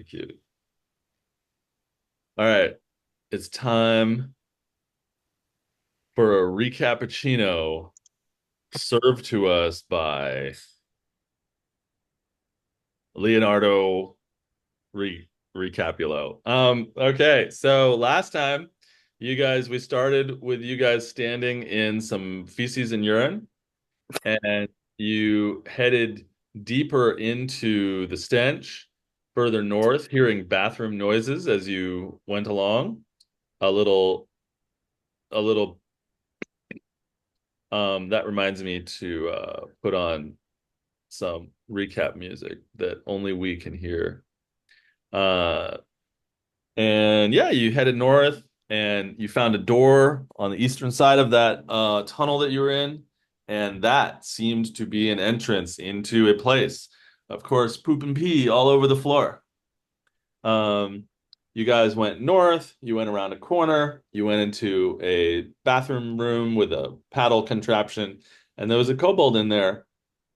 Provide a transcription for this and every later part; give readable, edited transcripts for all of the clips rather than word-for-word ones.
cute. All right, it's time for a recappuccino served to us by Leonardo Recapulo. Okay, so last time we started with you guys standing in some feces and urine, and you headed deeper into the stench, further north, hearing bathroom noises as you went along. A little, a little. That reminds me to put on some recap music that only we can hear. Uh, and yeah, you headed north and you found a door on the eastern side of that tunnel that you were in, and that seemed to be an entrance into a place. Of course, poop and pee all over the floor. Um, you guys went north, you went around a corner, you went into a bathroom room with a paddle contraption, and there was a kobold in there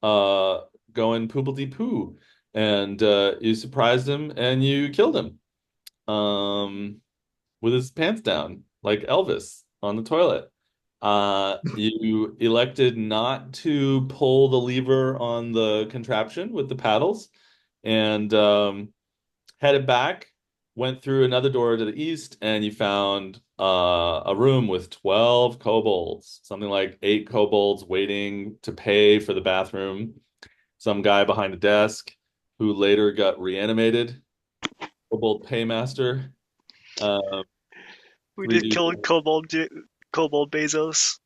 uh going poopity poo. And you surprised him and you killed him with his pants down, like Elvis on the toilet. You elected not to pull the lever on the contraption with the paddles and headed back, went through another door to the east, and you found a room with 12 kobolds, something like eight kobolds waiting to pay for the bathroom. Some guy behind a desk who later got reanimated, kobold paymaster. Uh, We we did do, kill Kobold Bezos.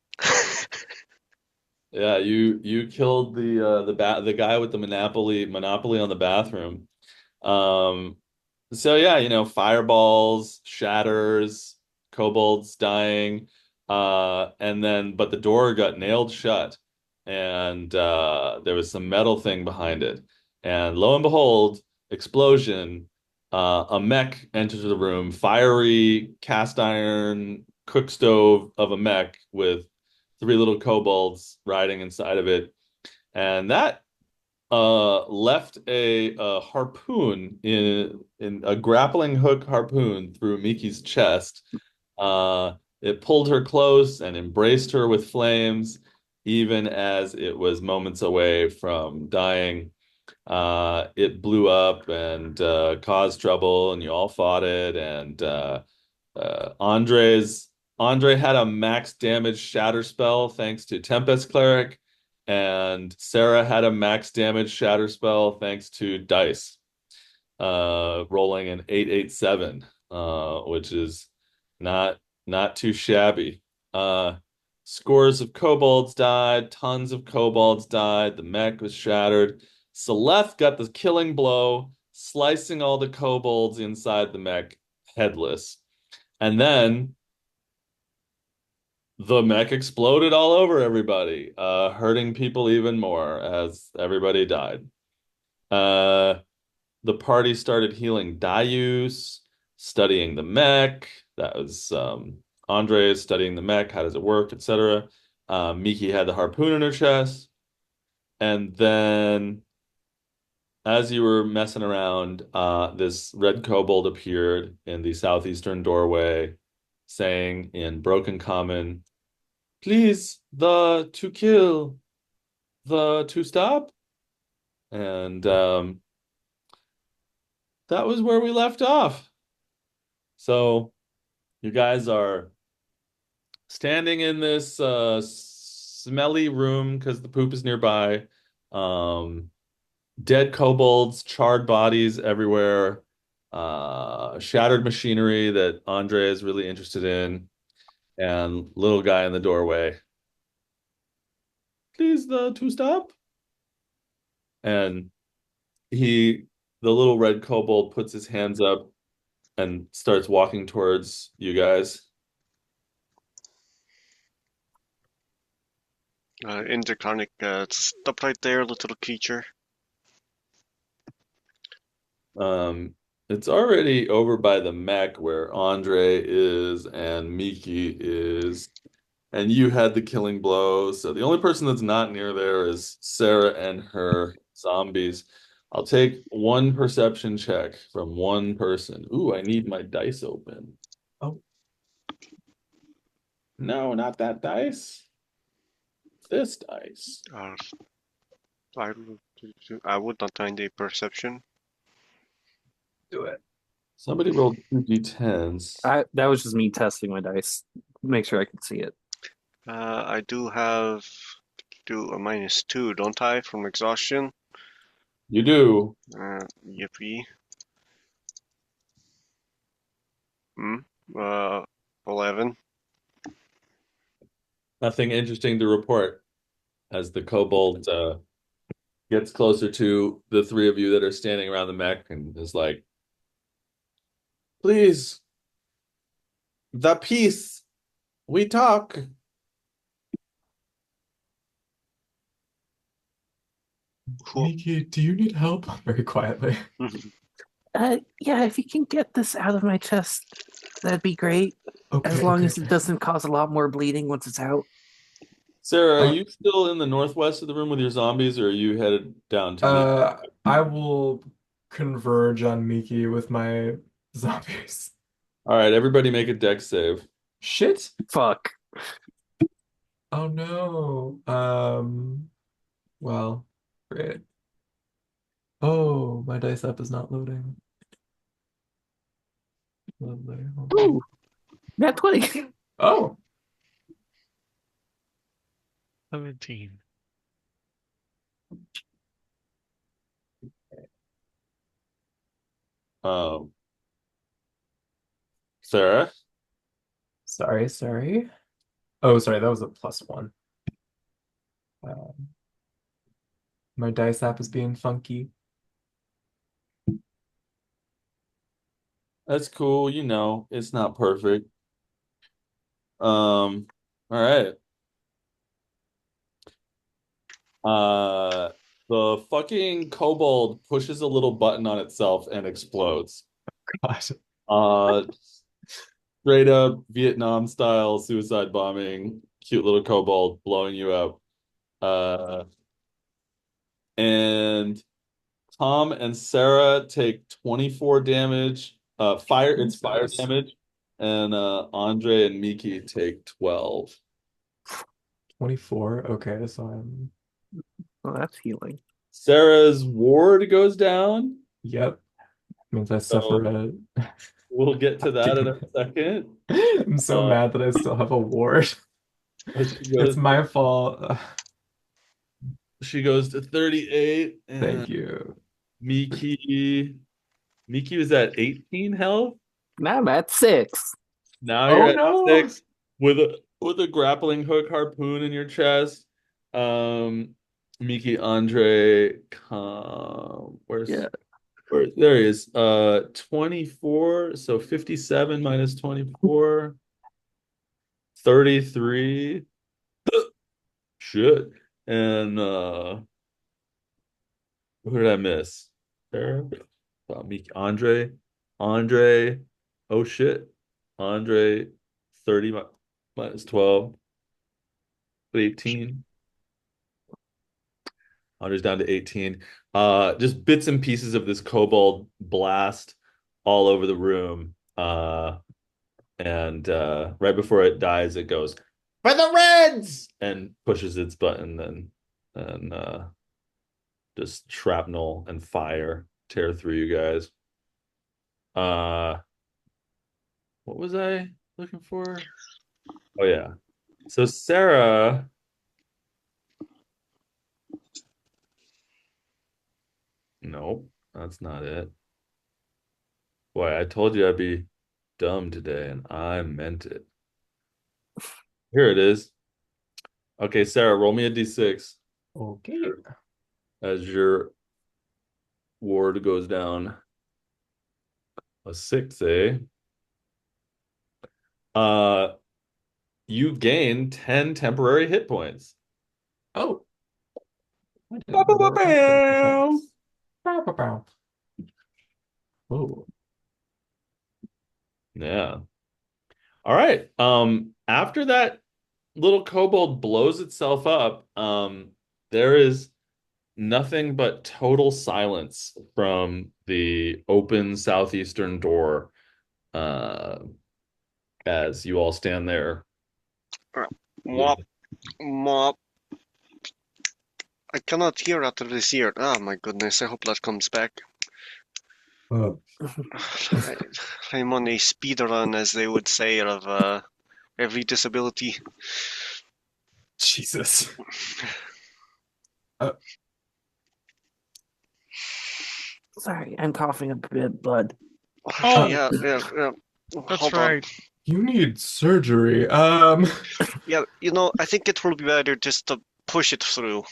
yeah, you killed the guy with the monopoly on the bathroom. Um, So yeah, fireballs, shatters, kobolds dying, and then but the door got nailed shut, and there was some metal thing behind it, and lo and behold, explosion. A mech enters the room, fiery cast iron cook stove of a mech with three little kobolds riding inside of it, and that left a harpoon in a grappling hook harpoon through Miki's chest. It pulled her close and embraced her with flames, even as it was moments away from dying. It blew up and caused trouble, and you all fought it. And Andre had a max damage shatter spell thanks to Tempest Cleric, and Sarah had a max damage shatter spell thanks to Dice, rolling an 887, which is not not too shabby. Uh, Scores of kobolds died, tons of kobolds died, the mech was shattered. Seleth got the killing blow, slicing all the kobolds inside the mech headless. And then the mech exploded all over everybody, hurting people even more as everybody died. Uh, the party started healing Darius, studying the mech. That was Andre studying the mech. How does it work, etc. Miki had the harpoon in her chest. And then, as you were messing around, this red kobold appeared in the southeastern doorway, saying in broken common, please, the to kill, the to stop. And that was where we left off. So you guys are standing in this smelly room because the poop is nearby. Um, Dead kobolds, charred bodies everywhere, shattered machinery that Andre is really interested in, and little guy in the doorway. Please, the to stop. And he, the little red kobold, puts his hands up and starts walking towards you guys. Interconic, stop right there, little creature. Um, it's already over by the mech where Andre is and Miki is, and you had the killing blow. So the only person that's not near there is Sarah and her zombies. I'll take one perception check from one person. Ooh, I need my dice open. Oh, No, not that dice. This dice. Uh, I, I would not mind a perception. do it. Somebody rolled two d10s. That was just me testing my dice. Make sure I can see it. I do have do a -2, don't I, from exhaustion? You do. Yippee. Hmm. Uh, 11. Nothing interesting to report as the kobold gets closer to the three of you that are standing around the mech and is like, please, the peace. We talk. Who? Miki, do you need help? Very quietly. Yeah, if you can get this out of my chest, that'd be great. Okay, As long okay, as it okay. doesn't cause a lot more bleeding once it's out. Sarah, are Uh, you still in the northwest of the room with your zombies, or are you headed down to meet? I will converge on Miki with my zombies. All right, everybody make a dex save. Shit. Fuck. Oh no. Well, great. Oh, my dice app is not loading. Lovely. Hold on. Ooh, nat 20. Oh, 17. Um, Sarah, sorry. Oh, sorry, that was a +1. Um, my dice app is being funky. that's cool. You know, it's not perfect. All right. Uh, the fucking kobold pushes a little button on itself and explodes. Gosh. Uh, Straight up Vietnam style suicide bombing, cute little kobold blowing you up. Uh, and Tom and Sarah take 24 damage. It's fire Jesus. damage. And Andre and Miki take 12. 24. Okay, so Well, that's healing. Sarah's ward goes down. yep. Means I suffer So a we'll get to that in a damn second. it. I'm so Uh, mad that I still have a ward. she It's goes my fault. she goes to 38 Thank and you. Miki Miki was at 18 health. Now I'm at 6. Now you're Oh at no. 6 with a grappling hook harpoon in your chest. Miki Andre, Yeah. there he is. 24, so 57 minus 24, 33. Shit. And who did I miss? Sarah? Miki Andre. Oh shit. Andre 30 minus 12, 18. Andre's down to 18. Just bits and pieces of this kobold blast all over the room. And right before it dies, it goes, for the Reds! And pushes its button and just shrapnel and fire tear through you guys. Uh, what was I looking for? Oh yeah. So Sarah, nope, that's not it. Boy, I told you I'd be dumb today, and I meant it. Here it is. Okay, Sarah, roll me a d6 Okay. as your ward goes down. A six, eh? Uh, you gain 10 temporary hit points. Oh, I Bow, didn't bow, know there bow, were temporary hit bow. points. Bow, bow, bow. Oh, Yeah. All right. After that little kobold blows itself up, there is nothing but total silence from the open southeastern door uh, as you all stand there. Mop, mop. I cannot hear out of this ear. Oh my goodness, I hope that comes back. I, I'm on a speed run, as they would say, of every disability. Jesus. Uh, Sorry, I'm coughing a bit, bud. Oh. Yeah. That's Hold on. right. you need surgery. Yeah, I think it will be better just to push it through.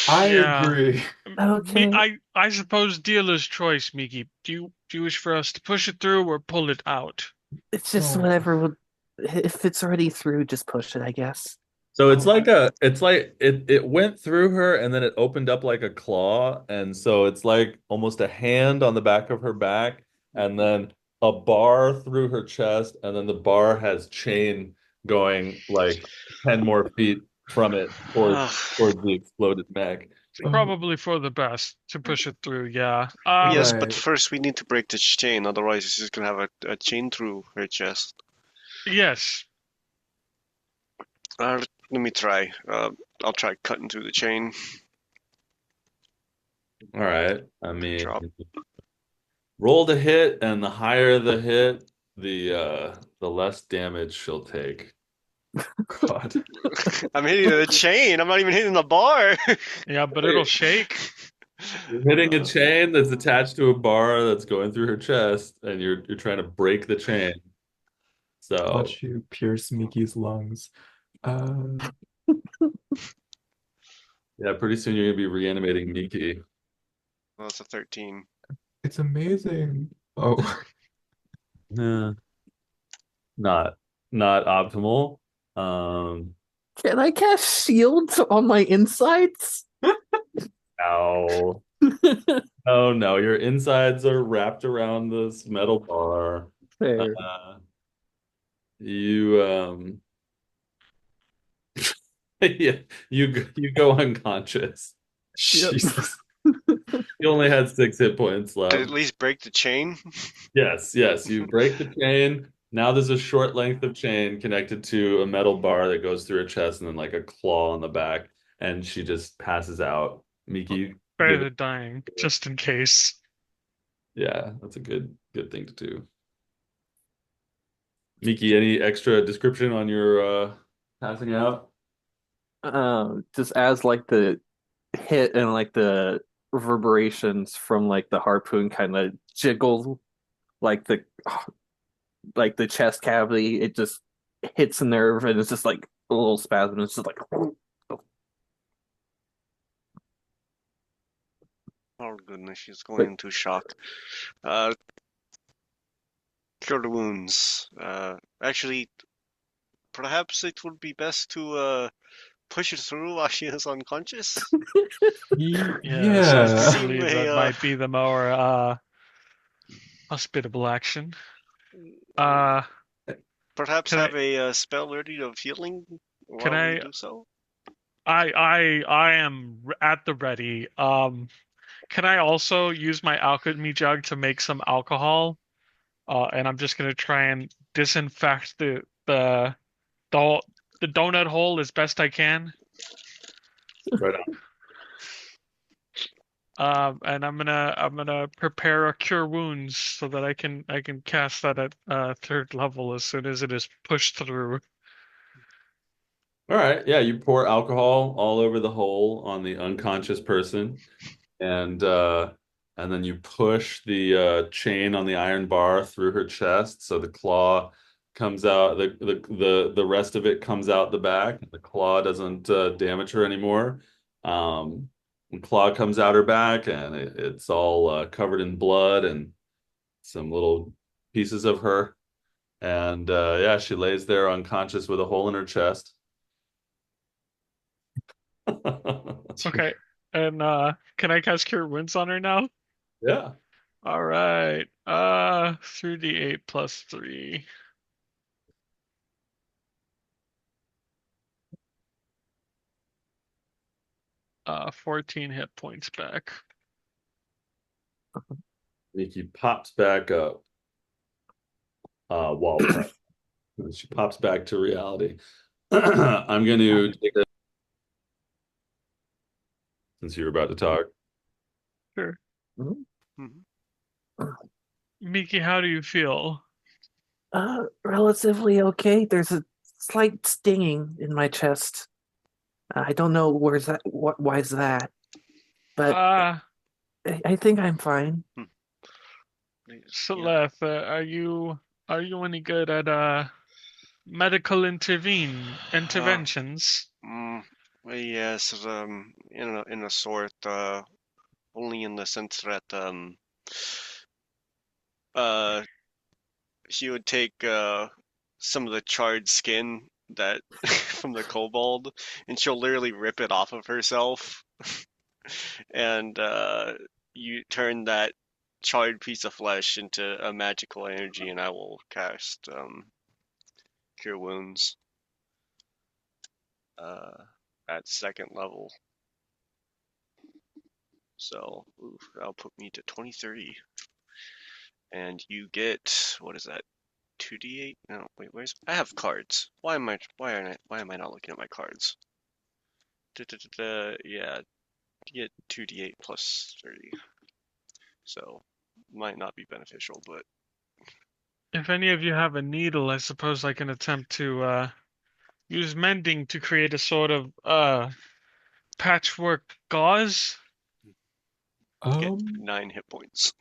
I Yeah. agree. Okay. I suppose dealer's choice, Miki. Do you wish for us to push it through or pull it out? It's just Oh. whatever would. If it's already through, just push it, I guess. So it's like it went through her and then it opened up like a claw, and so it's like almost a hand on the back of her back, and then a bar through her chest, and then the bar has chain going like 10 more feet from it towards the exploded neck. Oh, Probably for the best to push it through, yeah. Yes, but right. first we need to break the chain, otherwise it's just gonna have a chain through her chest. Yes. Let me try. I'll try cutting through the chain. All right. I mean, Drop. roll to hit, and the higher the hit, the less damage she'll take. God. I'm hitting the chain. I'm not even hitting the bar. Yeah, but it'll shake. You're hitting a chain that's attached to a bar that's going through her chest, and you're trying to break the chain. So Watch you pierce Miki's lungs. Uh, yeah, pretty soon you're gonna be reanimating Miki. Well, that's a 13. it's amazing. Oh, Yeah, not not optimal. Um, Can I cast shields on my insides? ow. Oh no, your insides are wrapped around this metal bar. Fair. You yeah, you go unconscious. Yep. Jesus. You only had 6 hit points Did at left. least break the chain? Yes, you break the chain. Now there's a short length of chain connected to a metal bar that goes through her chest and then like a claw on the back, and she just passes out. Miki, Better give it. than dying, just in case. Yeah, that's a good thing to do. Miki, any extra description on your passing out? Just as like the hit and like the reverberations from like the harpoon kind of jiggle like the chest cavity, it just hits a nerve and it's just like a little spasm. It's just like Oh goodness, she's going but into shock. Uh, Cure the wounds. Actually, perhaps it would be best to push it through while she is unconscious. Yes, I Yeah. Seem believe that might be the more hospitable action. Uh, Perhaps can I have a spell ready of healing can while we do so. I am at the ready. Can I also use my alchemy jug to make some alcohol? And I'm just gonna try and disinfect the the donut hole as best I can. Right on. And I'm gonna prepare a cure wounds so that I can cast that at third level as soon as it is pushed through. All right, yeah, you pour alcohol all over the hole on the unconscious person, and then you push the chain on the iron bar through her chest, so the claw comes out, the rest of it comes out the back. The claw doesn't damage her anymore. The claw comes out her back, and it's all covered in blood and some little pieces of her. And yeah, she lays there unconscious with a hole in her chest. Okay. And can I cast cure wounds on her now? Yeah. All right. 3d8 plus 3. 14 hit points back. Nikki pops back up while praying. She pops back to reality. I'm going to take a since you were about to talk. Sure. Mhm. Mhm. Miki, how do you feel? Relatively okay. There's a slight stinging in my chest. I don't know where's that. Why is that? But Uh, I think I'm fine. Yeah. Celeste, are you any good at medical interventions? Well, yes, in a sort, only in the sense that uh she would take some of the charred skin that from the kobold, and she'll literally rip it off of herself, and you turn that charred piece of flesh into a magical energy, and I will cast Cure Wounds uh, at second level. So that'll put me to 23. And you get, what is that? 2d8? No, wait, where's I have cards. Why am I not looking at my cards? Yeah, you get 2d8 plus 30. So might not be beneficial, but If any of you have a needle, I suppose I can attempt to use mending to create a sort of patchwork gauze. get Um, 9 hit points.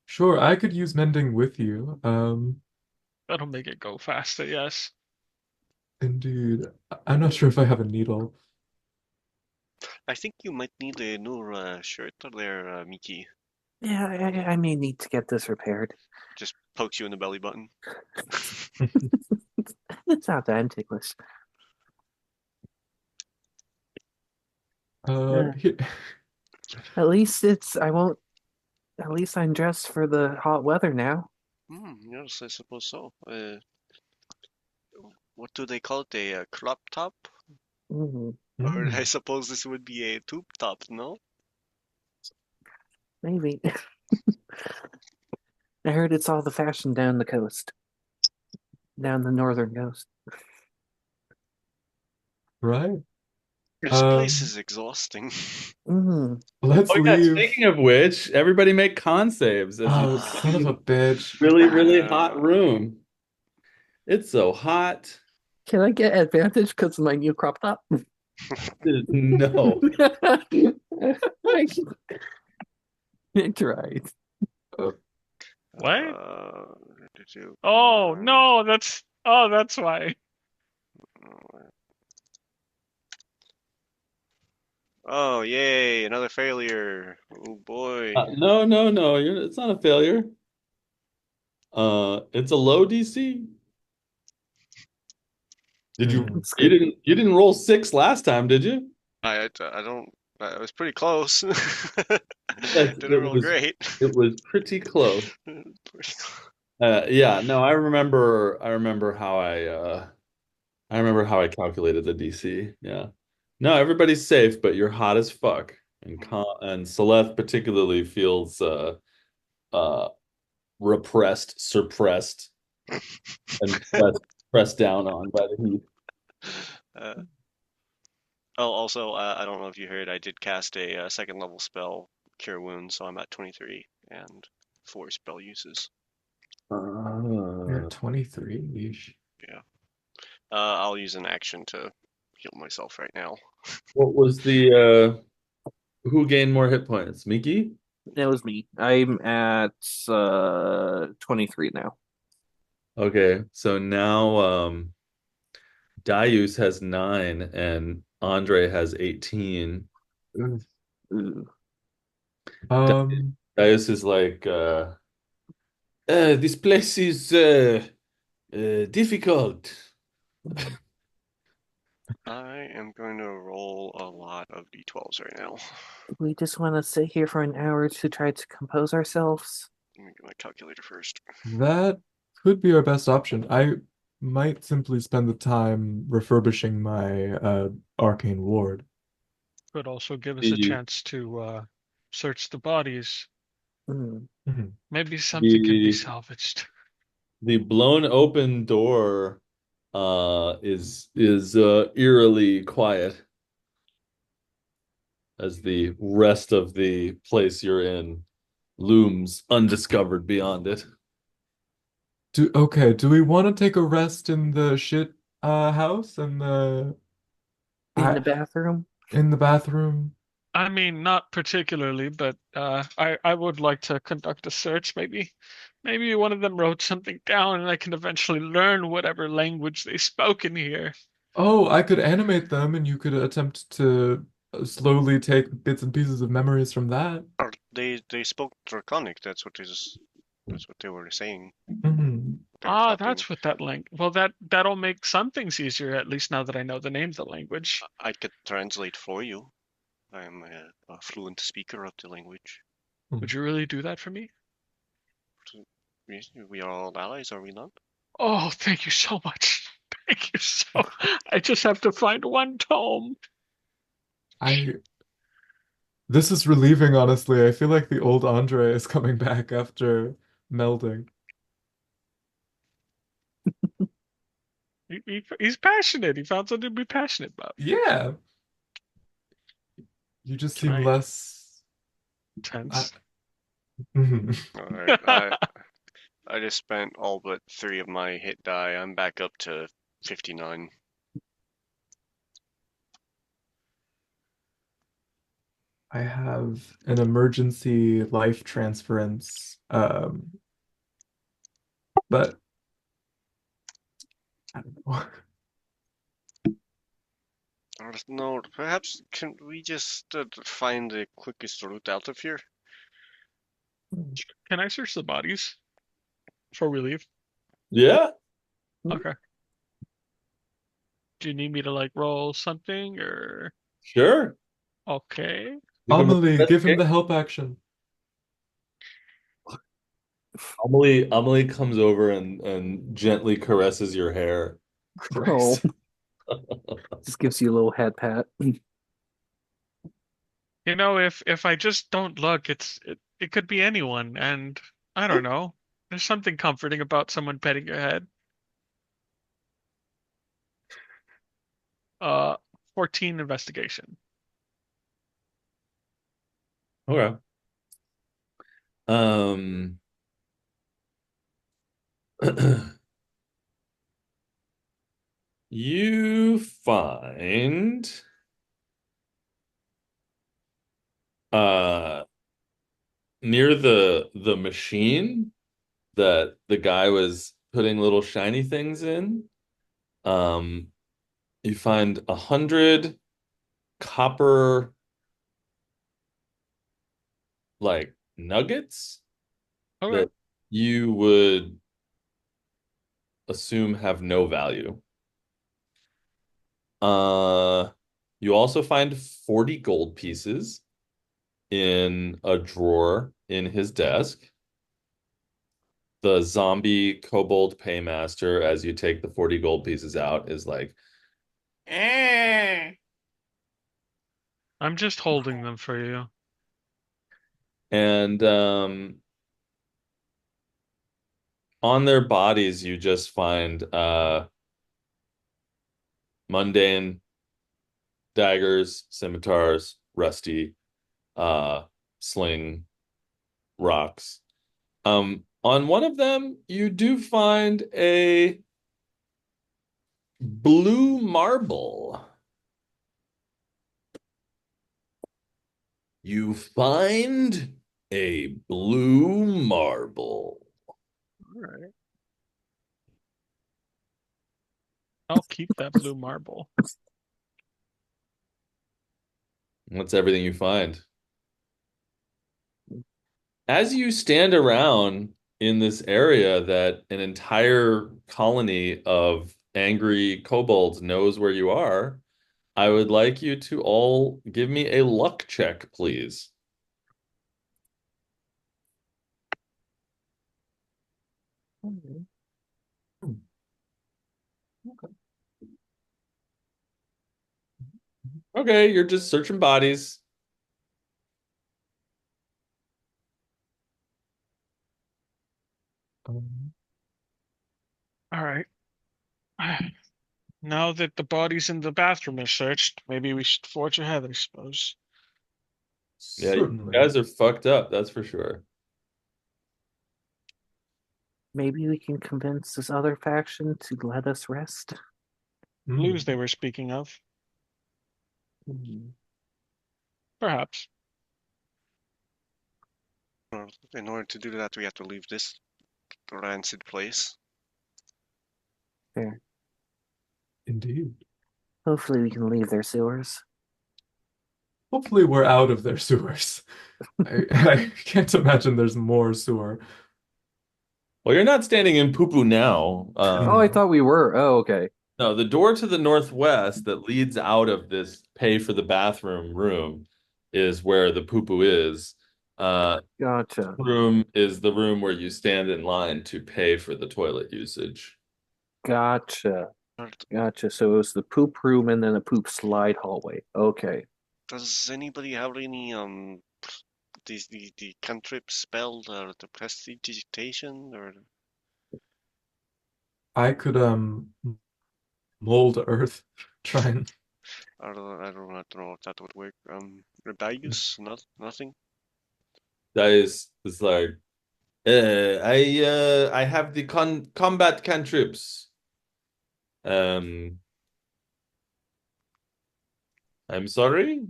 sure, I could use mending with you. That'll make it go faster, yes. Indeed. I'm not sure if I have a needle. I think you might need a new shirt there, Miki. Yeah, I may need to get this repaired. Just pokes you in the belly button. It's not that ticklish. Here, At least I won't. At least I'm dressed for the hot weather now. Yes, I suppose so. What do they call it? A crop top? Mhm. Or I mm, suppose this would be a tube top, no? Maybe. I heard it's all the fashion down the coast, down the northern coast. right. This place Um, is exhausting. Mm. let's Oh yeah, leave. speaking of which, everybody make con saves as you Oh, son of a bitch. really, really hot room. It's so hot. Can I get advantage because of my new crop top? No. I tried. What? Uh, Oh no, that's why. Oh, yay, another failure. Oh boy. No, no, no. It's not a failure. It's a low DC. Did you Mm, It's you good. didn't roll 6 last time, did you? I don't. I was pretty close. Yes, Didn't roll great. it was pretty close. Pretty close. Yeah, no, I remember how I calculated the DC. Yeah. No, everybody's safe, but you're hot as fuck. And Celeste particularly feels uh repressed, suppressed, and pressed down on by the heat. Uh, oh, also, I don't know if you heard, I did cast a second level spell, Cure Wounds, so I'm at 23 and 4 spell uses. you're Uh, at 23. Yeesh. Yeah. I'll use an action to heal myself right now. what was the who gained more hit points? Miki? That was me. I'm at 23 now. Okay, so now Darius has 9 and Andre has 18. Ooh. Ooh. Um, Darius is like this place is difficult. I am going to roll a lot of d12s right now. We just want to sit here for an hour to try to compose ourselves. Let me get my calculator first. that could be our best option. I might simply spend the time refurbishing my arcane ward. Could also give us a The chance to search the bodies. Hmm. Mhm. Maybe something can be the salvaged. the blown open door is eerily quiet as the rest of the place you're in looms undiscovered beyond it. Do we want to take a rest in the shit house and In the I bathroom? in the bathroom? I mean, not particularly, but I would like to conduct a search. Maybe one of them wrote something down, and I can eventually learn whatever language they spoke in here. Oh, I could animate them and you could attempt to slowly take bits and pieces of memories from that. Or they spoke Draconic. That's what they were saying. Mhm. They were Ah, shouting. that's what that link. Well, that'll make some things easier, at least now that I know the name of the language. I could translate for you. I am a fluent speaker of the language. Would you really do that for me? We are all allies, are we not? Oh, thank you so much. Thank you so. I just have to find one tome. I This is relieving, honestly. I feel like the old Andre is coming back after melding. He's passionate. He found something to be passionate about. Yeah, you just Can seem I less. I, tense? Mhm. All right. I just spent all but 3 of my hit die. I'm back up to 59. I have an emergency life transference, but I don't know. Or no, perhaps can we just find the quickest route out of here? Can I search the bodies before we leave? Yeah, Okay. Do you need me to like roll something or sure. okay? You can Amelie, give him investigate. the help action. Amelie comes over and gently caresses your hair. Oh, Christ. just gives you a little head pat. You know, if I just don't look, it could be anyone, and I don't know. There's something comforting about someone petting your head. Uh, 14 investigation. Okay. Um, you find uh near the machine that the guy was putting little shiny things in, um, you find 100 copper like nuggets Okay. that you would assume have no value. Uh, you also find 40 gold pieces in a drawer in his desk. The zombie kobold paymaster, as you take the 40 gold pieces out, is like, eh. I'm just holding them for you. And on their bodies, you just find mundane daggers, scimitars, rusty, uh, sling, rocks. On one of them, you do find a blue marble. You find a blue marble. All right. I'll keep that blue marble. That's everything you find. As you stand around in this area that an entire colony of angry kobolds knows where you are, I would like you to all give me a luck check, please. Hmm, okay. Okay, you're just searching bodies. Um, All right. Now that the bodies in the bathroom are searched, maybe we should forge ahead, I suppose. Yeah, you certainly. guys are fucked up, that's for sure. Maybe we can convince this other faction to let us rest. Blues they Hmm. were speaking of. Hmm. Perhaps. Well, in order to do that, we have to leave this rancid place. Fair. Indeed. Hopefully we can leave their sewers. Hopefully we're out of their sewers. I can't imagine there's more sewer. Well, you're not standing in poo-poo now. Oh, I No. thought we were. Oh, okay. No, the door to the northwest that leads out of this pay for the bathroom room is where the poo-poo is. Uh, Gotcha. room is the room where you stand in line to pay for the toilet usage. Gotcha. Alright, Gotcha. So it was the poop room and then a poop slide hallway. Okay. does anybody have any the cantrip spell or the prestidigitation or I could mold earth. Try and I don't know if that would work. Rebellious? Not nothing. That is like I have the combat cantrips. Um, I'm sorry.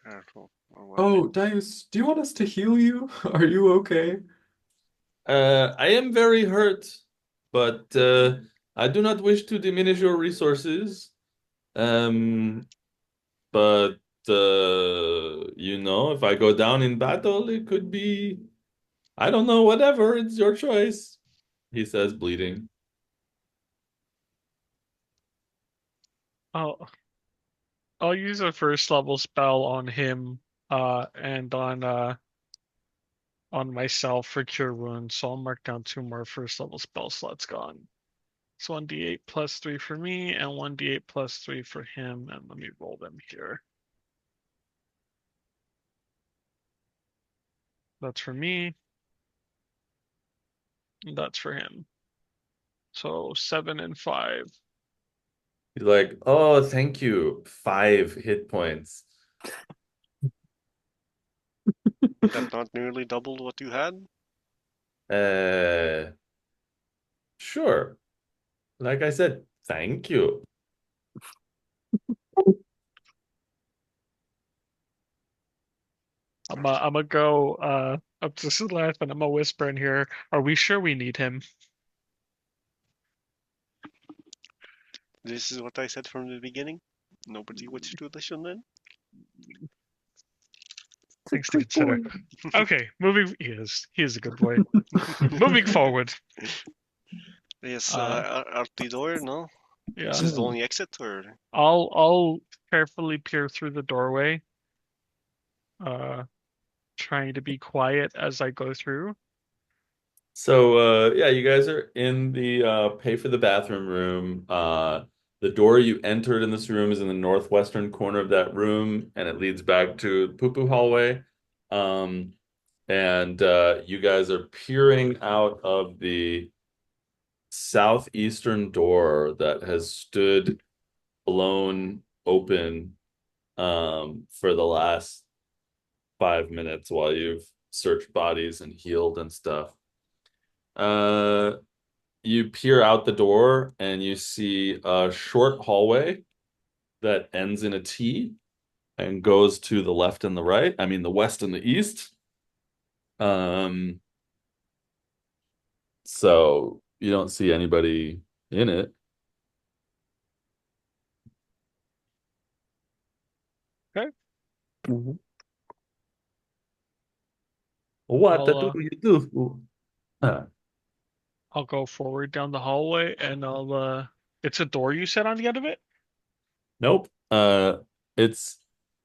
Careful. Oh well. Oh, Dias, do you want us to heal you? Are you okay? I am very hurt, but I do not wish to diminish your resources. Um, but if I go down in battle, it could be, I don't know, whatever. It's your choice, he says, bleeding. I'll I'll use a first level spell on him, and on myself for cure wounds. So I'll mark down 2 more first level spell slots gone. So 1d8 plus 3 for me and 1d8 plus 3 for him. And let me roll them here. That's for me. And that's for him. So 7 and 5. He's like, oh, thank you. 5 hit points. That not nearly doubled what you had? Uh, sure. Like I said, thank you. I'm gonna go up to Celeste and I'm gonna whisper in here. Are we sure we need him? This is what I said from the beginning. Nobody watched to listen then. It's a Things to good consider. boy. Okay, moving. He is a good boy. Moving forward. Yes, Uh, out the door, no? This yeah. is the Hmm. only exit, or I'll carefully peer through the doorway, uh, trying to be quiet as I go through. So yeah, you guys are in the pay for the bathroom room. The door you entered in this room is in the northwestern corner of that room, and it leads back to the poo-poo hallway. Um, and you guys are peering out of the southeastern door that has stood blown open for the last 5 minutes while you've searched bodies and healed and stuff. Uh, you peer out the door and you see a short hallway that ends in a T and goes to the left and the right. I mean, the west and the east. Um, so you don't see anybody in it. Okay. Mhm. What I'll do you do? Huh. I'll go forward down the hallway and it's a door you said on the end of it? Nope. It's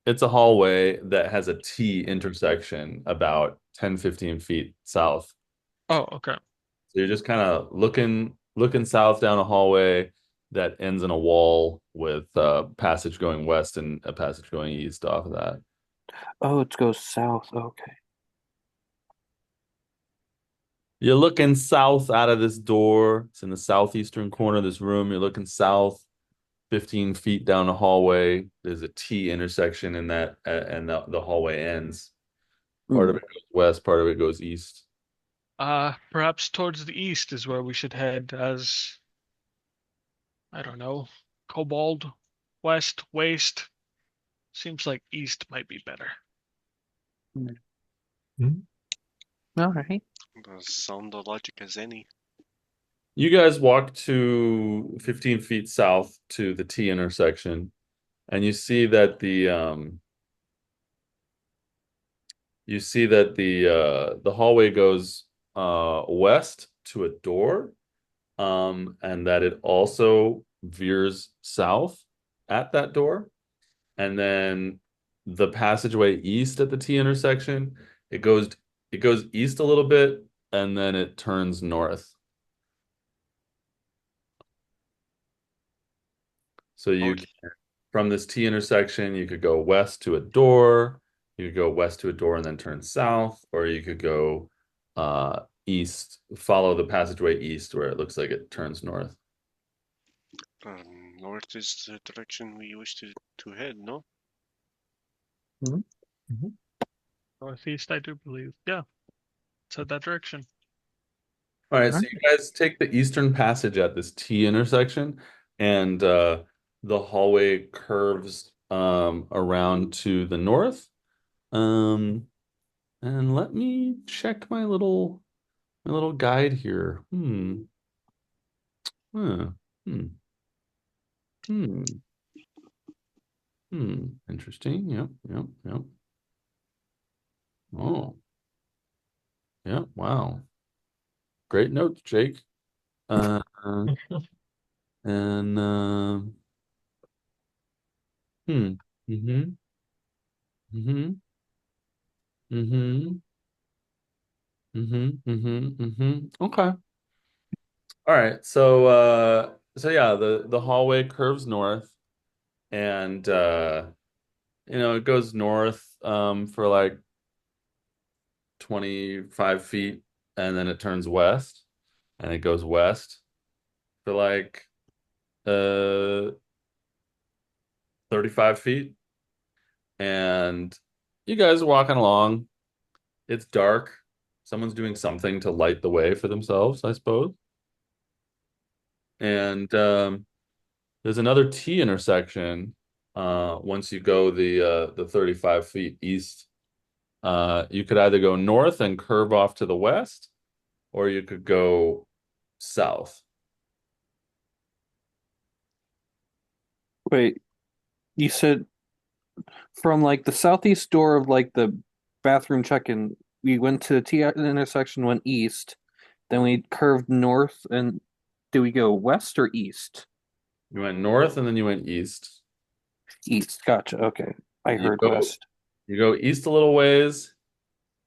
it's a hallway that has a T intersection about 10-15 feet south. Oh, okay. So you're just kind of looking south down a hallway. that ends in a wall with a passage going west and a passage going east off of that. Oh, it goes south. Okay. You're looking south out of this door. It's in the southeastern corner of this room. You're looking south, 15 feet down the hallway. There's a T intersection in that, and the hallway ends. Part of Hmm. it goes west, part of it goes east. Perhaps towards the east is where we should head as, I don't know, kobold, west, waste. Seems like east might be better. Mhm. All right. Does sound logic as any. You guys walk to 15 feet south to the T intersection, and you see that the hallway goes west to a door, and that it also veers south at that door. And then the passageway east at the T intersection, it goes it goes east a little bit, and then it turns north. So you Okay. can, from this T intersection, you could go west to a door, you could go west to a door and then turn south, or you could go east, follow the passageway east where it looks like it turns north. North is the direction we wish to head, no? Northeast, I do believe. Yeah, it's head that direction. All right, All so right. you guys take the eastern passage at this T intersection, and the hallway curves around to the north. Um, and let me check my little guide here. Huh. Hmm. Hmm. Interesting. Yep. Yep. Yep. Oh. Yeah. Wow. Great notes, Jake. Uh, and hmm. Mm-hmm. Mm-hmm. Mm-hmm. Mm-hmm. Mm-hmm. Mm-hmm. Okay. All right. So yeah, the hallway curves north, and it goes north for like 25 feet, and then it turns west, and it goes west for like uh 35 feet. And you guys are walking along. It's dark. Someone's doing something to light the way for themselves, I suppose. And there's another T intersection once you go the 35 feet east. You could either go north and curve off to the west, or you could go south. Wait, you said from like the southeast door of like the bathroom check-in, we went to the T intersection, went east, then we curved north, and do we go west or east? You went north and then you went east. East. Gotcha. Okay. I You heard go west. you go east a little ways,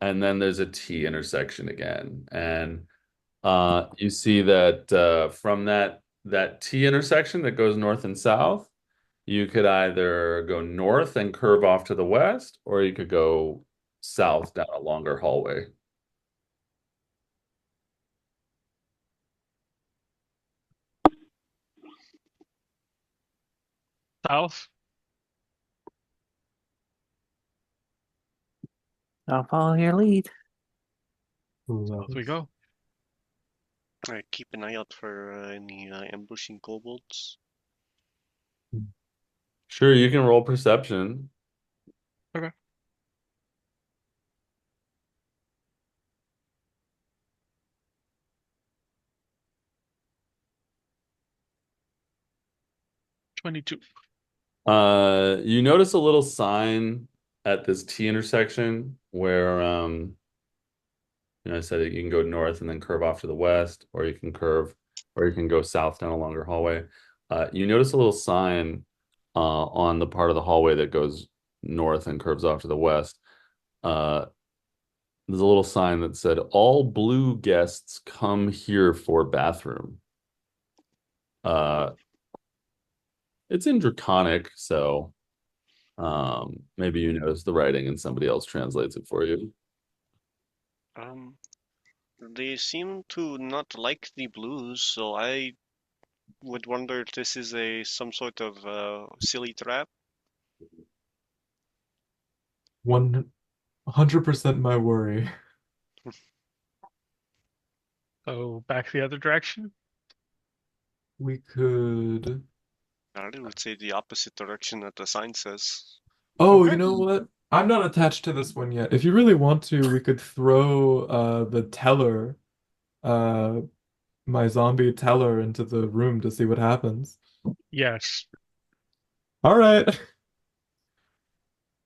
and then there's a T intersection again. And you see that from that T intersection that goes north and south, you could either go north and curve off to the west, or you could go south down a longer hallway. South. I'll follow your lead. Love South we it. go. Alright, keep an eye out for any ambushing kobolds. Sure, you can roll perception. Okay. 22. You notice a little sign at this T intersection where I said that you can go north and then curve off to the west, or you can go south down a longer hallway. You notice a little sign on the part of the hallway that goes north and curves off to the west. Uh, there's a little sign that said, "All blue guests come here for bathroom." Uh, It's in Draconic, so maybe you notice the writing and somebody else translates it for you. Um, they seem to not like the blues, so I would wonder if this is a some sort of silly trap. 100% my worry. So back the other direction. We could. I would say the opposite direction that the sign says. Oh, you Okay. know what? I'm not attached to this one yet. If you really want to, we could throw the teller, uh my zombie teller into the room to see what happens. Yes. All right.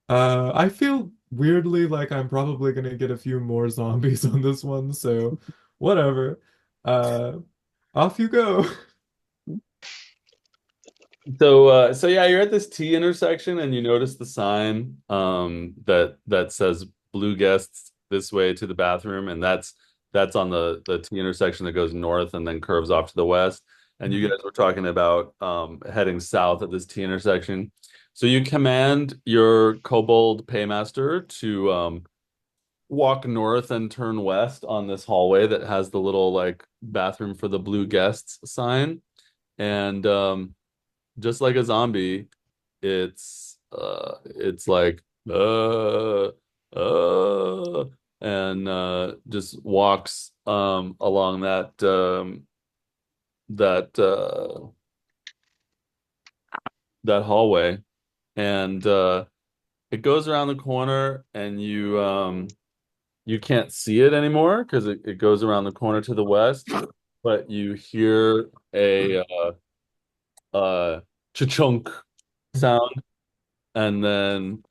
I feel weirdly like I'm probably gonna get a few more zombies on this one, so whatever. Uh, Off you go. So yeah, you're at this T intersection and you notice the sign that says blue guests this way to the bathroom, and that's on the T intersection that goes north and then curves off to the west. And you guys were talking about heading south at this T intersection. So you command your kobold paymaster to walk north and turn west on this hallway that has the little like bathroom for the blue guests sign. And just like a zombie, it's like uh and just walks along that that hallway, and it goes around the corner, and you can't see it anymore because it goes around the corner to the west, but you hear a cha-chunk sound, and then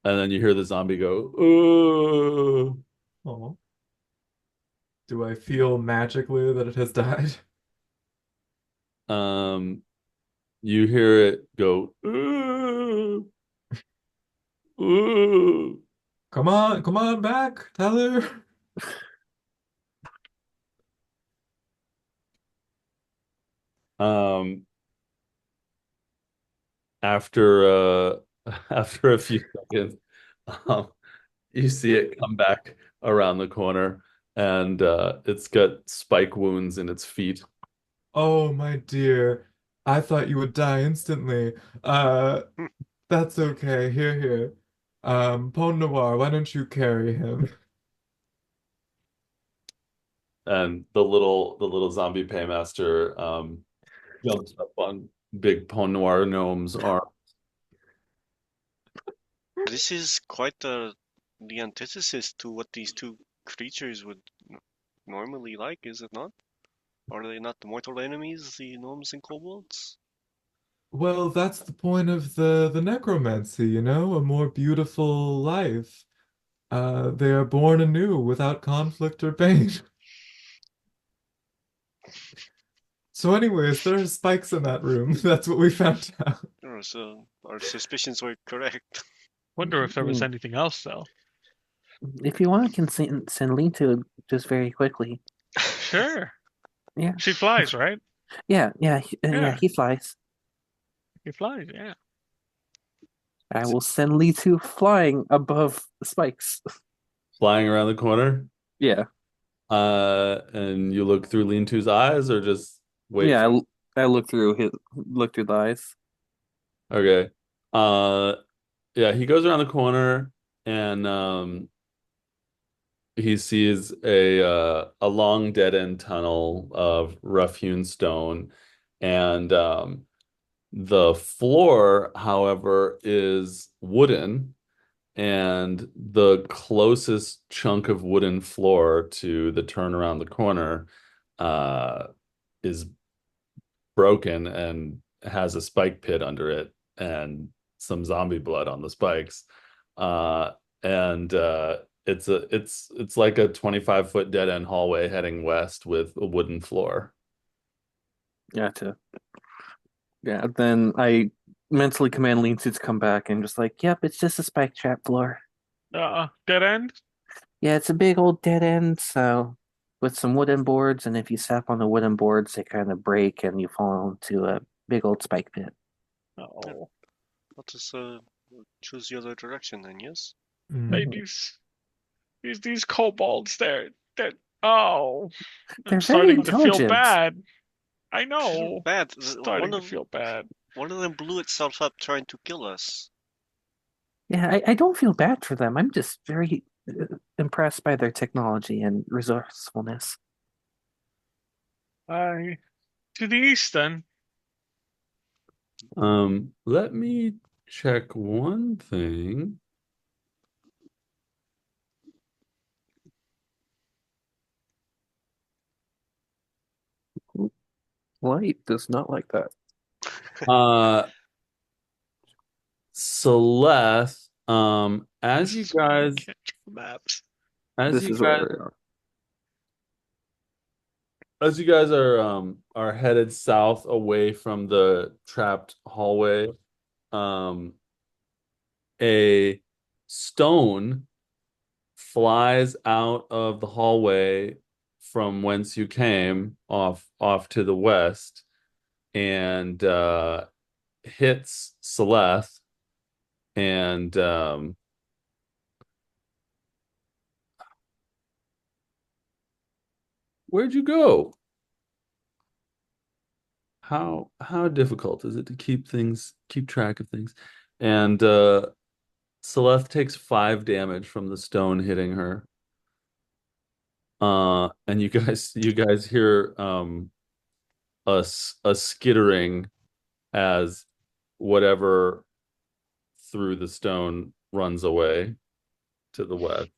you hear the zombie go, "Ooh." Oh, do I feel magically that it has died? Um, you hear it go, "Ooh, ooh." Come on back, Tyler. Um, after after a few seconds, um, you see it come back around the corner, and it's got spike wounds in its feet. Oh, my dear. I thought you would die instantly. Uh, that's okay. Here. Pone Noir, why don't you carry him? And the little zombie paymaster jumps up on big Pon Noir Gnome's arm. This is quite the antithesis to what these two creatures would normally like, is it not? Are they not the mortal enemies, the gnomes and kobolds? Well, that's the point of the necromancy, you know, a more beautiful life. They are born anew without conflict or pain. So anyways, there are spikes in that room. That's what we found out. Oh, so our suspicions were correct. Wonder if there was Mm. anything else though. If you want, I can send Lean to it just very quickly. Sure. Yeah, She flies, right? yeah, Yeah, he flies. he flies. Yeah. I will send Lee to flying above the spikes. Flying around the corner. Yeah, And you look through Lean-To's eyes or just wait yeah. for I look through the eyes. okay. Uh yeah, he goes around the corner and he sees a long dead end tunnel of rough hewn stone, and the floor, however, is wooden, and the closest chunk of wooden floor to the turn around the corner uh, is broken and has a spike pit under it and some zombie blood on the spikes. Uh, and it's like a 25-foot dead end hallway heading west with a wooden floor. Gotcha. Yeah. Then I mentally command Lean to come back and just like, yep, it's just a spike trap floor. Dead end. Yeah, it's a big old dead end, so with some wooden boards, and if you step on the wooden boards, they kind of break and you fall into a big old spike pit. Yeah, Oh, let us choose the other direction then, yes? hey, Mhm. these kobolds, they're oh, They're I'm very starting to feel intelligent. bad. I Feel know, bad. starting to feel bad. One of them blew itself up trying to kill us. Yeah, I don't feel bad for them. I'm just very impressed by their technology and resourcefulness. I to the east then. Let me check one thing. Light does not like that. Uh, Celeste, This is why I can't draw maps. as This you is where guys, we are. are headed south away from the trapped hallway, um, a stone flies out of the hallway from whence you came off to the west and hits Celeste and where'd you go? How difficult is it to keep track of things? And Celeste takes 5 damage from the stone hitting her. And you guys hear a skittering as whatever threw the stone runs away to the west.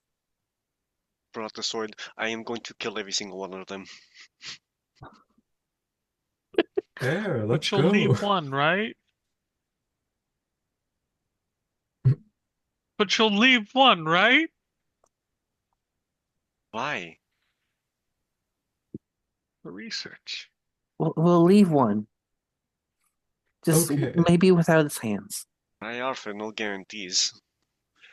Brought the sword. I am going to kill every single one of them. There, let's But you'll go. leave one, right? But you'll leave one, right? Why? For research. We'll leave one, just Okay. maybe without its hands. I offer no guarantees.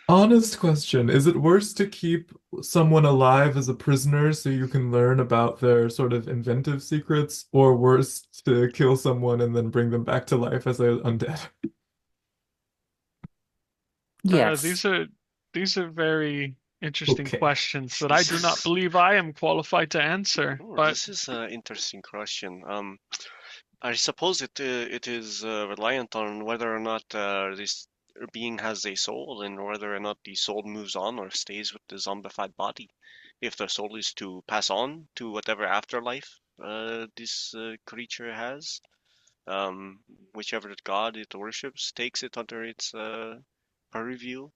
Honest question. Is it worse to keep someone alive as a prisoner so you can learn about their sort of inventive secrets, or worse to kill someone and then bring them back to life as a undead? Yes. These are very interesting Okay. questions that I This do not is believe I am qualified to answer. oh, But this is an interesting question. I suppose it is reliant on whether or not this being has a soul and whether or not the soul moves on or stays with the zombified body. If the soul is to pass on to whatever afterlife this creature has, whichever god it worships takes it under its purview,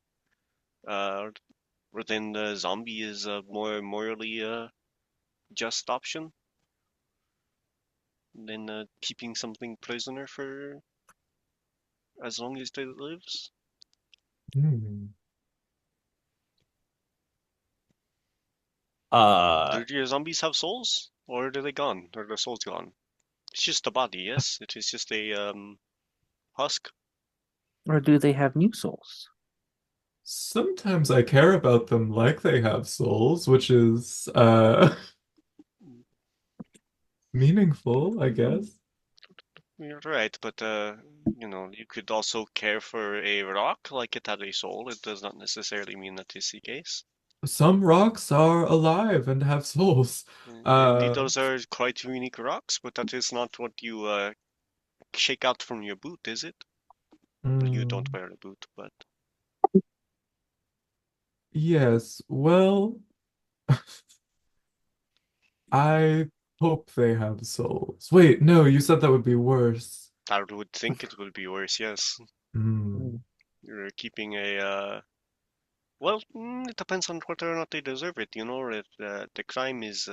uh, or then the zombie is a more morally just option than keeping something prisoner for as long as it lives. Hmm. Uh, Do your zombies have souls? Or are they gone? Are their souls gone? It's just a body, yes? It is just a husk. Or do they have new souls? Sometimes I care about them like they have souls, which is meaningful, I guess. You're right, but you could also care for a rock like it had a soul. It does not necessarily mean that is the case. Some rocks are alive and have souls. Indeed, Uh, those are quite unique rocks, but that is not what you shake out from your boot, is it? Well, you don't mm, wear a boot, but yes, well, I hope they have souls. Wait, no, you said that would be worse. I would think it would be worse, yes. Hmm. Mm. You're keeping a well, it depends on whether or not they deserve it. If the crime is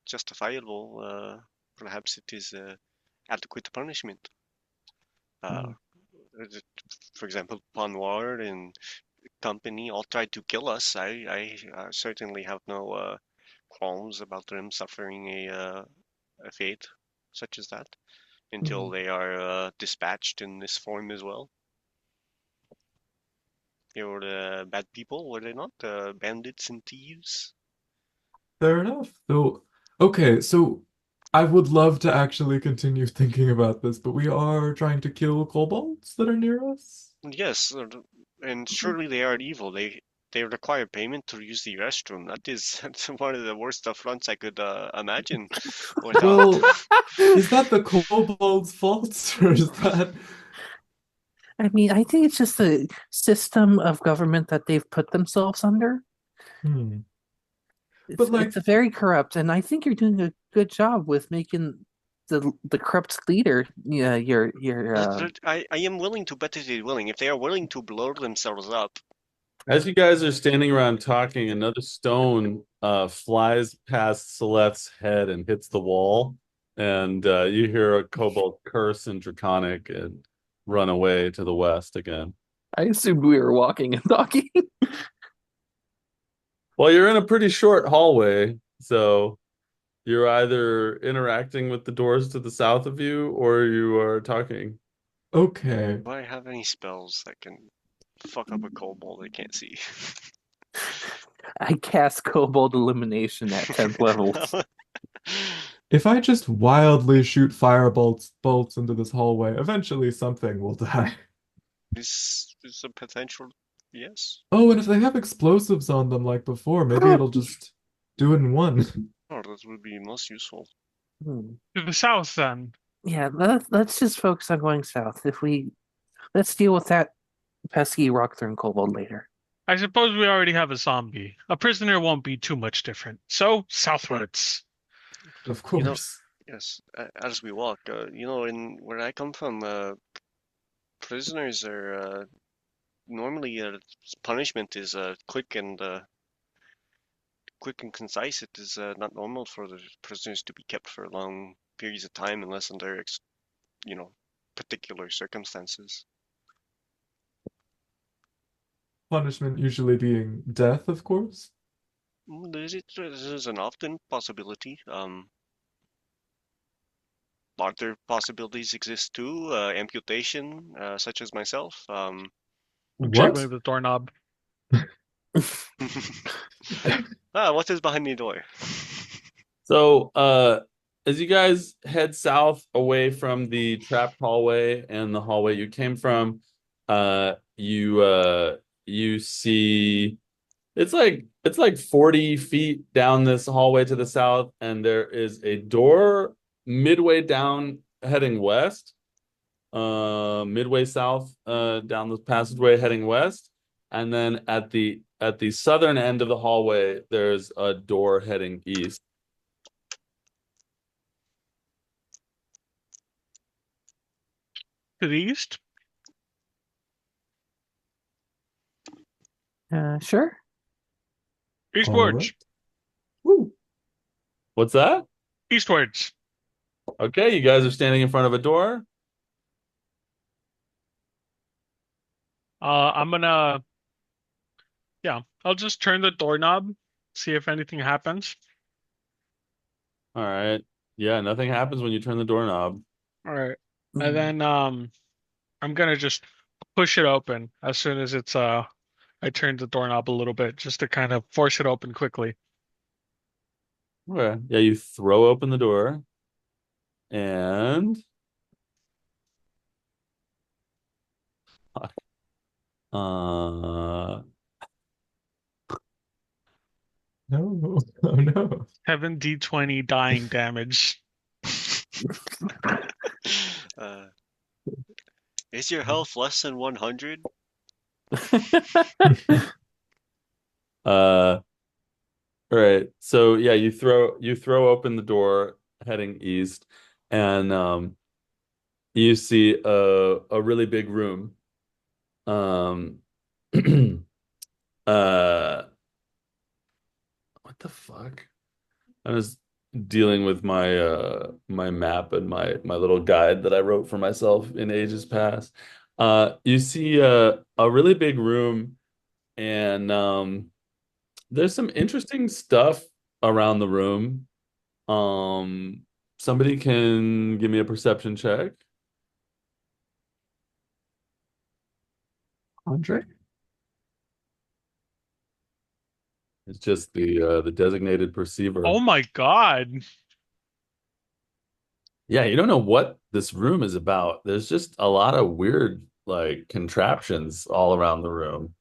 justifiable, perhaps it is adequate punishment. Uh, Mm. for example, Panwar and company all tried to kill us. I certainly have no qualms about them suffering a fate such as that until Hmm. they are dispatched in this form as well. They were bad people, were they not? Bandits and thieves. Fair enough. So, okay, so I would love to actually continue thinking about this, but we are trying to kill kobolds that are near us. Yes, and surely they aren't evil. They require payment to use the restroom. That's one of the worst affronts I could imagine or thought. Well, is that the kobold's fault, or is that? I mean, I think it's just the system of government that they've put themselves under. Hmm. It's But like, it's a very corrupt, and I think you're doing a good job with making the corrupt leader. Yeah, your I am willing to bet that they're willing. If they are willing to blow themselves up, As you guys are standing around talking, another stone flies past Celette's head and hits the wall, and you hear a kobold curse in Draconic and run away to the west again. I assumed we were walking and talking. Well, you're in a pretty short hallway, so you're either interacting with the doors to the south of you or you are talking. okay. do I have any spells that can fuck up a kobold they can't see? I cast Kobold Elimination at 10th level. If I just wildly shoot bolts into this hallway, eventually something will die. This is a potential, yes. Oh, and if they have explosives on them like before, maybe it'll just do it in one. Oh, that would be most useful. Hmm. To the south, then. Yeah, let's just focus on going south. If we let's deal with that pesky rock-throwing kobold later. I suppose we already have a zombie. A prisoner won't be too much different. So, southwards. Of You know, course. yes. As we walk, in where I come from, prisoners are normally punishment is quick and concise. It is not normal for the prisoners to be kept for long periods of time unless under you know particular circumstances. Punishment usually being death, of course. This is an often possibility. Other possibilities exist too. Amputation, such as myself. I'm What? jiggling the doorknob. What is behind the door? So, as you guys head south away from the trapped hallway and the hallway you came from, you see it's like 40 feet down this hallway to the south, and there is a door midway down heading west, midway south, down the passageway heading west, and then at the southern end of the hallway, there's a door heading east. To the east? Sure. All right. Eastwards. Woo. What's that? Eastwards. Okay, you guys are standing in front of a door. I'm gonna, yeah, I'll just turn the doorknob, see if anything happens. All right. Yeah, nothing happens when you turn the doorknob. All right. And Mm. then I'm gonna just push it open as soon as I turn the doorknob a little bit just to kind of force it open quickly. Okay. Yeah, you throw open the door and uh No. Oh no. 7d20 dying damage. Uh, is your health less than 100? uh all right. So yeah, you throw open the door heading east, and you see a really big room. Um uh what the fuck? I was dealing with my map and my little guide that I wrote for myself in ages past. You see a really big room, and there's some interesting stuff around the room. Um, Somebody can give me a perception check. Andre? It's just the designated perceiver. Oh my God. Yeah, you don't know what this room is about. There's just a lot of weird like contraptions all around the room.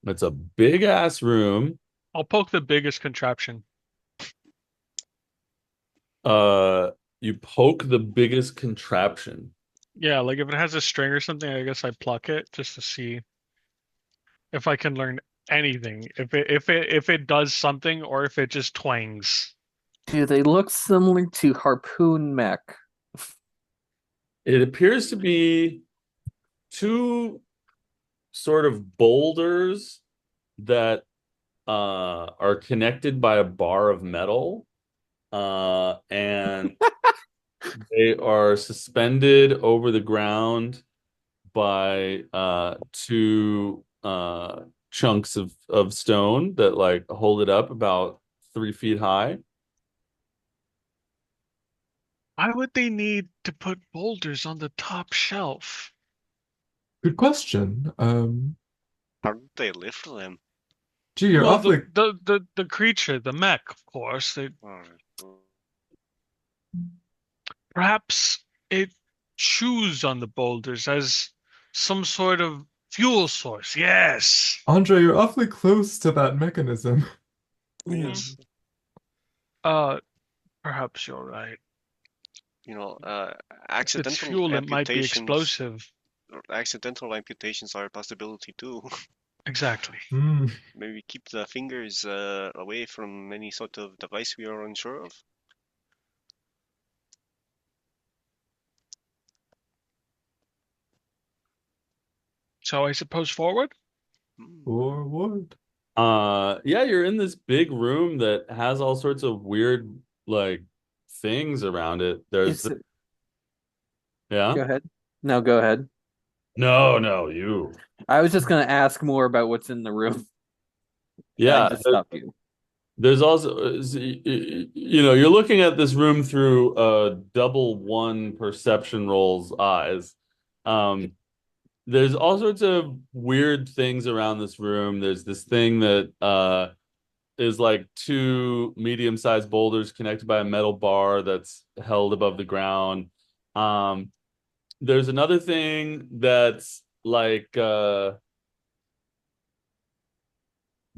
It's a big ass room. I'll poke the biggest contraption. Uh, you poke the biggest contraption. Yeah, like if it has a string or something, I guess I pluck it just to see if I can learn anything. If it does something or if it just twangs. Do they look similar to harpoon mech? It appears to be two sort of boulders that are connected by a bar of metal. And they are suspended over the ground by two chunks of stone that like hold it up about 3 feet high. Why would they need to put boulders on the top shelf? Good question. How did they lift them? Gee, you're Well, awfully the creature, the mech, of course. Oh, Perhaps it chews on the boulders as some sort of fuel source. Yes. Andre, you're awfully close to that mechanism. yes. Uh, Perhaps you're right. You know, If it's accidental fuel, it might be amputations. explosive. Accidental amputations are a possibility too. Exactly. Hmm. Maybe keep the fingers away from any sort of device we are unsure of. So I suppose forward? Hmm. Or what? Yeah, you're in this big room that has all sorts of weird like things around it. There's Is it? yeah. Go ahead. No, go ahead. No, no, you. I was just gonna ask more about what's in the room. I Yeah, just stopped you. there's also you're looking at this room through double one perception roll's eyes. Um, there's all sorts of weird things around this room. There's this thing that is like two medium-sized boulders connected by a metal bar that's held above the ground. Um, there's another thing that's like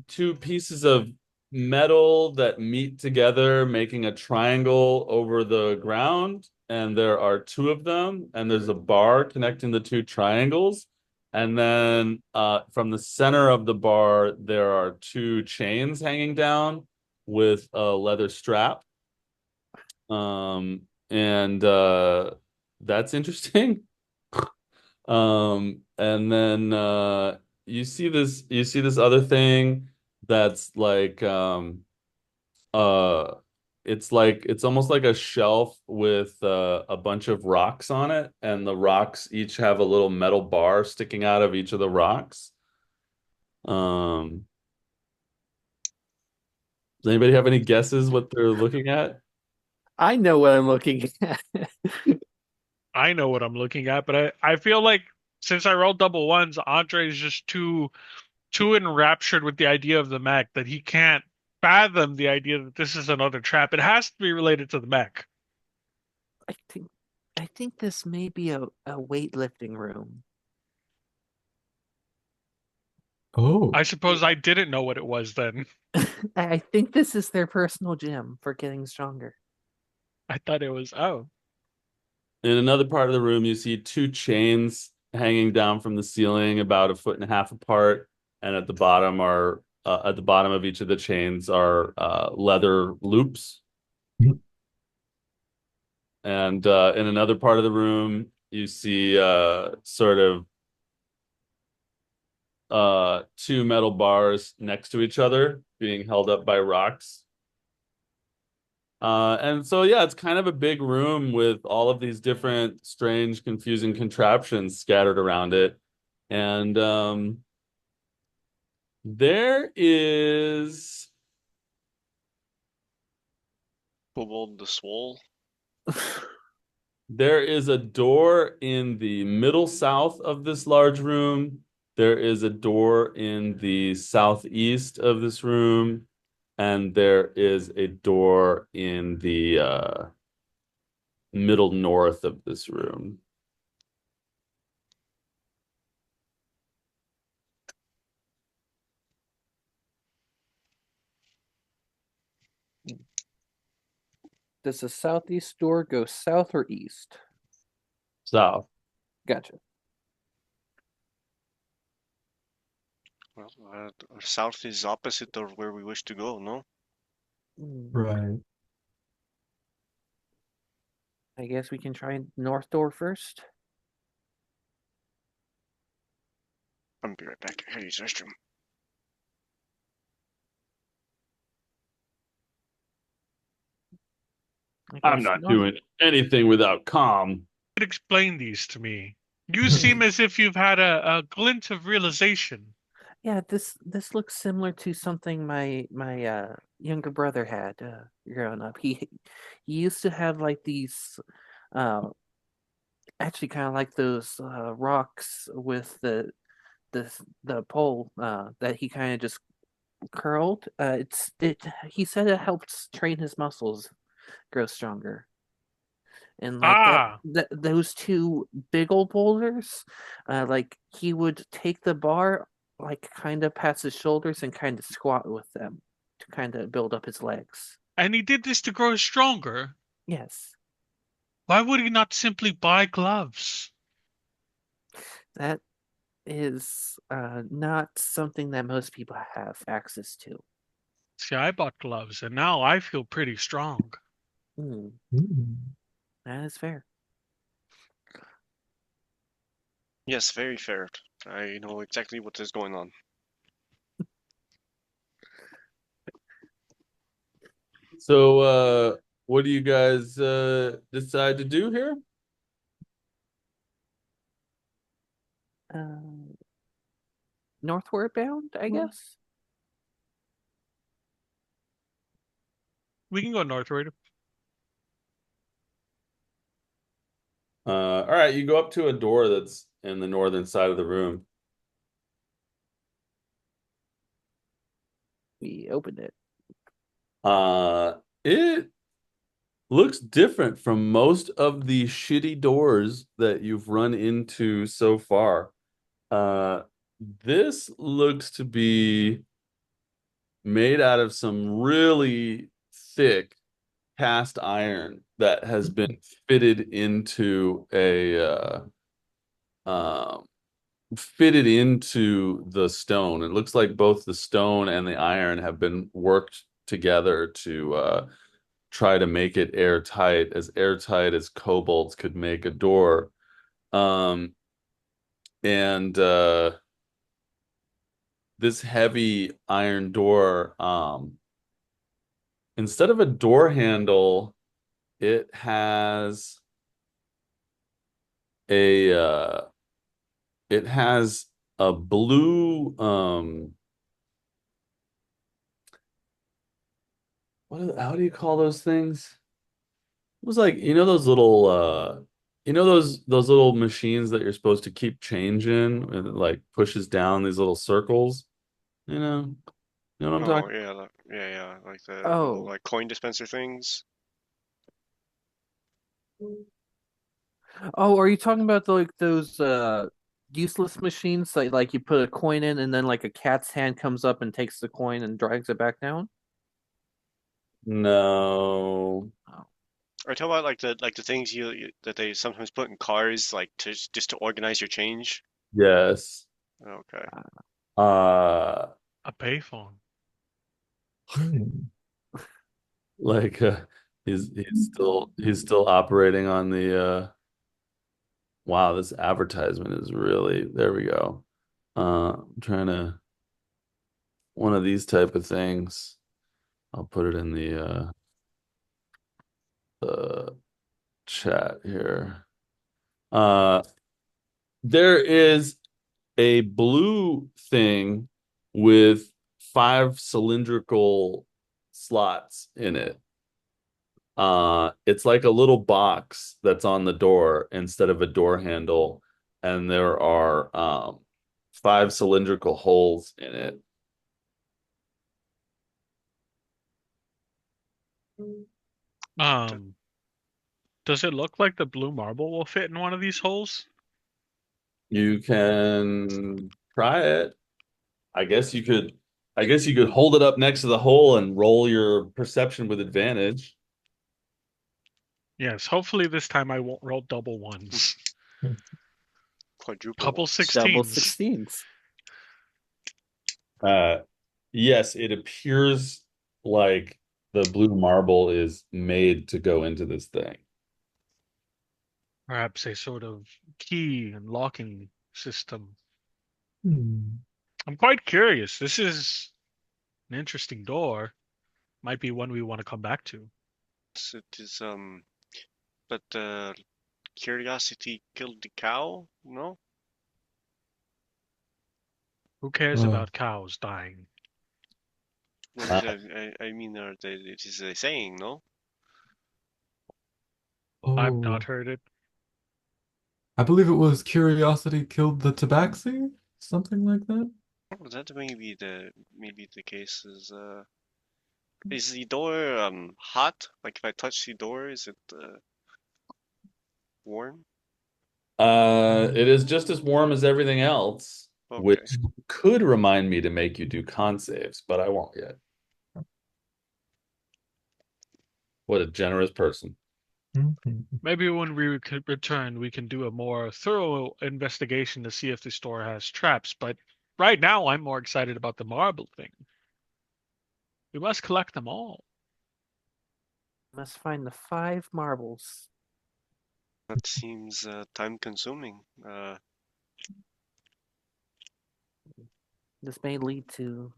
two pieces of metal that meet together, making a triangle over the ground. And there are two of them, and there's a bar connecting the two triangles. And then from the center of the bar, there are two chains hanging down with a leather strap. And that's interesting. And then you see this other thing that's like uh it's almost like a shelf with a bunch of rocks on it, and the rocks each have a little metal bar sticking out of each of the rocks. Um, does anybody have any guesses what they're looking at? I know what I'm looking at. I know what I'm looking at, but I feel like since I rolled double ones, Andre is just too enraptured with the idea of the mech that he can't fathom the idea that this is another trap. It has to be related to the mech. I think I think this may be a weightlifting room. Oh, I suppose I didn't know what it was then. I think this is their personal gym for getting stronger. I thought it was, oh, In another part of the room, you see two chains hanging down from the ceiling about a foot and a half apart, and at the bottom of each of the chains are leather loops. And in another part of the room, you see sort of two metal bars next to each other being held up by rocks. And so, yeah, it's kind of a big room with all of these different strange, confusing contraptions scattered around it. And there is Kobold the Swole. there is a door in the middle south of this large room. There is a door in the southeast of this room. and there is a door in the middle north of this room. Does the southeast door go south or east? South. Gotcha. Well, south is opposite of where we wish to go, no? Right. I guess we can try north door first. I'm be right back. I gotta use the restroom. I I'm guess not north. doing anything without calm. Explain these to me. You seem as if you've had a glint of realization. Yeah, this looks similar to something my younger brother had growing up. He used to have like these uh actually kind of like those rocks with the pole that he kind of just curled. It he said it helps train his muscles grow stronger. And like Ah, those two big old boulders, like he would take the bar like kind of past his shoulders and kind of squat with them to kind of build up his legs. and he did this to grow stronger. Yes, Why would he not simply buy gloves? that is not something that most people have access to. See, I bought gloves, and now I feel pretty strong. Hmm, Mm. that is fair. Yes, very fair. I know exactly what is going on. So, what do you guys decide to do here? Uh, Northward bound, I guess. We can go northward. All right, you go up to a door that's in the northern side of the room. We opened it. It looks different from most of the shitty doors that you've run into so far. Uh, this looks to be made out of some really thick cast iron that has been fitted into a um, fitted into the stone. It looks like both the stone and the iron have been worked together to try to make it airtight as kobolds could make a door. Um, and this heavy iron door, instead of a door handle, it has a it has a blue how do you call those things? It was like, you know those little you know those little machines that you're supposed to keep change in and it like pushes down these little circles, you know? You know what I'm Oh talking? yeah, yeah, like the little Oh, like coin dispenser things. oh, are you talking about like those useless machines that like you put a coin in and then like a cat's hand comes up and takes the coin and drags it back down? No. Oh. Or tell about like the things that they sometimes put in cars, like to just to organize your change. Yes. Okay. Uh A payphone. like he's still operating on the wow, this advertisement is really there we go. I'm trying to one of these type of things. I'll put it in the chat here. Uh there is a blue thing with five cylindrical slots in it. It's like a little box that's on the door instead of a door handle, and there are five cylindrical holes in it. Um, does it look like the blue marble will fit in one of these holes? You can try it. I guess you could I guess you could hold it up next to the hole and roll your perception with advantage. Yes, hopefully this time I won't roll double ones. Quadruple Double ones. Double 16s. 16s. Uh yes, it appears like the blue marble is made to go into this thing. Perhaps a sort of key and locking system. Hmm. I'm quite curious. This is an interesting door. Might be one we want to come back to. It is but curiosity killed the cow? No? Who cares Uh, about cows dying? Well, Uh, I mean, it is a saying, no? I've not oh, heard it. I believe it was curiosity killed the tabaxi, something like that. Oh, that may be the case. Is the door hot? Like if I touch the door, is it warm? it is just as warm as everything else, Okay. which could remind me to make you do con saves, but I won't yet. What a generous person. Mhm. Maybe when we return, we can do a more thorough investigation to see if the store has traps. But right now, I'm more excited about the marble thing. We must collect them all. Must find the 5 marbles. That seems time consuming. This may lead to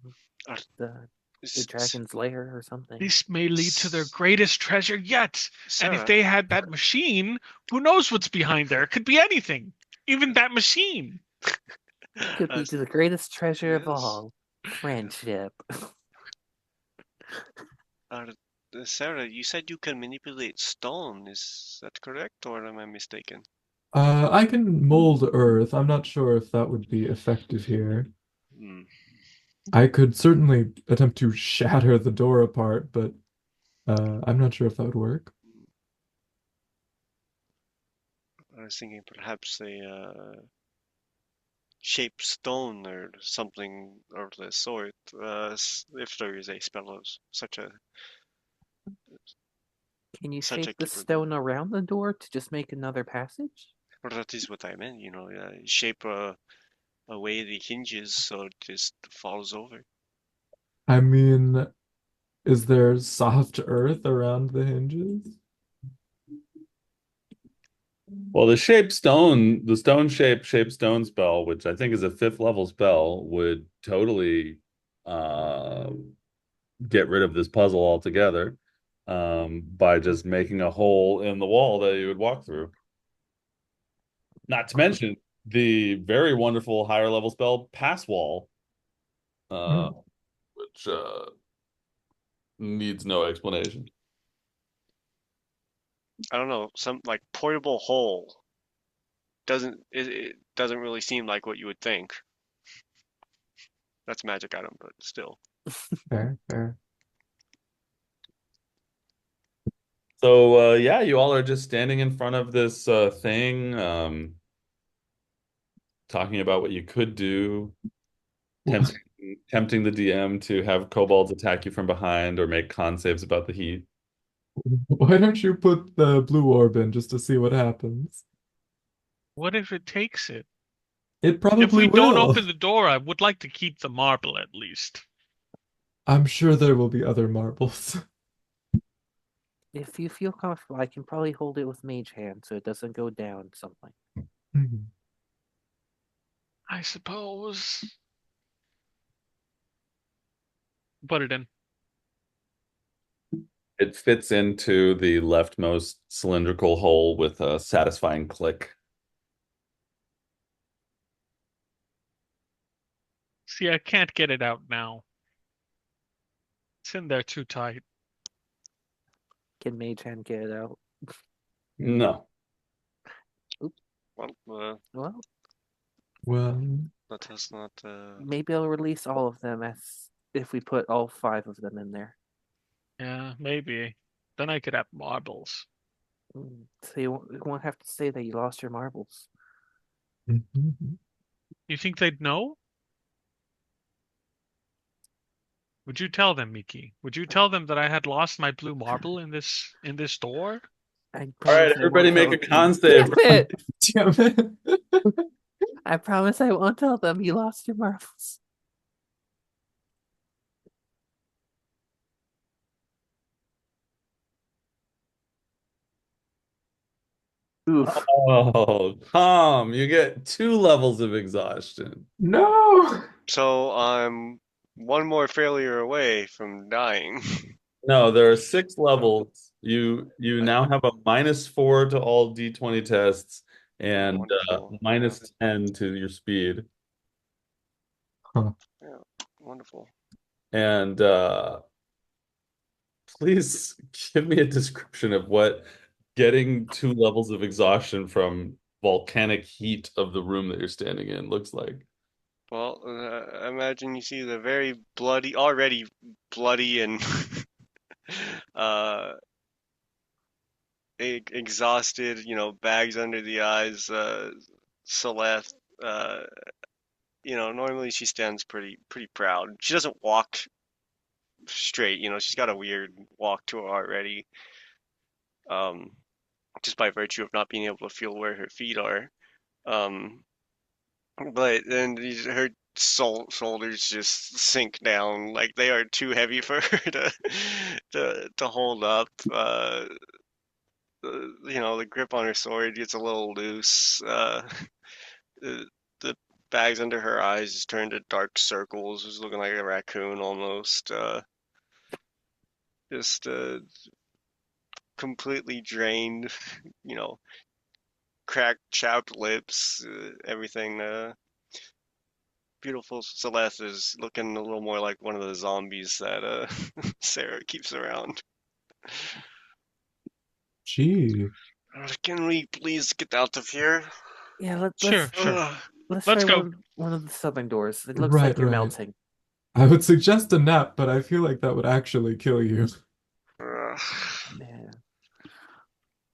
Are, the dragon's lair or something. This may lead to their greatest treasure yet. And if Sarah, they had that machine, who knows what's behind there? It could be anything. Even that machine. Could lead to the greatest treasure of yes. all, friendship. Are, Sarah, you said you can manipulate stone. Is that correct, or am I mistaken? I can mold earth. I'm not sure if that would be effective here. Hmm. I could certainly attempt to shatter the door apart, but I'm not sure if that would work. I was thinking perhaps a shaped stone or something of the sort, if there is a spell of Can you such a shape the capability. stone around the door to just make another passage? Or that is what I meant, you know, shape away the hinges so it just falls over. I mean, is there soft earth around the hinges? Well, the stone shape stone spell, which I think is a fifth level spell, would totally uh, get rid of this puzzle altogether by just making a hole in the wall that you would walk through. Not to mention the very wonderful higher level spell Pass Wall, uh, Hmm. which needs no explanation. I don't know, some like portable hole it doesn't really seem like what you would think. That's magic item, but still. Fair, fair. So yeah, you all are just standing in front of this thing, talking about what you could do, tempting, tempting the DM to have kobolds attack you from behind or make con saves about the heat. Why don't you put the blue orb in just to see what happens? What if it takes it? It If probably we don't will. open the door, I would like to keep the marble at least. I'm sure there will be other marbles. If you feel comfortable, I can probably hold it with mage hand so it doesn't go down something. Mhm. I suppose. Put it in. It fits into the leftmost cylindrical hole with a satisfying click. See, I can't get it out now. It's in there too tight. Can mage hand get it out? No. Oops. Well, Well, Well, that has not. maybe I'll release all of them as if we put all 5 of them in there. Yeah, maybe. Then I could have marbles. So you won't have to say that you lost your marbles. Mhm. You think they'd know? Would you tell them, Miki? Would you tell them that I had lost my blue marble in this door? I All right, promise I everybody won't make a tell. con Damn save. it! Damn it. I promise I won't tell them you lost your marbles. Oof. Oh, Tom, you get 2 levels of exhaustion. No. So I'm one more failure away from dying. No, there are 6 levels. You now have a -4 to all D20 tests Oh, and wonderful. Yeah, -10 to your speed. Huh. yeah, wonderful. And please give me a description of what getting 2 levels of exhaustion from volcanic heat of the room that you're standing in looks like. Well, imagine you see the very bloody, already bloody and uh, exhausted, bags under the eyes, Celeste. Uh, normally she stands pretty proud. She doesn't walk straight, she's got a weird walk to her already, um, just by virtue of not being able to feel where her feet are. Um, but then her shoulders just sink down, like they are too heavy for her to hold up. The grip on her sword gets a little loose. The bags under her eyes just turn to dark circles. She's looking like a raccoon almost. Just completely drained. You know, cracked, chapped lips. Everything. Beautiful Celeste is looking a little more like one of the zombies that Sarah keeps around. Gee. Can we please get out of here? Yeah, Sure, sure. Ugh. let's try Let's go. one of the southern doors. It looks Right, like you're right. melting. I would suggest a nap, but I feel like that would actually kill you. Ugh. Yeah.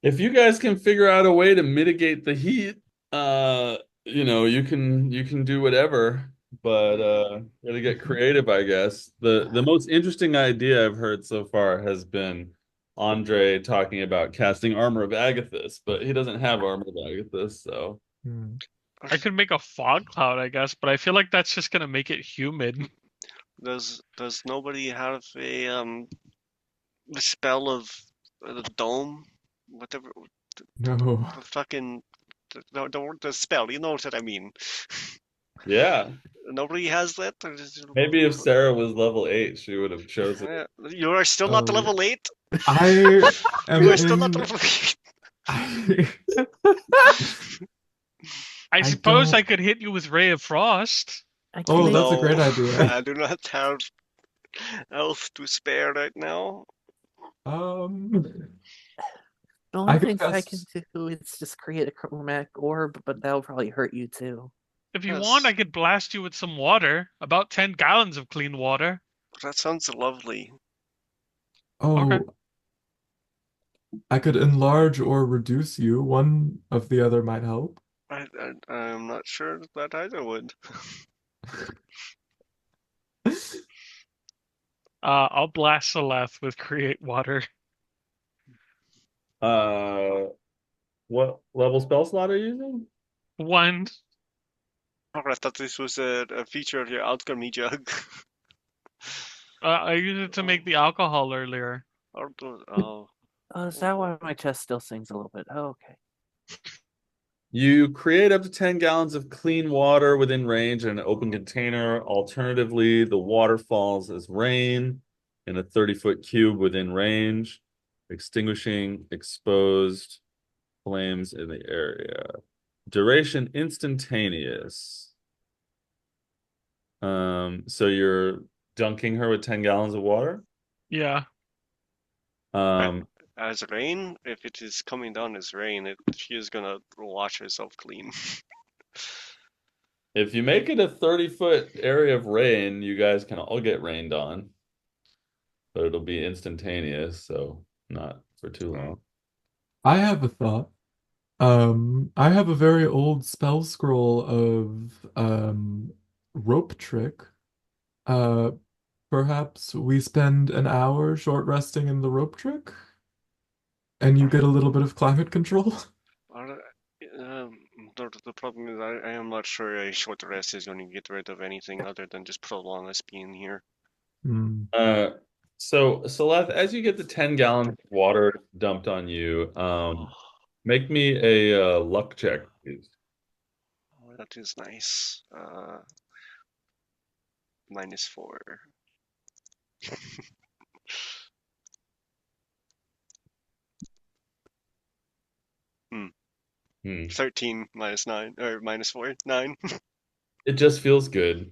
If you guys can figure out a way to mitigate the heat, uh, you can do whatever, but gotta get creative, I guess. The most interesting idea I've heard so far has been Andre talking about casting Armor of Agathis, but he doesn't have Armor of Agathis, so Hmm. I could make a fog cloud, I guess, but I feel like that's just gonna make it humid. Does nobody have the spell of the dome? Whatever No. the fucking the spell, you know what I mean. yeah. Nobody has that? Maybe if Sarah was level 8, she would have chosen it. You are still not Oh, level 8? I You am are still not in. level 8? I, I I suppose I don't. could hit you with Ray of Frost. I can Oh, make that's a No, great idea. I do not have health to spare right now. Um, the only I could things I can cast. do is just create a chromatic orb, but that'll probably hurt you too. If you want, I Yes, could blast you with some water. About 10 gallons of clean water. that sounds lovely. Okay. Oh, I could enlarge or reduce you. One of the other might help. I'm not sure that either would. I'll blast Celeste with create water. Uh, what level spell slot are you using? One. Oh, I thought this was a feature of your alchemy jug. I used it to make the alcohol earlier. Oh, Oh, is that why my chest still sings a little bit? Oh, okay. You create up to 10 gallons of clean water within range in an open container. Alternatively, the water falls as rain in a 30-foot cube within range, extinguishing exposed flames in the area. Duration instantaneous. So you're dunking her with 10 gallons of water. Yeah. Um, as rain, if it is coming down as rain, she is gonna wash herself clean. if you make it a 30-foot area of rain, you guys can all get rained on, but it'll be instantaneous, so not for too long. I have a thought. I have a very old spell scroll of rope trick. Uh, Perhaps we spend an hour short resting in the rope trick, and you get a little bit of climate control. Uh, the problem is I am not sure a short rest is going to get rid of anything other than just prolong us being here. Hmm. Uh, so Celeste, as you get the 10 gallons of water dumped on you, Oh, make me a luck check, please. that is nice. -4. Hmm. Hmm. 13 -9 or -4, 9. It just feels good.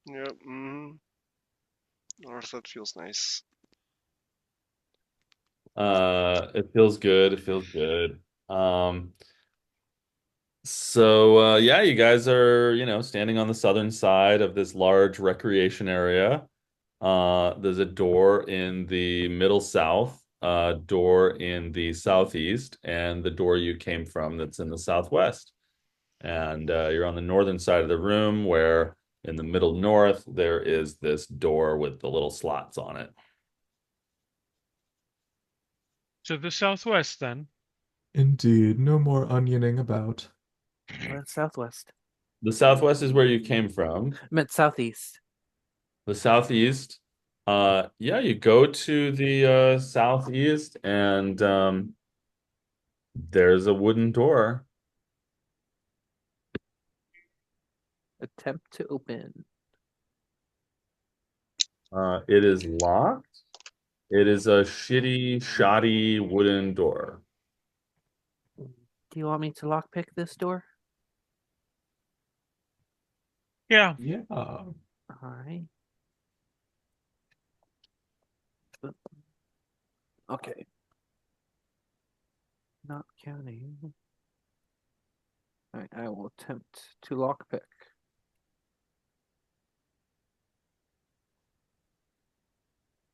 Yep. Or that feels nice. It feels good. It feels good. So yeah, you guys are, standing on the southern side of this large recreation area. There's a door in the middle south, a door in the southeast, and the door you came from that's in the southwest. And you're on the northern side of the room where in the middle north there is this door with the little slots on it. To the southwest, then. Indeed, no more onioning about. Southwest. The southwest is where you came from. Meant southeast. The southeast, yeah, you go to the southeast and there's a wooden door. Attempt to open. It is locked. It is a shitty, shoddy wooden door. Do you want me to lockpick this door? Yeah. Yeah. All right. Okay. Not counting. All right, I will attempt to lockpick.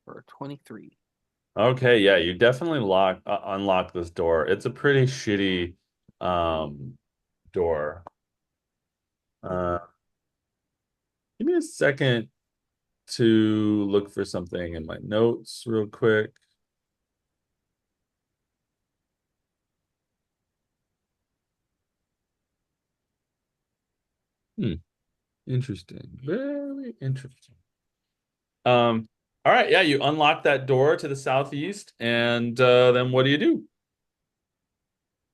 For 23. Okay, yeah, you definitely unlock this door. It's a pretty shitty door. Uh, Give me a second to look for something in my notes real quick. Hmm, interesting. Very interesting. All right, yeah, you unlock that door to the southeast, and then what do you do?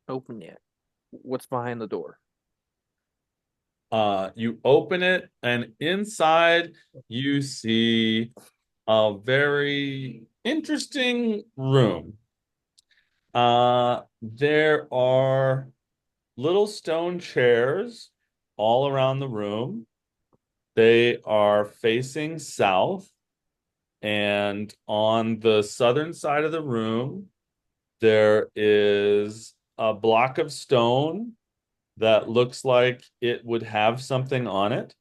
Open it. What's behind the door? You open it, and inside you see a very interesting room. There are little stone chairs all around the room. They are facing south, and on the southern side of the room, there is a block of stone that looks like it would have something on it.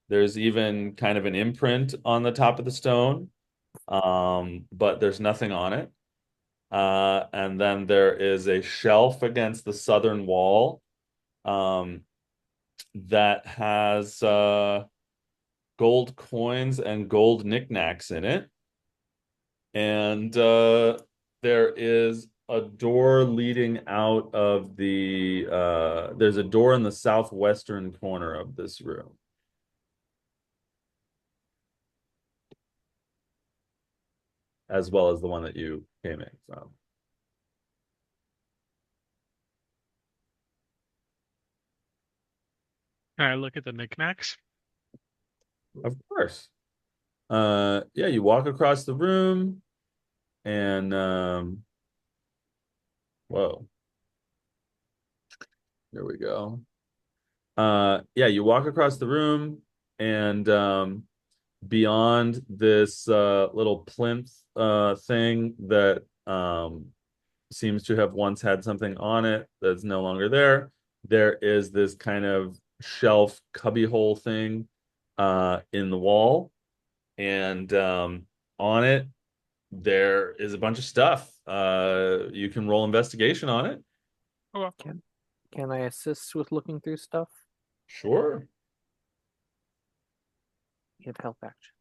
There's even kind of an imprint on the top of the stone, but there's nothing on it. And then there is a shelf against the southern wall um, that has gold coins and gold knickknacks in it. And there is a door leading out of there's a door in the southwestern corner of this room, as well as the one that you came in from. Can I look at the knickknacks? Of course. Yeah, you walk across the room and whoa, there we go. Yeah, you walk across the room and beyond this little plinth thing that seems to have once had something on it that's no longer there. There is this kind of shelf cubbyhole thing in the wall, and on it there is a bunch of stuff. You can roll investigation on it. Okay. Can I assist with looking through stuff? Sure. You have help action.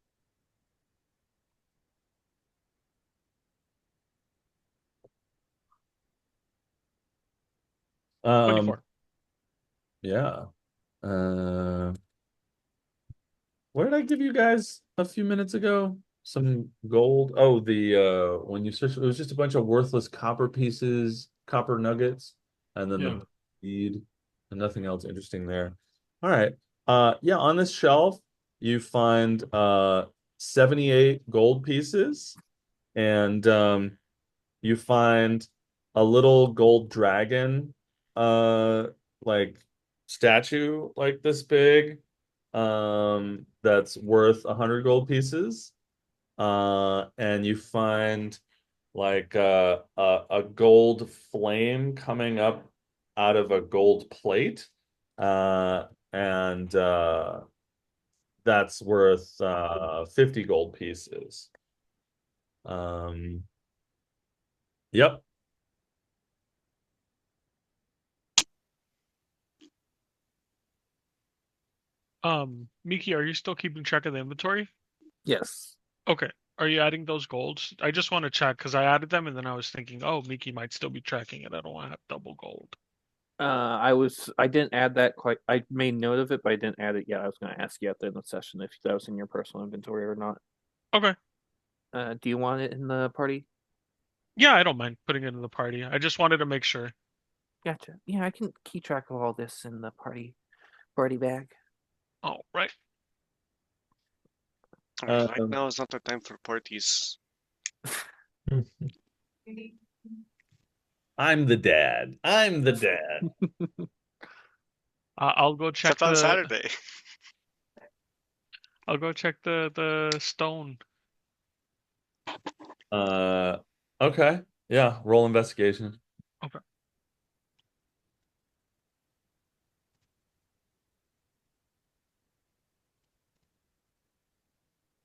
Um, 24. yeah. What did I give you guys a few minutes ago? Some gold. Oh, the when you search, it was just a bunch of worthless copper pieces, copper nuggets, and then Yeah. the bead, and nothing else interesting there. All right. Yeah, on this shelf you find 78 gold pieces, and you find a little gold dragon, uh, like statue like this big, that's worth 100 gold pieces. And you find like a gold flame coming up out of a gold plate. And that's worth 50 gold pieces. Um, yep. Miki, are you still keeping track of the inventory? Yes. Okay. Are you adding those golds? I just want to check because I added them and then I was thinking, oh, Miki might still be tracking it. I don't want to have double gold. I didn't add that quite. I made note of it, but I didn't add it yet. I was going to ask you at the end of the session if that was in your personal inventory or not. Okay. Do you want it in the party? Yeah, I don't mind putting it in the party. I just wanted to make sure. Gotcha. Yeah, I can keep track of all this in the party bag. Oh, right. Alright, right Um, now is not the time for parties. I'm the dad. I'm the dad. I'll go check Except on the. Saturday. I'll go check the stone. Uh, okay. Yeah, roll investigation. Okay.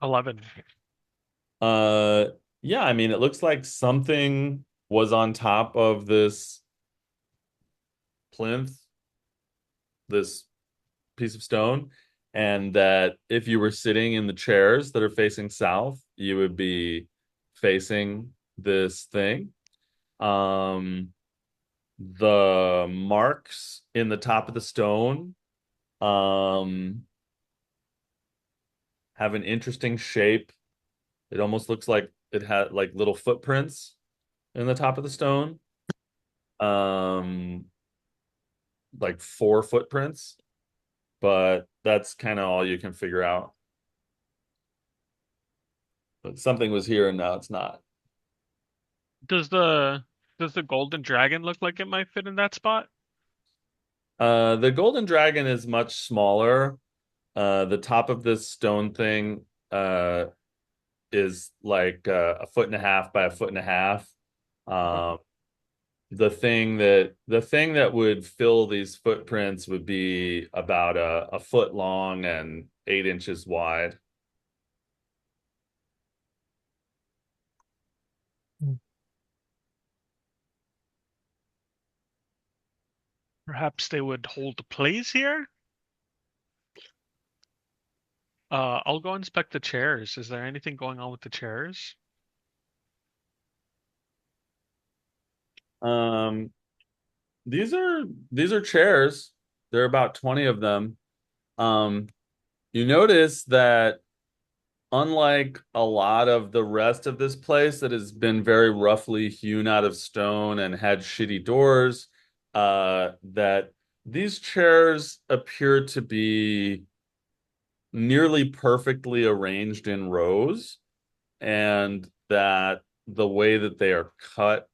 11. Uh, yeah, I mean, it looks like something was on top of this plinth, this piece of stone, and that if you were sitting in the chairs that are facing south, you would be facing this thing. Um, the marks in the top of the stone, um, have an interesting shape. It almost looks like it had like little footprints in the top of the stone. Um, like four footprints, but that's kind of all you can figure out. But something was here and now it's not. Does the golden dragon look like it might fit in that spot? The golden dragon is much smaller. The top of this stone thing is like a foot and a half by a foot and a half. Okay. Um, the thing that would fill these footprints would be about a foot long and 8 inches wide. Perhaps they would hold the plays here? I'll go inspect the chairs. Is there anything going on with the chairs? Um, these are these are chairs. There are about 20 of them. Um, you notice that unlike a lot of the rest of this place that has been very roughly hewn out of stone and had shitty doors, that these chairs appear to be nearly perfectly arranged in rows, and that the way that they are cut,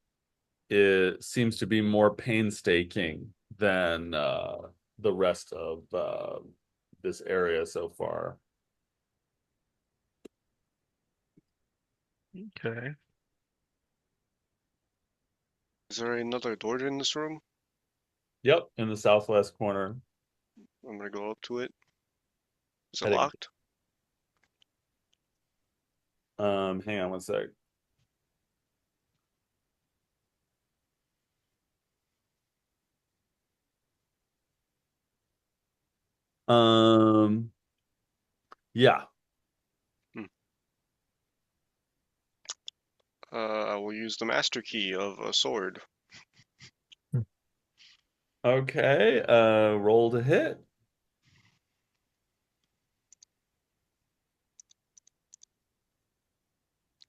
it seems to be more painstaking than the rest of this area so far. Okay. Is there another door in this room? Yep, in the southwest corner. I'm gonna go up to it. Is it Heading. locked? Hang on one sec. Um, yeah. Hmm. I will use the master key of a sword. Okay. Roll to hit.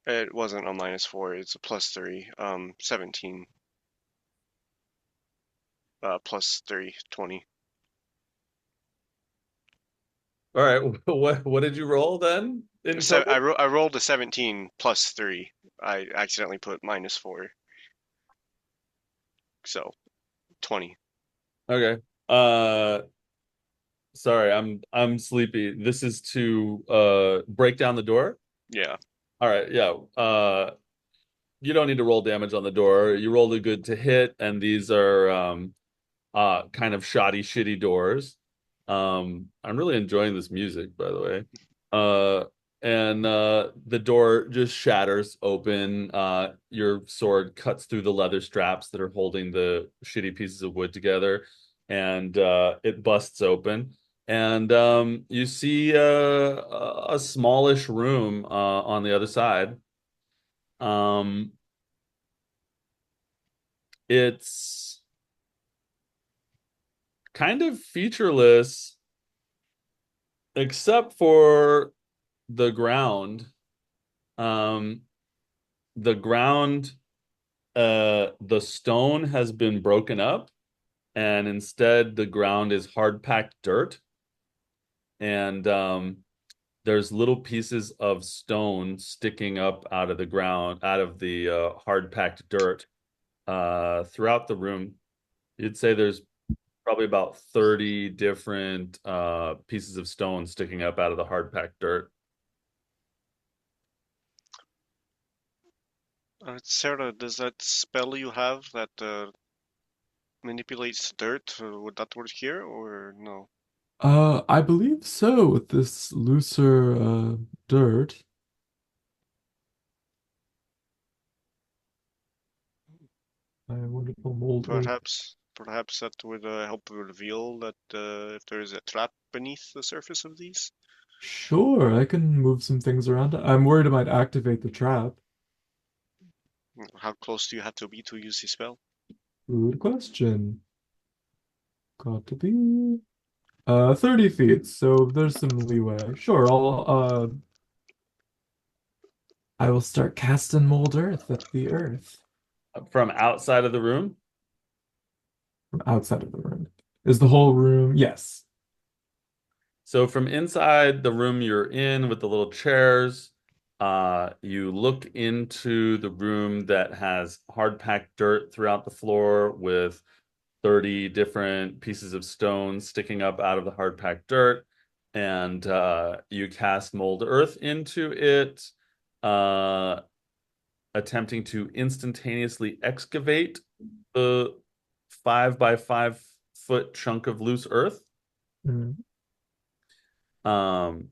It wasn't a -4, it's a +3. 17. +3, 20. All right. What did you roll then in So total? I rolled a 17 +3. I accidentally put -4, so 20. Okay. Sorry, I'm sleepy. This is to break down the door. Yeah. All right, yeah. You don't need to roll damage on the door. You rolled a good to hit, and these are kind of shoddy, shitty doors. I'm really enjoying this music, by the way. Uh, and the door just shatters open. Your sword cuts through the leather straps that are holding the shitty pieces of wood together, and it busts open. And you see a smallish room on the other side. Um, it's kind of featureless except for the ground. Um, the ground, the stone has been broken up, and instead the ground is hard packed dirt. And there's little pieces of stone sticking up out of the ground, out of the hard packed dirt throughout the room. You'd say there's probably about 30 different pieces of stone sticking up out of the hard packed dirt. Sarah, does that spell you have that manipulates dirt, would that work here or no? I believe so, with this looser dirt. My wonderful mold earth. Perhaps that would help reveal that if there is a trap beneath the surface of these. Sure, I can move some things around. I'm worried it might activate the trap. How close do you have to be to use the spell? Good question. Got to be 30 feet, so there's some leeway. Sure, I will start casting mold earth at the earth From outside of the room. from outside of the room. Is the whole room? Yes. So from inside the room you're in with the little chairs, you look into the room that has hard packed dirt throughout the floor with 30 different pieces of stone sticking up out of the hard packed dirt. And you cast mold earth into it, uh, attempting to instantaneously excavate the 5 by 5 foot chunk of loose earth. Mm,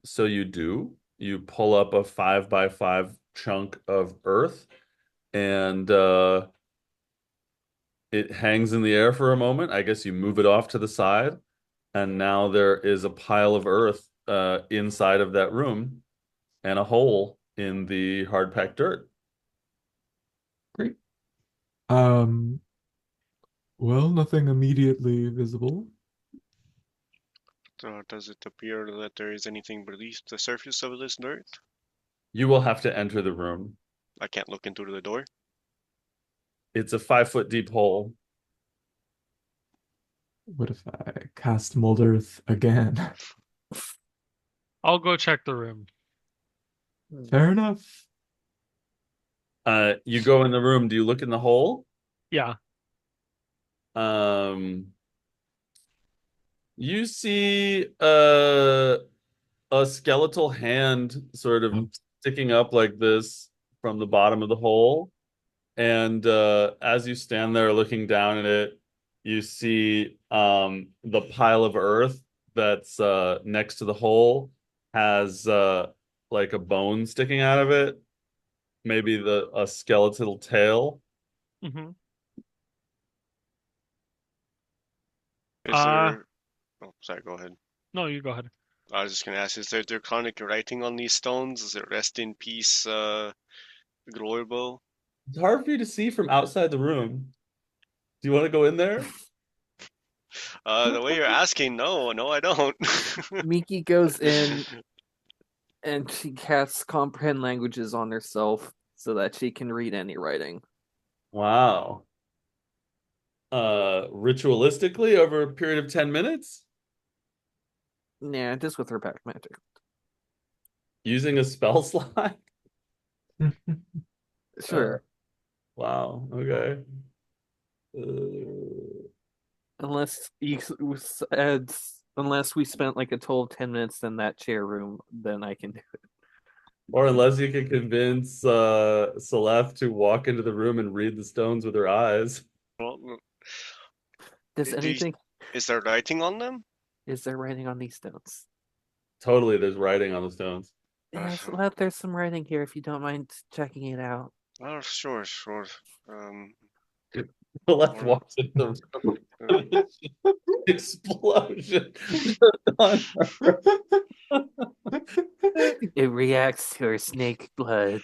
So you pull up a 5 by 5 chunk of earth, and it hangs in the air for a moment. I guess you move it off to the side, and now there is a pile of earth inside of that room and a hole in the hard packed dirt. great. Um, well, nothing immediately visible. Does it appear that there is anything beneath the surface of this dirt? You will have to enter the room. I can't look into the door. It's a 5 foot deep hole. What if I cast mold earth again? I'll go check the room. Fair enough. You go in the room. Do you look in the hole? Yeah. Um, you see a skeletal hand sort of sticking up like this from the bottom of the hole. And as you stand there looking down at it, you see the pile of earth that's next to the hole has like a bone sticking out of it, maybe the a skeletal tail. hmm Is Uh, there... Oh, sorry, go ahead. No, you go ahead. I was just gonna ask, is there draconic writing on these stones? Is it rest in peace, Glorbo? It's hard for you to see from outside the room. Do you want to go in there? The way you're asking, no, I don't. Miki goes in and she casts comprehend languages on herself so that she can read any writing. Wow. Ritualistically over a period of 10 minutes? Yeah, just with her pack magic. Using a spell slot? Uh, Sure. wow. Okay. Uh, Unless you said, unless we spent like a total of 10 minutes in that chair room, then I can do it. or unless you can convince Celeste to walk into the room and read the stones with her eyes. Well, Does anything, is there writing on them? is there writing on these stones? Totally, there's writing on the stones. Yes, there's some writing here if you don't mind checking it out. Oh, sure, sure. Um, Celeste or, walks into the uh, room. Explosion on her. It reacts to her snake blood.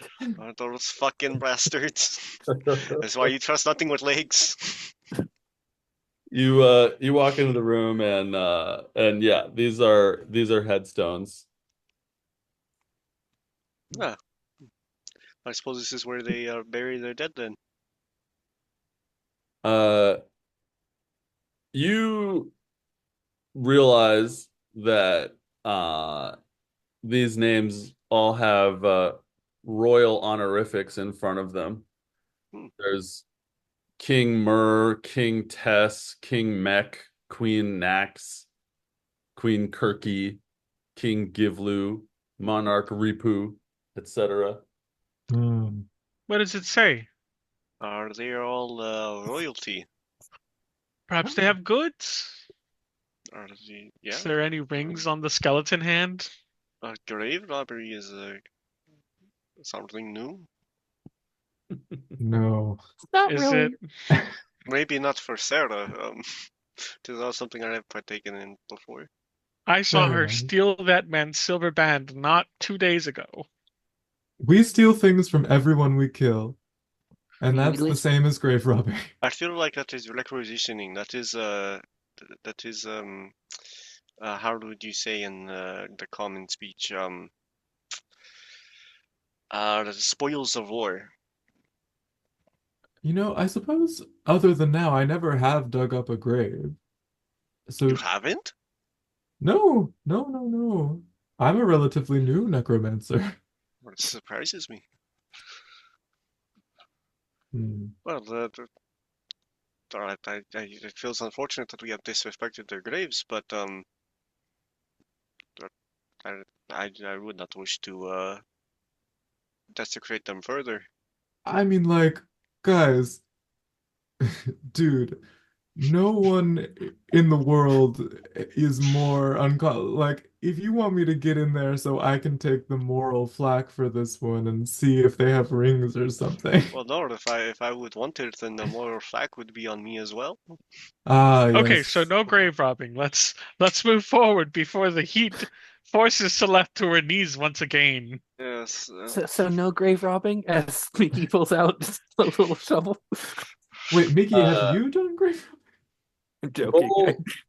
those fucking bastards. That's why you trust nothing with legs. You walk into the room and yeah, these are headstones. Yeah, I suppose this is where they bury their dead then. Uh you realize that these names all have royal honorifics in front of them. Hmm. There's King Mur, King Tess, King Mech, Queen Nax, Queen Kirky, King Givlu, Monarch Ripu, etc. Hmm. What does it say? Are they all royalty? Perhaps they have goods? Are they, yeah. Is there any rings on the skeleton hand? Grave robbery is something new. No. Not Is really. it? Maybe not for Sarah. This is not something I have partaken in before. I saw Fair her enough. steal that man's silver band not 2 days ago. We steal things from everyone we kill, and We that's the list same as grave robbing. I feel like that is requisitioning. That is how would you say in the common speech the spoils of war. You know, I suppose other than now, I never have dug up a grave. You So haven't? no, no, no, no. I'm a relatively new necromancer. Well, it surprises me. Hmm. Well, all right, it feels unfortunate that we have disrespected their graves, but I, I would not wish to desecrate them further. I mean, like, guys, dude, no one in the world is more like, if you want me to get in there so I can take the moral flack for this one and see if they have rings or something. Well, no, if I would want it, then the moral flack would be on me as well. Ah, Okay, so yes. no grave robbing. Let's move forward before the heat forces Celeste to her knees once again. Yes. so no grave robbing as Mickey pulls out just a little shovel. Wait, Mickey, have Uh, you done grave robbing? I'm joking. roll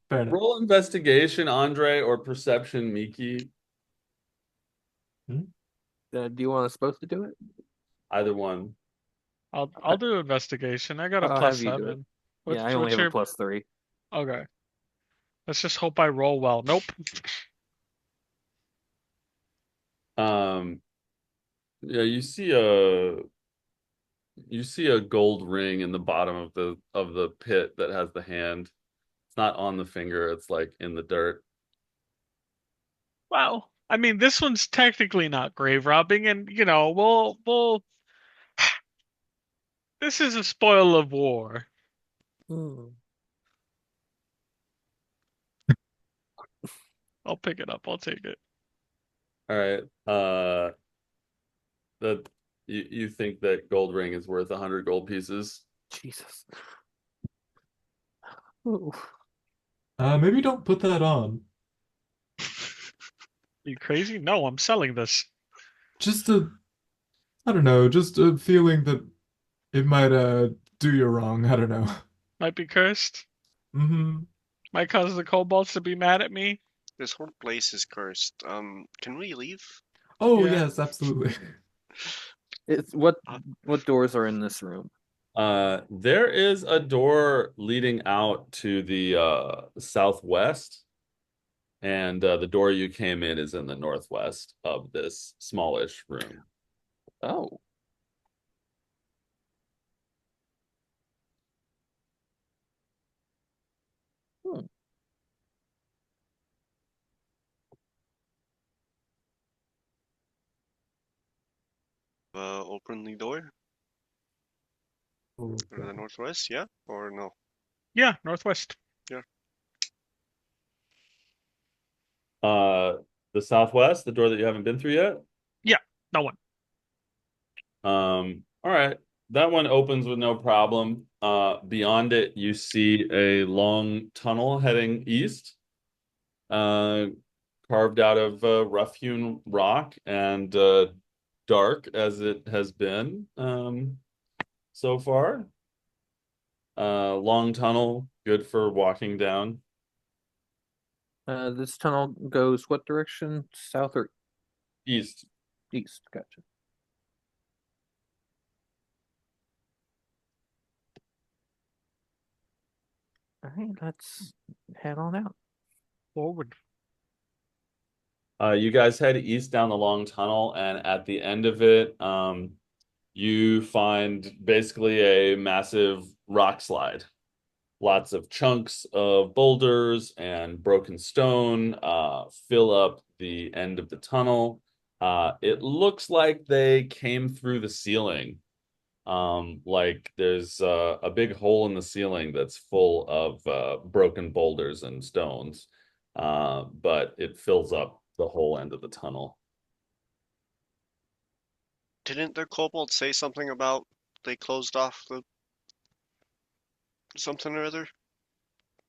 Fair enough. roll investigation, Andre, or perception, Miki. Hmm? Do you want us both to do it? Either one. I'll do investigation. I got a I'll plus have you do it. 7. Yeah, I only What's have a your +3. okay? Let's just hope I roll well. Nope. Um, yeah, you see a gold ring in the bottom of the pit that has the hand. It's not on the finger, it's like in the dirt. Well, I mean, this one's technically not grave robbing, and we'll. This is a spoil of war. Hmm. I'll pick it up. I'll take it. All right. That you think that gold ring is worth 100 gold pieces? Jesus. Ooh. Maybe don't put that on. You crazy? No, I'm selling this. Just I don't know, just a feeling that it might do you wrong. I don't know. Might be cursed. Hmm. Might cause the kobolds to be mad at me. This whole place is cursed. Can we leave? Oh Yeah. yes, absolutely. It's Uh, what doors are in this room? There is a door leading out to the southwest, and the door you came in is in the northwest of this smallish room. Oh. Hmm. open the door to the Okay. northwest, yeah? Or no? Yeah, northwest. Yeah. Uh, the southwest, the door that you haven't been through yet. Yeah, no one. All right. That one opens with no problem. Beyond it, you see a long tunnel heading east, uh, carved out of rough-hewn rock and dark as it has been so far. Long tunnel, good for walking down. This tunnel goes what direction? South or East. east? Gotcha. All right, let's head on out. Forward. You guys head east down the long tunnel, and at the end of it, you find basically a massive rock slide. Lots of chunks of boulders and broken stone fill up the end of the tunnel. It looks like they came through the ceiling. Like there's a big hole in the ceiling that's full of broken boulders and stones, but it fills up the whole end of the tunnel. Didn't the kobold say something about they closed off the something or other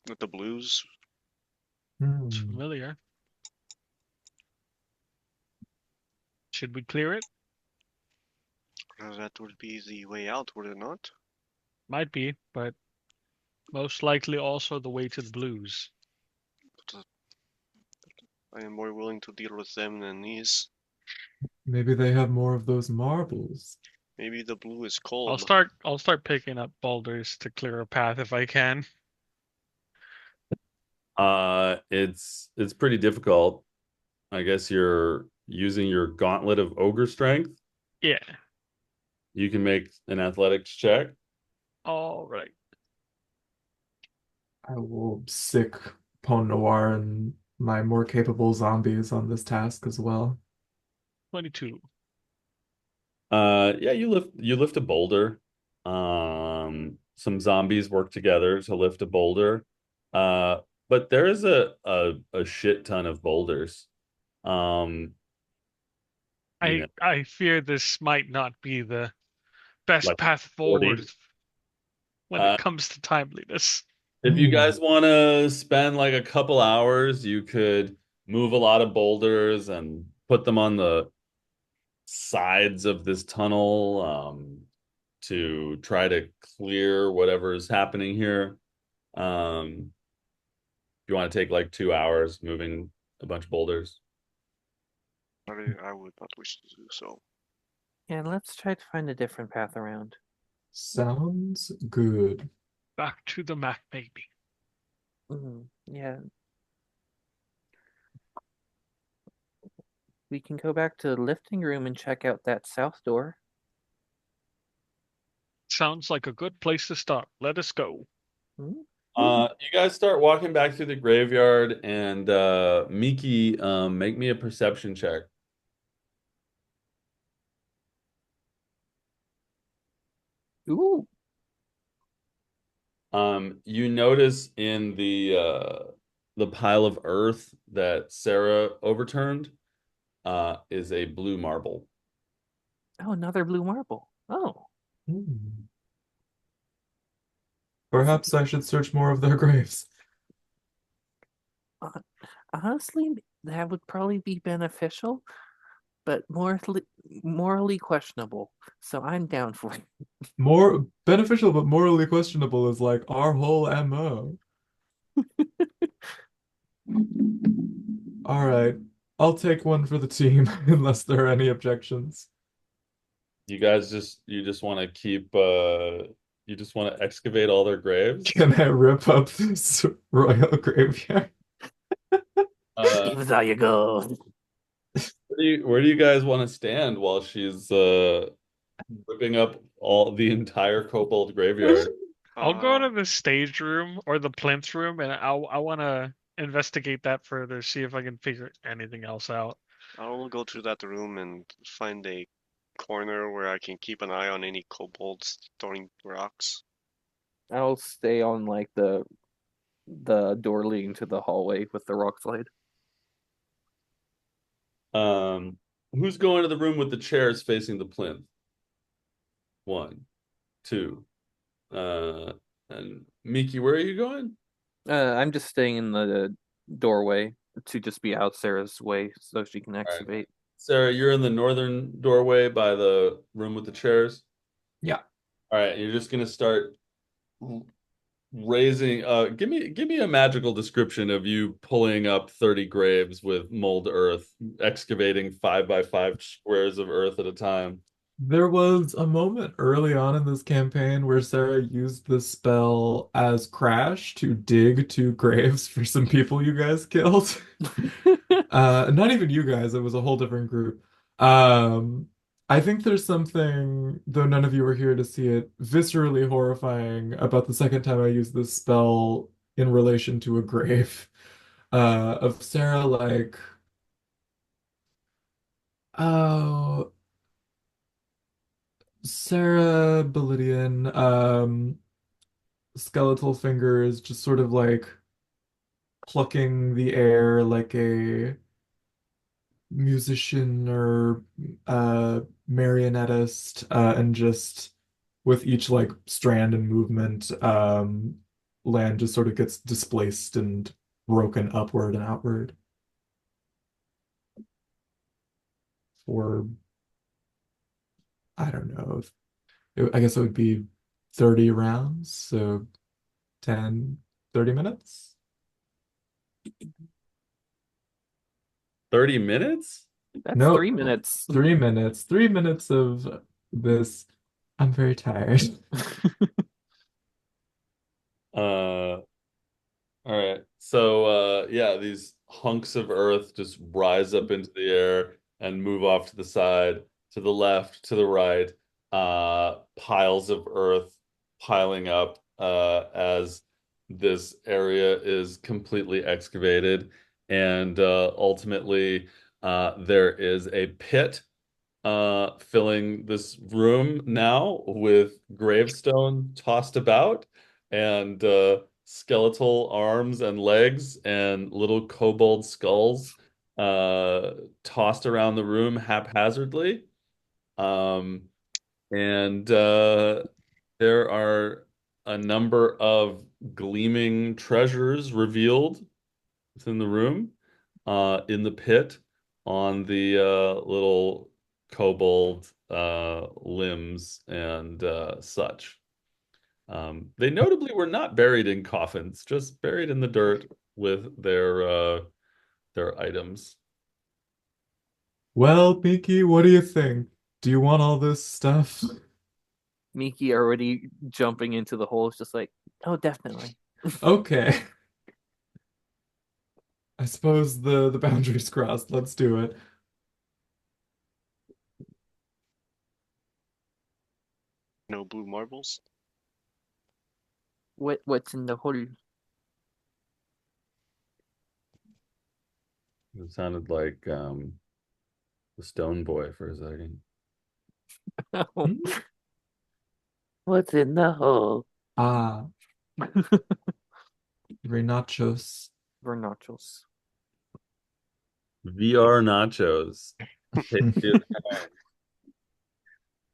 with the blues? It's Hmm. familiar. Should we clear it? That would be the way out, would it not? Might be, but most likely also the way to the blues. But, I am more willing to deal with them than these. Maybe they have more of those marbles. Maybe the blue is I'll cold. start I'll start picking up boulders to clear a path if I can. It's pretty difficult. I guess you're using your gauntlet of ogre strength. Yeah. You can make an athletics check. All right. I will sick Pont Noir and my more capable zombies on this task as well. 22. Yeah, you lift a boulder. Some zombies work together to lift a boulder. Uh, but there is a shit ton of boulders. Um, you know, I fear this might not be the best like path forward 40. when it Uh, comes to timeliness. if you Hmm. guys want to spend like a couple hours, you could move a lot of boulders and put them on the sides of this tunnel, to try to clear whatever is happening here. If you want to take like 2 hours moving a bunch of boulders. I would not wish to do so. Yeah, let's try to find a different path around. Sounds good. Back to the map, baby. Yeah, we can go back to the lifting room and check out that south door. Sounds like a good place to start. Let us go. Hmm? You guys start walking back through the graveyard, and Miki, make me a perception check. Ooh, You notice in the pile of earth that Sarah overturned is a blue marble. oh, another blue marble. Oh, Hmm. Perhaps I should search more of their graves. uh, honestly, that would probably be beneficial, but morally questionable. So I'm down for it. More beneficial but morally questionable is like our whole MO. All right. I'll take one for the team unless there are any objections. You guys just want to keep you just want to excavate all their graves? Can I rip up this royal graveyard? Uh, Give us all your gold. where do you guys want to stand while she's ripping up all the entire kobold graveyard? I'll go Uh, to the stage room or the plinth room, and I want to investigate that further, see if I can figure anything else out. I'll go to that room and find a corner where I can keep an eye on any kobolds throwing rocks. I'll stay on like the door leading to the hallway with the rock slide. Um, who's going to the room with the chairs facing the plinth? One, two. Uh, and Miki, where are you going? I'm just staying in the doorway to just be out Sarah's way so she can All right. excavate. Sarah, you're in the northern doorway by the room with the chairs. Yeah. All right, you're just gonna start raising give me a magical description of you pulling up 30 graves with mold earth, excavating 5 by 5 squares of earth at a time. There was a moment early on in this campaign where Sarah used the spell as Crash to dig 2 graves for some people you guys killed. Not even you guys, it was a whole different group. Um, I think there's something, though none of you were here to see it, viscerally horrifying about the second time I used this spell in relation to a grave. Of Sarah like, oh, Sarah Belidian, skeletal fingers, just sort of like plucking the air like a musician or marionettist, and just with each like strand and movement, land just sort of gets displaced and broken upward and outward for, I don't know, I guess it would be 30 rounds, so 10, 30 minutes. 30 minutes? That's Nope, 3 minutes. 3 minutes. 3 minutes of this. I'm very tired. Uh, all right. So yeah, these hunks of earth just rise up into the air and move off to the side, to the left, to the right. Piles of earth piling up as this area is completely excavated. And ultimately, there is a pit filling this room now with gravestone tossed about and skeletal arms and legs and little kobold skulls tossed around the room haphazardly. Um, and there are a number of gleaming treasures revealed within the room, in the pit, on the little kobold limbs and such. They notably were not buried in coffins, just buried in the dirt with their items. Well, Pinky, what do you think? Do you want all this stuff? Miki already jumping into the hole is just like, oh, definitely. Okay. I suppose the boundary's crossed. Let's do it. No blue marbles. What's in the hole? It sounded like the Stone Boy for a second. Hmm? What's in the hole? Ah, very nachos. For nachos. VR nachos.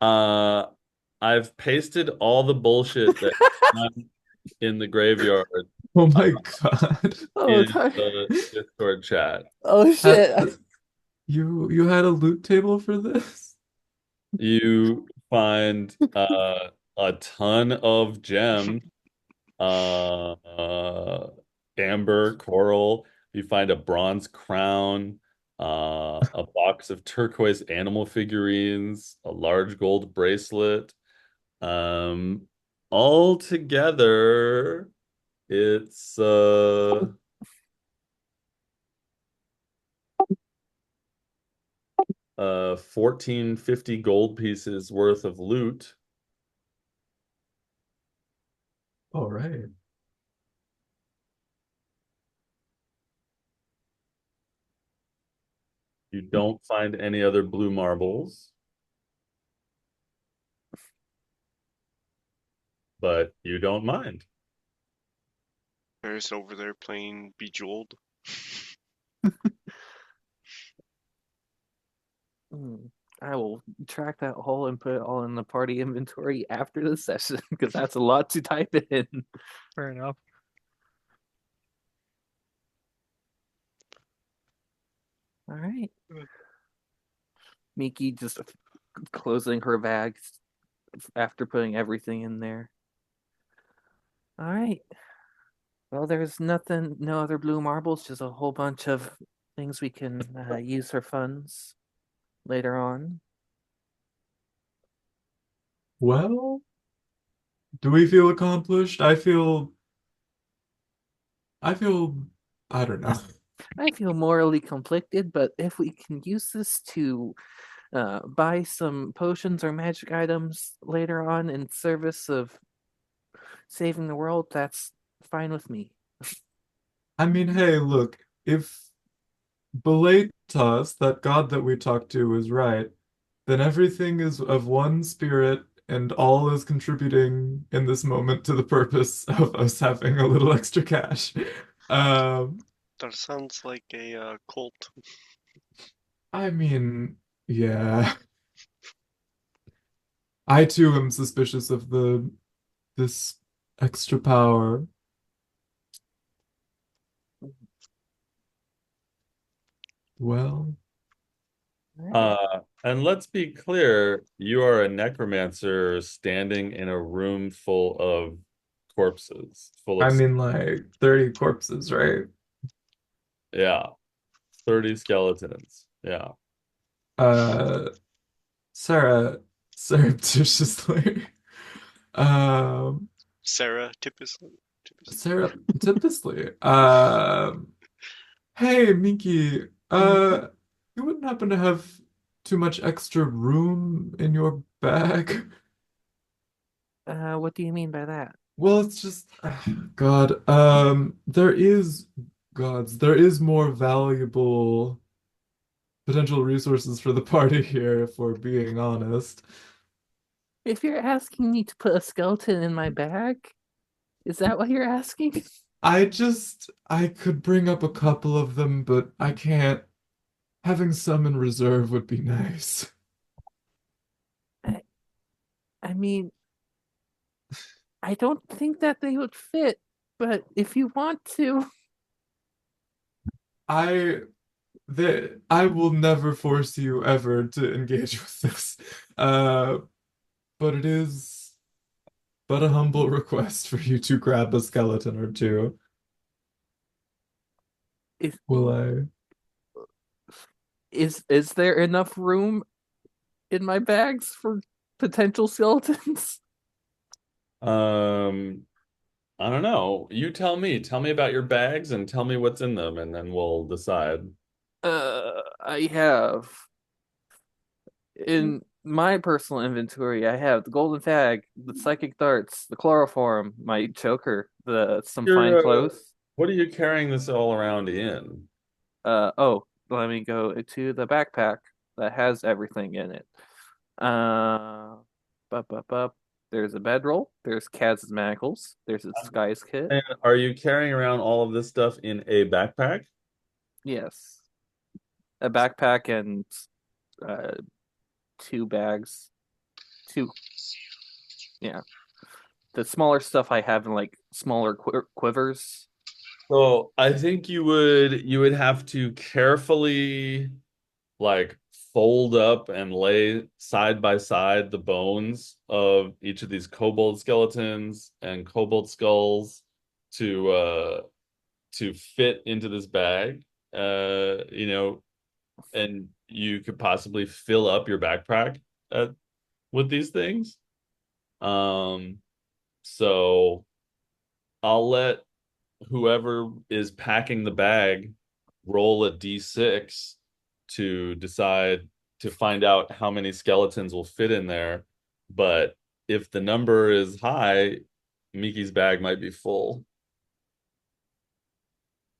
Uh, I've pasted all the bullshit that in the graveyard Oh my God. Oh, in time. the Discord chat. Oh Had, shit. you had a loot table for this? You find a ton of gems, amber, coral. You find a bronze crown, a box of turquoise animal figurines, a large gold bracelet. Um, all together, it's 1450 gold pieces worth of loot. All right. You don't find any other blue marbles, but you don't mind. There's over there playing Bejeweled. Hmm. I will track that hole and put it all in the party inventory after the session because that's a lot to type in. Fair enough. All right. Miki just closing her bag after putting everything in there. All right. Well, there's nothing, no other blue marbles, just a whole bunch of things we can use for funds later on. Well, do we feel accomplished? I feel I don't know. I feel morally conflicted, but if we can use this to buy some potions or magic items later on in service of saving the world, that's fine with me. I mean, hey, look, if Beletas, that god that we talked to, is right, then everything is of one spirit and all is contributing in this moment to the purpose of us having a little extra cash. Um, That sounds like a cult. I mean, yeah. I too am suspicious of the this extra power. Well, Right. And let's be clear, you are a necromancer standing in a room full of corpses, full I of, mean like 30 corpses, right? yeah, 30 skeletons. Yeah. Uh, Sarah, surreptitiously. Um, Sarah Tippis. Sarah, typically. Hey, Minky, you wouldn't happen to have too much extra room in your bag? What do you mean by that? Well, it's just, God, there is more valuable potential resources for the party here, if we're being honest. If you're asking me to put a skeleton in my bag, is that what you're asking? I could bring up a couple of them, but I can't. Having some in reserve would be nice. I, I mean, I don't think that they would fit, but if you want to, I I will never force you ever to engage with this. Uh, but it is but a humble request for you to grab a skeleton or two. is Will I? is there enough room in my bags for potential skeletons? Um, I don't know. You tell me. Tell me about your bags and tell me what's in them, and then we'll decide. I have in my personal inventory, I have the golden fag, the psychic darts, the chloroform, my choker, the some fine clothes. What are you carrying this all around in? Oh, let me go to the backpack that has everything in it. Uh, bup. There's a bedroll. There's Kaz's manacles. There's a disguise kit. And are you carrying around all of this stuff in a backpack? Yes, a backpack and two bags. Two, yeah. The smaller stuff I have in like smaller quivers. So I think you would have to carefully like fold up and lay side by side the bones of each of these kobold skeletons and kobold skulls to fit into this bag. You know, and you could possibly fill up your backpack uh, with these things. Um, so I'll let whoever is packing the bag roll a d6 to decide to find out how many skeletons will fit in there. But if the number is high, Miki's bag might be full.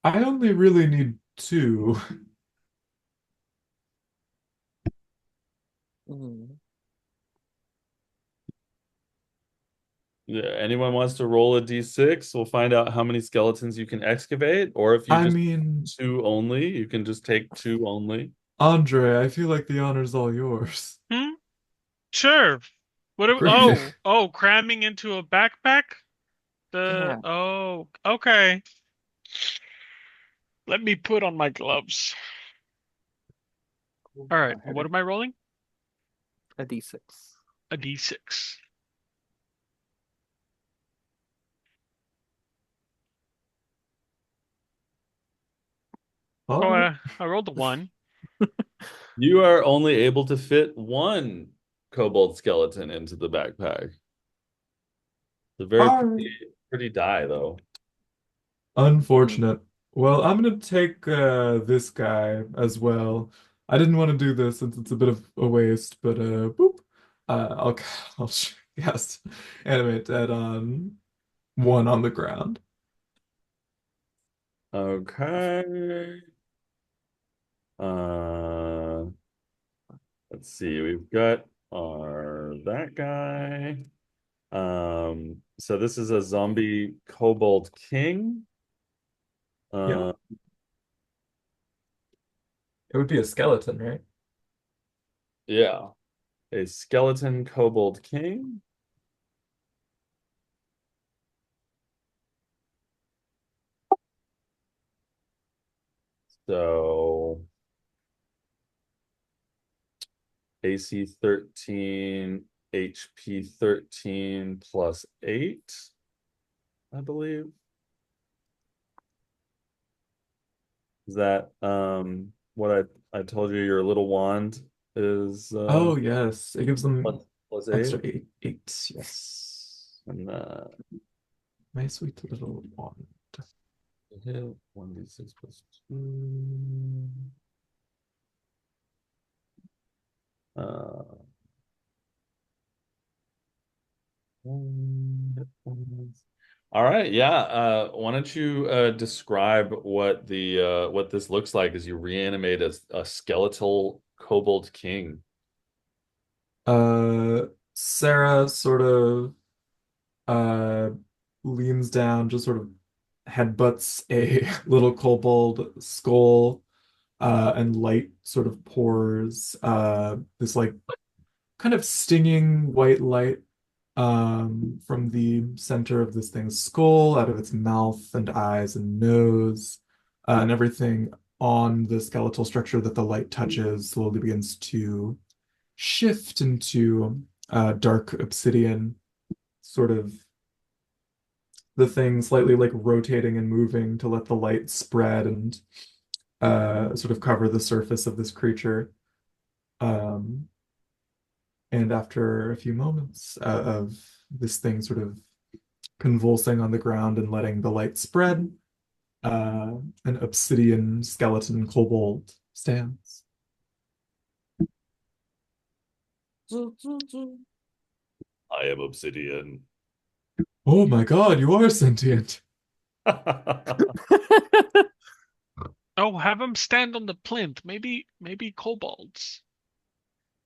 I only really need two. Mm. Yeah, anyone wants to roll a d6, we'll find out how many skeletons you can excavate, or if you I just mean, two only, you can just take two only. Andre, I feel like the honor's all yours. Hmm? Sure. What are we, Great. oh, cramming into a backpack? Yeah. Okay. Let me put on my gloves. All right. What am I rolling? A D6. A D6. Oh, Oh, I rolled a 1. You are only able to fit one kobold skeleton into the backpack. It's a very all pretty, right. pretty die, though. Hmm. Unfortunate. Well, I'm gonna take this guy as well. I didn't want to do this since it's a bit of a waste, but boop. I'll yes, animate that on one on the ground. Okay. Uh, let's see. We've got our that guy. So this is a zombie kobold king. Yeah, Uh, it would be a skeleton, right? yeah, a skeleton kobold king. So AC 13, HP 13 plus 8, I believe. Is that what I told you your little wand is Oh yes, it gives them plus extra 8? eight. Yes, And my sweet little wand. hit 1d6 plus 2. Uh, all right, yeah. Why don't you describe what this looks like as you reanimate a skeletal kobold king? Uh, Sarah sort of uh leans down, just sort of headbutts a little kobold skull, and light sort of pours this like kind of stinging white light from the center of this thing's skull, out of its mouth and eyes and nose, and everything on the skeletal structure that the light touches slowly begins to shift into dark obsidian, sort of the thing slightly like rotating and moving to let the light spread and sort of cover the surface of this creature. Um, and after a few moments of this thing sort of convulsing on the ground and letting the light spread, uh, an obsidian skeleton kobold stands. I am obsidian. Oh my God, you are sentient. Oh, have him stand on the plinth. Maybe kobolds.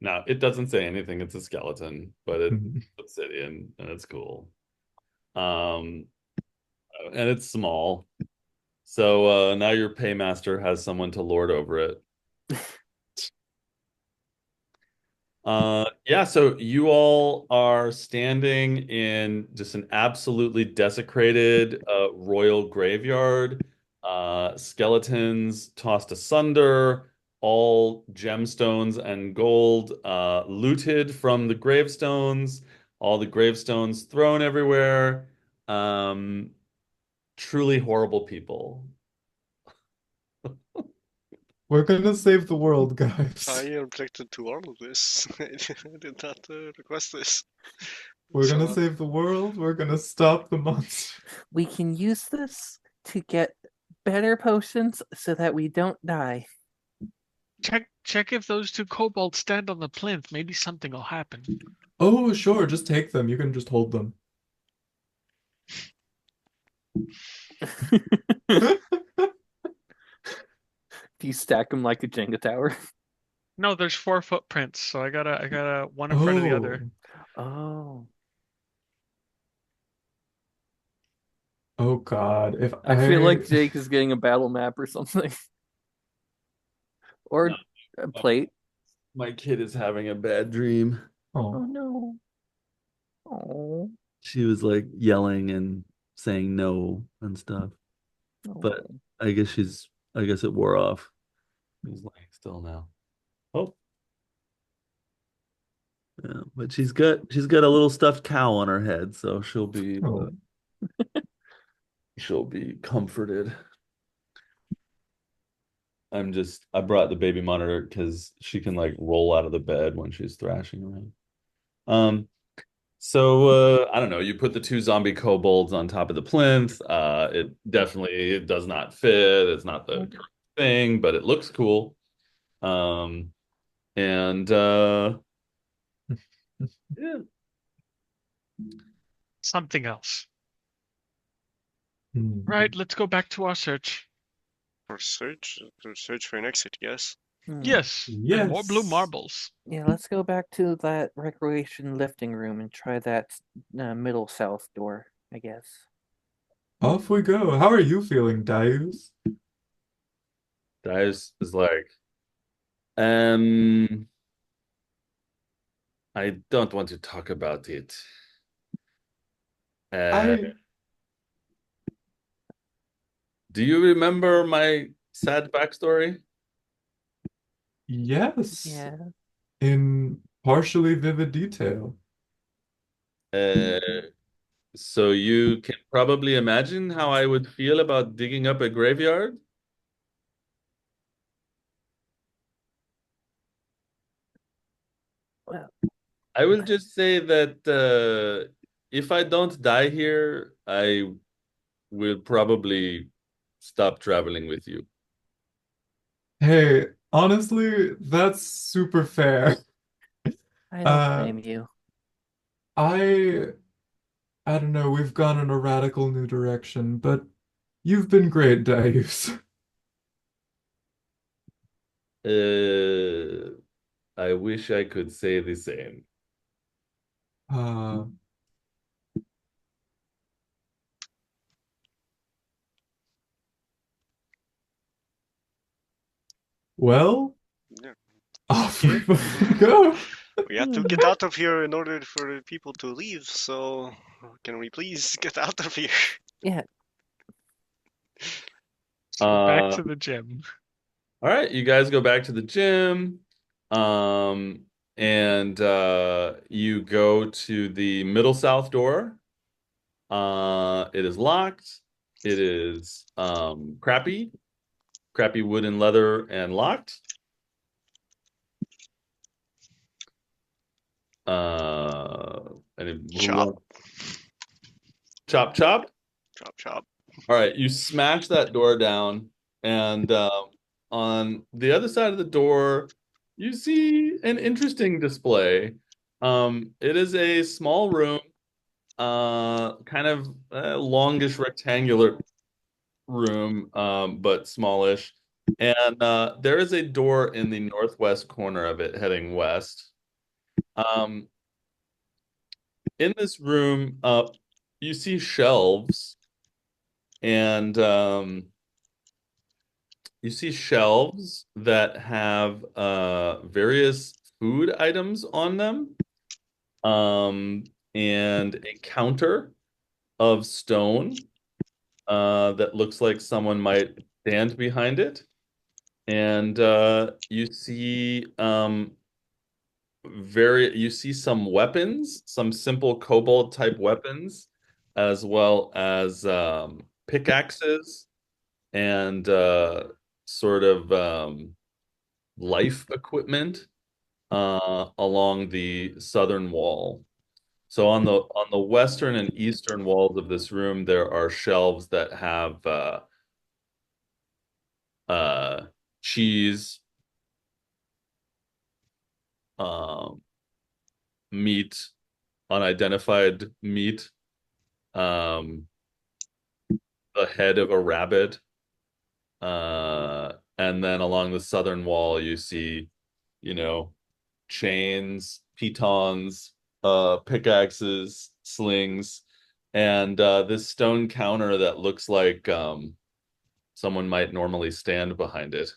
Now, it doesn't say anything. It's a skeleton, but it's Mhm. obsidian and it's cool. Um, and it's small. So now your paymaster has someone to lord over it. Yeah, so you all are standing in just an absolutely desecrated royal graveyard. Skeletons tossed asunder, all gemstones and gold looted from the gravestones, all the gravestones thrown everywhere. Um, Truly horrible people. We're gonna save the world, I guys. objected to all of this. I did not request this. We're gonna So, save the world. We're gonna stop the monster. We can use this to get better potions so that we don't die. Check if those two kobolds stand on the plinth. Maybe something will happen. Oh, sure, just take them. You can just hold them. Do you stack them like a Jenga tower? No, there's four footprints, so I gotta one in front of the Oh, other. Oh. oh God. If I feel I, like Jake is getting a battle map or something. No, Or a plate. my kid is having a bad dream. Oh oh, no. Oh. She was like yelling and saying no and stuff. But Oh. I guess it wore off. He's laying still now. Oh, yeah. But she's got a little stuffed cow on her head, so oh. she'll be comforted. I brought the baby monitor because she can like roll out of the bed when she's thrashing around. Um, I don't know, you put the two zombie kobolds on top of the plinth. It does not fit. It's not the correct thing, but it looks cool. Um, and yeah. Something else. Hmm. Right, let's go back to our search. search for an exit, yes. Hmm. Yes, and more blue Yes. marbles. Yeah, let's go back to that recreation lifting room and try that middle south door, I guess. Off we go. How are you feeling, Darius? Dice is like, um, I don't want to talk about it. Uh, I, do you remember my sad backstory? yes, Yeah. in partially vivid detail. Uh, so you can probably imagine how I would feel about digging up a graveyard. Well, I will just say that if I don't die here, I will probably stop traveling with you. Hey, honestly, that's super fair. I don't Uh, blame you. I, I don't know, we've gone in a radical new direction, but you've been great, Darius. Uh, I wish I could say the same. Uh, well, Yeah. off we Okay. fucking go. We have to get out of here in order for people to leave, so can we please get out of here? Yeah. So back Uh, to the gym. all right, you guys go back to the gym. And you go to the middle south door. It is locked. It is crappy wood and leather and locked. And Chop, chop chop. chop, chop. All right, you smash that door down, and on the other side of the door, you see an interesting display. It is a small room, kind of longish rectangular room, but smallish. And there is a door in the northwest corner of it heading west. Um, in this room, you see shelves, and you see shelves that have various food items on them, and a counter of stone that looks like someone might stand behind it. And you see you see some weapons, some simple kobold type weapons, as well as pickaxes and sort of life equipment along the southern wall. So on the western and eastern walls of this room, there are shelves that have uh, cheese, um, meat, unidentified meat, um, the head of a rabbit, and then along the southern wall, you see, you know, chains, pitons, pickaxes, slings, and this stone counter that looks like someone might normally stand behind it.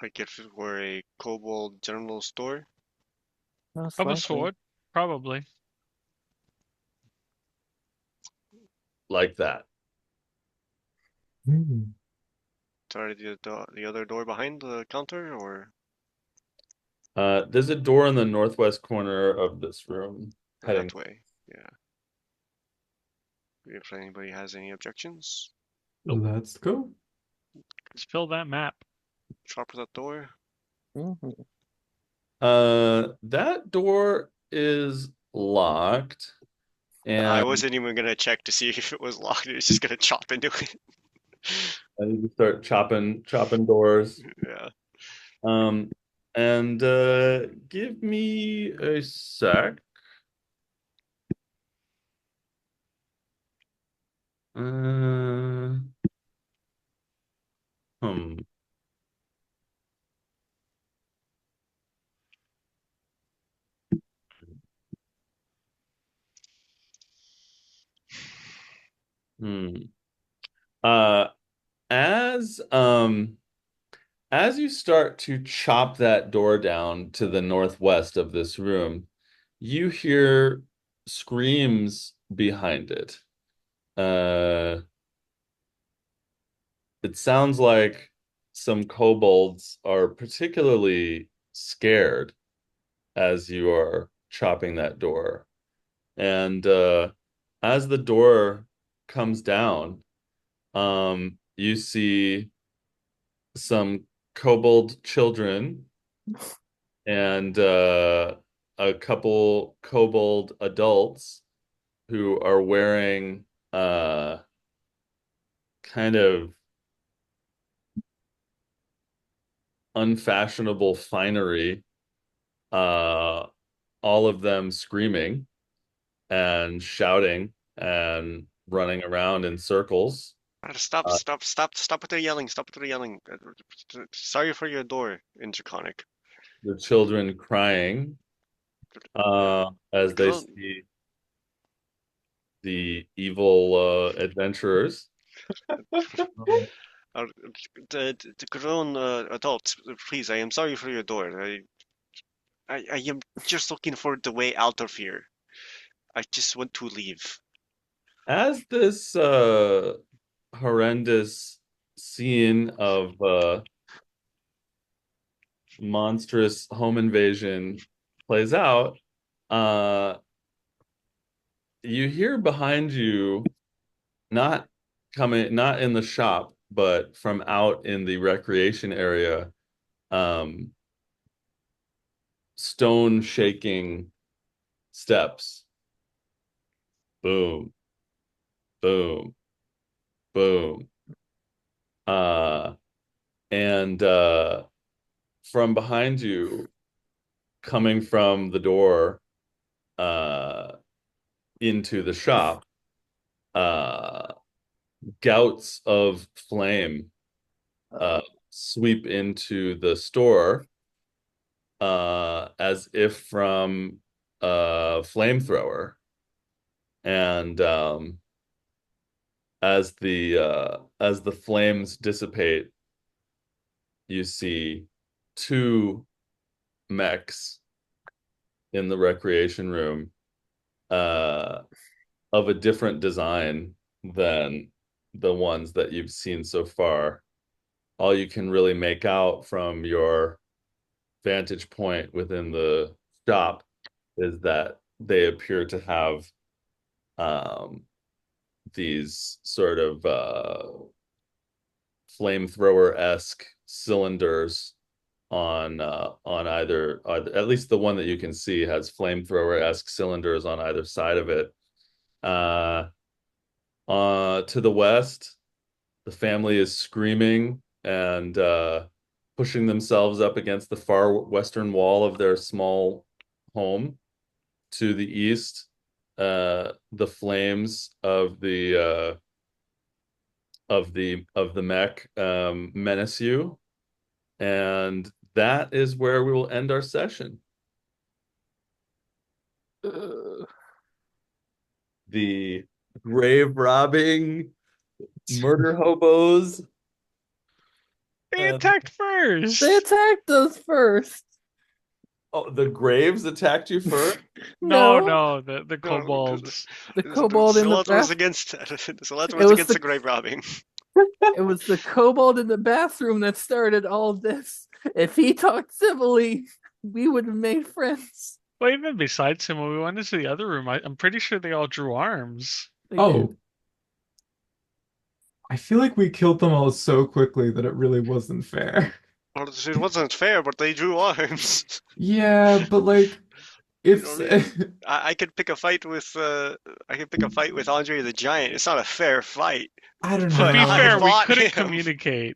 Like if it were a kobold general store. Most Of a likely. sword, probably. Like that. Hmm. Sorry, the other door behind the counter, or There's a door in the northwest corner of this room heading. that way? Yeah. If anybody has any objections, Nope. Let's go. Let's fill that map. sharp that door. Mhm. That door is locked, I and wasn't even gonna check to see if it was locked. I was just gonna chop into it. I need to start chopping doors. Yeah. Um, and give me a sec. Uh, hmm. Hmm. Uh, as as you start to chop that door down to the northwest of this room, you hear screams behind it. Uh, it sounds like some kobolds are particularly scared as you are chopping that door. And as the door comes down, you see some kobold children and a couple kobold adults who are wearing kind of unfashionable finery, uh, all of them screaming and shouting and running around in circles. Stop, Uh, stop, stop, stop with the yelling. Stop with the yelling. Sorry for your door, Interconic. the children crying Yeah. as they Grown, see the evil adventurers. uh, the grown adults, please, I am sorry for your door. I am just looking for the way out of here. I just want to leave. As this horrendous scene of monstrous home invasion plays out, uh, you hear behind you, not not in the shop, but from out in the recreation area, um, stone shaking steps. Boom, boom, boom. Uh, and from behind you, coming from the door uh, into the shop, uh, gouts of flame uh, sweep into the store as if from a flamethrower. And as the flames dissipate, you see two mechs in the recreation room, uh, of a different design than the ones that you've seen so far. All you can really make out from your vantage point within the shop is that they appear to have um, these sort of flamethrower-esque cylinders on either, at least the one that you can see has flamethrower-esque cylinders on either side of it. Uh, to the west, the family is screaming and pushing themselves up against the far western wall of their small home. To the east, the flames of the mech menace you, and that is where we will end our session. The grave robbing murder hobos. They attacked first. They attacked us first. Oh, the graves attacked you first? No, the No, kobolds. The kobold in the Celeste was bath. against Celeste It was was against the- the grave robbing. It was the kobold in the bathroom that started all this. If he talked civilly, we would have made friends. Well, even besides him, when we went into the other room, I'm pretty sure they all drew arms. They Oh, did. I feel like we killed them all so quickly that it really wasn't fair. Well, it wasn't fair, but they drew arms. Yeah, but like if You know, I could pick a fight with Andre the Giant. It's not a fair fight. I don't To be I fair, know. we fought couldn't him. communicate.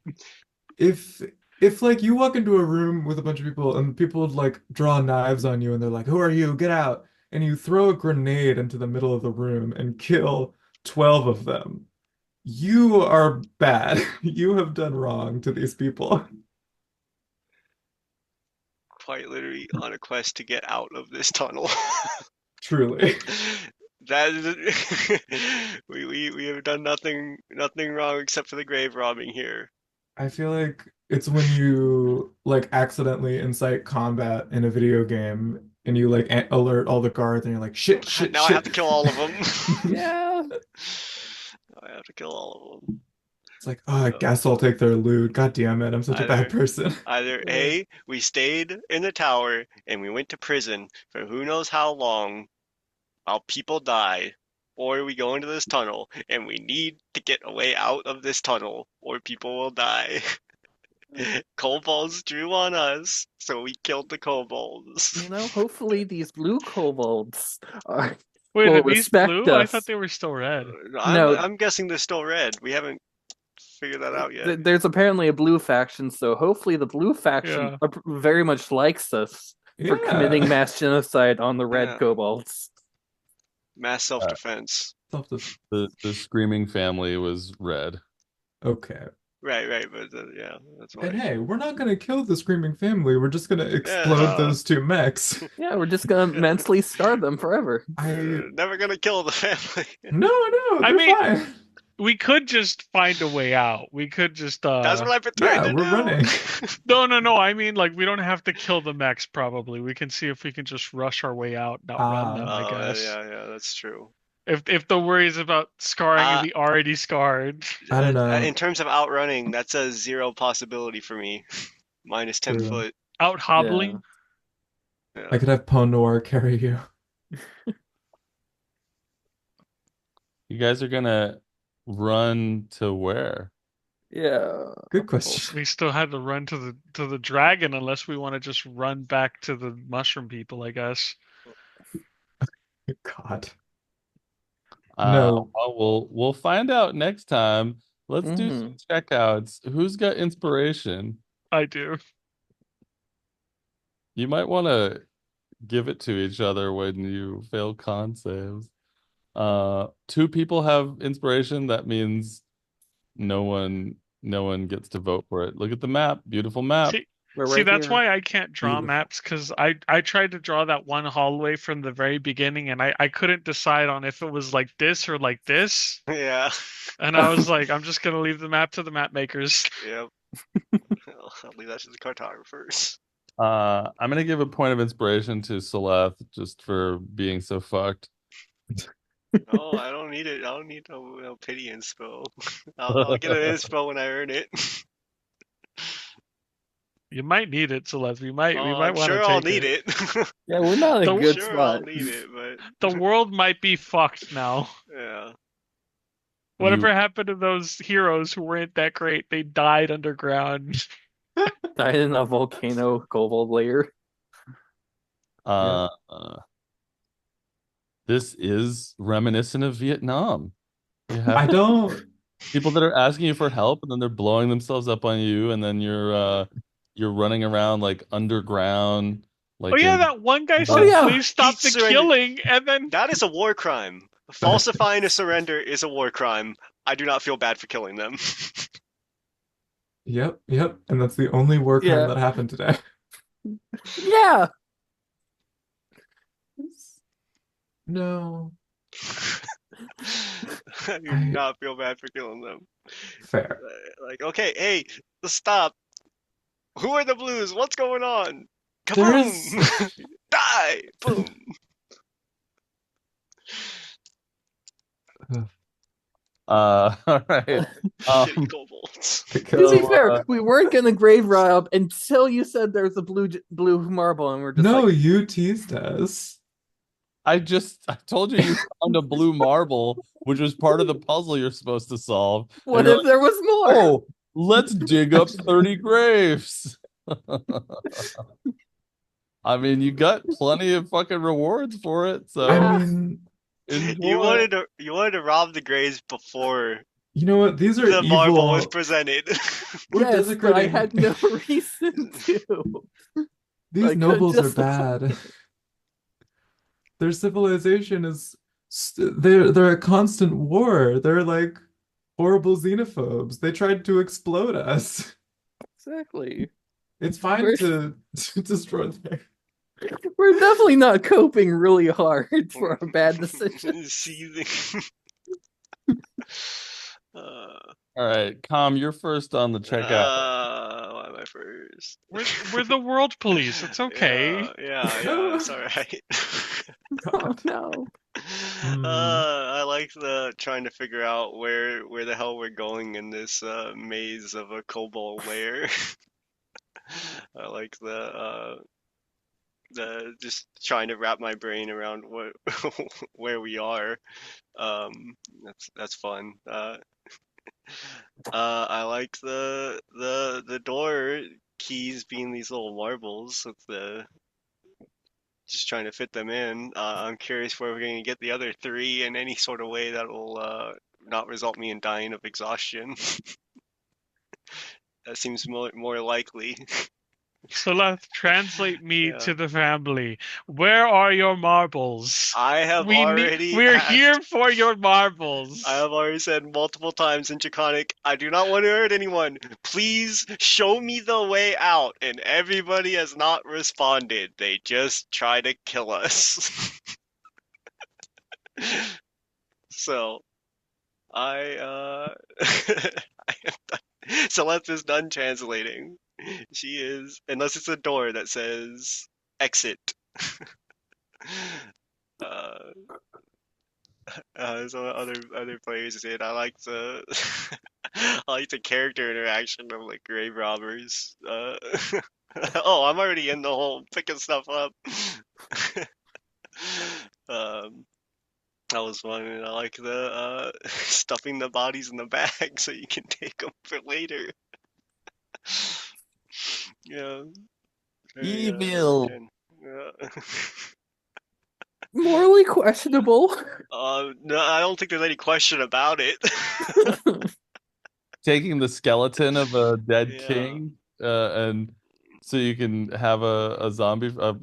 If if like you walk into a room with a bunch of people and people would like draw knives on you and they're like, "Who are you? Get out." And you throw a grenade into the middle of the room and kill 12 of them. You are bad. You have done wrong to these people. Quite literally on a quest to get out of this tunnel. Truly. That is, we have done nothing wrong except for the grave robbing here. I feel like it's when you like accidentally incite combat in a video game and you like alert all the guards and you're like, shit, shit, Now I have to shit. kill all of them. Yeah. I have to kill all of them. It's like, oh, I guess I'll take their loot. God damn it, I'm such a bad person. Either A, we stayed in the tower and we went to prison for who knows how long while people die, or we go into this tunnel and we need to get a way out of this tunnel or people will die. Kobolds drew on us, so we killed the kobolds. You know, hopefully these blue kobolds are Wait, will are these respect blue? I us. thought they were still red. No. I'm guessing they're still red. We haven't figured that out yet. There's apparently a blue faction, so hopefully the blue faction very much likes us for committing mass genocide on the red Yeah. kobolds. Mass self-defense. The screaming family was red. Okay. Right, but yeah, that's why. And hey, we're not gonna kill the screaming family. We're just gonna explode those two mechs. Yeah, we're just gonna mentally scar them forever. Never gonna kill the family. No, I they're mean, fine. we could just find a way out. We could just That's what I've been trying to we're do. running. No. I mean, like, we don't have to kill the mechs, probably. We can see if we can just rush our way out and outrun them, I guess. Yeah, that's true. If the worry is about scarring the already scarred. I don't know. In terms of outrunning, that's a 0 possibility for me. Minus 10 True. foot. Out hobbling? Yeah. I could have Pone Noir carry you. You guys are gonna run to where? Yeah. Good question. We still had to run to the dragon unless we want to just run back to the mushroom people, I guess. God. No. Well, we'll find out next time. Let's do some checkouts. Who's got inspiration? I do. You might want to give it to each other when you fail con saves. 2 people have inspiration. That means no one gets to vote for it. Look at the map. Beautiful map. See, that's why I can't draw maps, because I tried to draw that one hallway from the very beginning, and I couldn't decide on if it was like this or like this. Yeah. And I was like, I'm just gonna leave the map to the map makers. Yep. I'll leave that to the cartographers. I'm gonna give a point of inspiration to Celeste just for being so fucked. Oh, I don't need it. I don't need no pity inspo. I'll get an inspo when I earn it. You might need it, Celeste. We might I'm want to sure I'll take need it. it. Yeah, we're not in a The- good Sure, I'll spot. need it, but The world might be fucked now. yeah. Whatever happened to those heroes who weren't that great? They died underground. Died in a volcano kobold layer. Uh, this is reminiscent of Vietnam. You have I don't. people that are asking you for help, and then they're blowing themselves up on you, and then you're running around like underground, Oh like yeah, in that one guy Oh, said, yeah. "Please stop He the surrendered. killing," and then That is a war crime. Falsifying a surrender is a war crime. I do not feel bad for killing them. Yep, yep. And that's the only war crime Yeah. that happened today. Yeah. No. I do I- not feel bad for killing them. Fair. Like, okay, hey, stop. Who are the blues? What's going on? There is. Kaboom! Die! Boom! all right. Shitty kobolds. To be So, fair, we weren't gonna grave rob until you said there's a blue marble, and we're just No, like, you teased us. I told you found a blue marble, which was part of the puzzle you're supposed to solve. what And you're if there was more? like, oh, let's dig up 30 graves. I mean, you got plenty of fucking rewards for it, so I mean, enjoy. You wanted to rob the graves before you know what? These are the marble was evil. presented. We're Yes, but I desecrating. had no reason to. These I could nobles are just- bad. Their civilization is they're at constant war. They're like horrible xenophobes. They tried to explode us. Exactly. It's fine We're- to destroy their. We're definitely not coping really hard for a bad decision. Seething. All right, Com, you're first on the checkout. Why am I first? we're the world police. It's okay. Yeah, it's all right. Oh no. I like the trying to figure out where the hell we're going in this maze of a kobold lair. I like the just trying to wrap my brain around what where we are. That's fun. I like the door keys being these little marbles with the just trying to fit them in. I'm curious where we're going to get the other three in any sort of way that will not result me in dying of exhaustion. That seems more likely. Celeste, translate me Yeah. to the family. Where are your marbles? I have already We're asked- here for your marbles. I have already said multiple times in Draconic, I do not want to hurt anyone. Please show me the way out. And everybody has not responded. They just try to kill us. So, I Celeste is done translating. She is, unless it's a door that says exit. Some other players did. I like the I like the character interaction of like grave robbers. Oh, I'm already in the hole picking stuff up. That was fun, and I like the stuffing the bodies in the bag so you can take them for later. Yeah. Evil. Yeah. Morally questionable. No, I don't think there's any question about it. Taking the skeleton of a dead Yeah. king, and so you can have a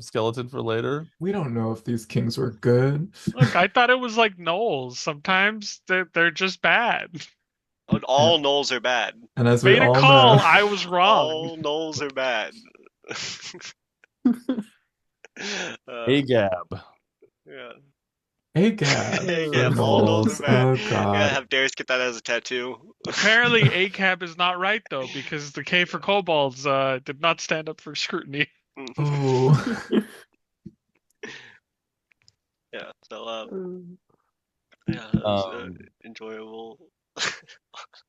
skeleton for later. We don't know if these kings were good. Look, I thought it was like gnolls. Sometimes they're just bad. All gnolls are bad. And as we Made a all call. know, I was wrong. All gnolls are bad. Hey, Gab. Yeah. ACAB Yeah, for bald older moles. man. Oh Yeah, God. have Darius get that as a tattoo. Apparently, ACAB is not right though, because the K for kobolds did not stand up for scrutiny. Oh. Yeah, so yeah, that was Um, enjoyable.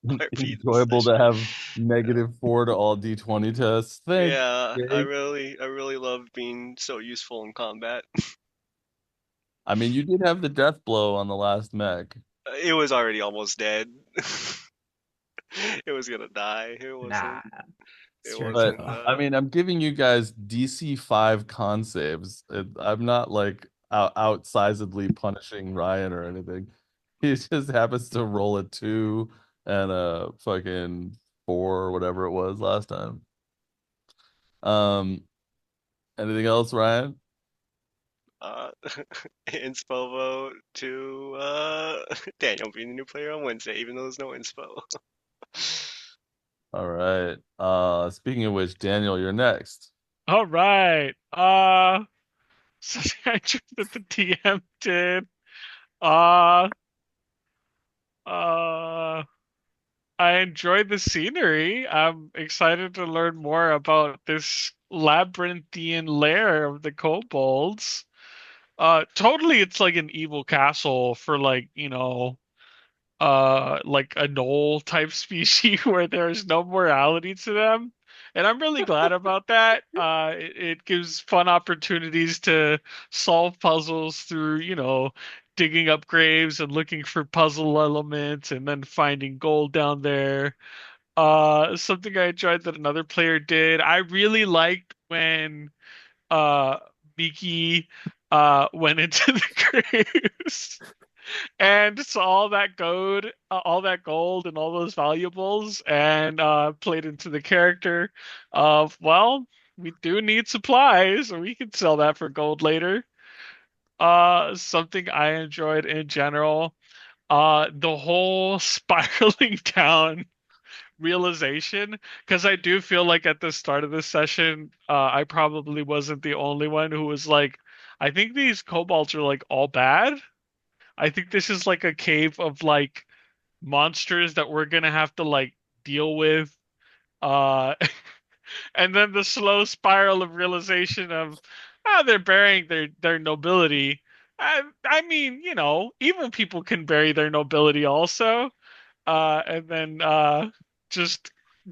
RP enjoyable to session. have -4 to all D20 tests. Thanks, Yeah, Jake. I really love being so useful in combat. I mean, you did have the death blow on the last mech. It was already almost dead. It was gonna die. Nah. It Straight But wasn't. kill. I mean, I'm giving you guys DC 5 con saves. I'm not like outsizedly punishing Ryan or anything. He just happens to roll a 2 and a fucking 4 or whatever it was last time. Um, anything else, Ryan? Uh, inspo vote to Daniel being the new player on Wednesday, even though there's no inspo. All right. Speaking of which, Daniel, you're next. All right. Something I enjoyed that the DM did. Uh, uh, I enjoyed the scenery. I'm excited to learn more about this labyrinthian lair of the kobolds. Totally, it's like an evil castle for like, like a knoll type species where there's no morality to them. And I'm really glad about that. It gives fun opportunities to solve puzzles through, digging up graves and looking for puzzle elements and then finding gold down there. Something I enjoyed that another player did. I really liked when uh Miki went into the graves and saw all that gold and all those valuables, and played into the character of, well, we do need supplies, and we can sell that for gold later. Something I enjoyed in general, the whole spiraling down realization, because I do feel like at the start of this session, I probably wasn't the only one who was like, I think these kobolds are like all bad. I think this is like a cave of like monsters that we're gonna have to like deal with. Uh, and then the slow spiral of realization of, they're burying their nobility. I mean, evil people can bury their nobility also. And then just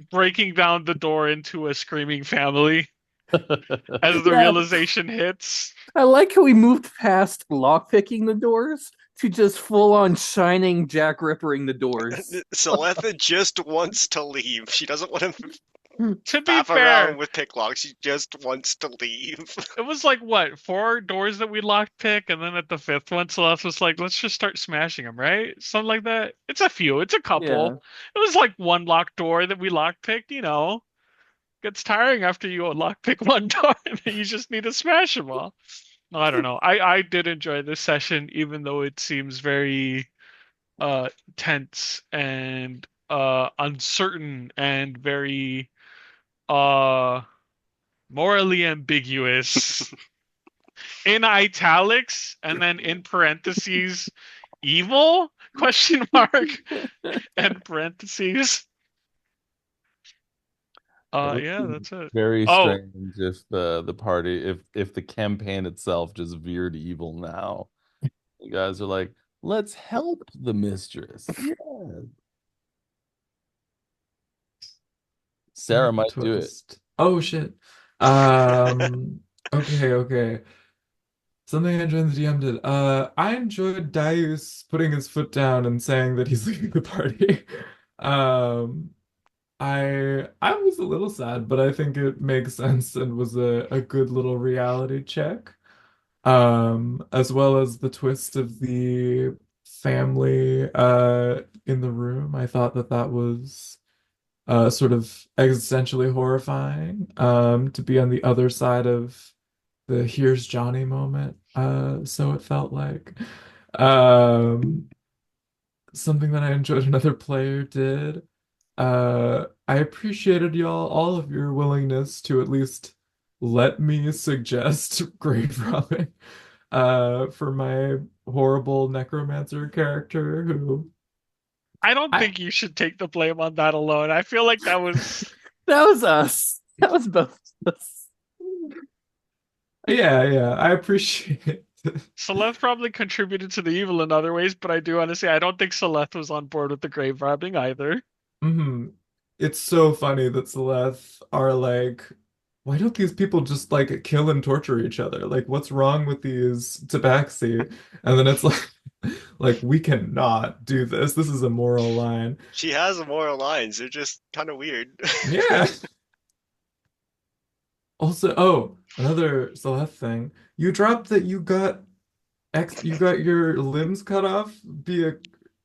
breaking down the door into a screaming family as the Yeah, realization hits. I like how we moved past lockpicking the doors to just full on shining Jack Rippering the doors. Seletha just wants to leave. She doesn't want to To be faff around fair, with picklocks. She just wants to leave. it was like what, four doors that we locked pick, and then at the fifth one, Celeste was like, "Let's just start smashing them," right? Something like that. It's a few. It's a couple. Yeah. It was like one locked door that we lock picked. Gets tiring after you lock pick one door, and then you just need to smash them all. No, I don't know. I did enjoy this session, even though it seems very uh tense and uncertain and very uh morally ambiguous. In italics and then in parentheses, evil, question mark, and parentheses. It would Yeah, be that's it. very Oh, strange if the party, if the campaign itself just veered evil now. You guys are like, let's help the mistress. Yeah. Sarah Plot might do it. twist. Oh shit. Um, okay. Something I enjoyed the DM did. I enjoyed Darius putting his foot down and saying that he's leaving the party. Um, I was a little sad, but I think it makes sense and was a good little reality check. As well as the twist of the family in the room. I thought that that was sort of existentially horrifying to be on the other side of the here's Johnny moment. So it felt like something that I enjoyed another player did. I appreciated all of your willingness to at least let me suggest grave robbing for my horrible necromancer character who I don't I think you should take the blame on that alone. I feel like that was That was us. That was both of us. yeah, I appreciate it. Celeste probably contributed to the evil in other ways, but I do honestly, I don't think Celeste was on board with the grave robbing either. hmm It's so funny that Celeste are like, why don't these people just like kill and torture each other? Like, what's wrong with these tabaxi? And then it's like we cannot do this. This is a moral line. She has moral lines. They're just kind of weird. Yeah. Also, oh, another Celeste thing. You dropped that you got your limbs cut off via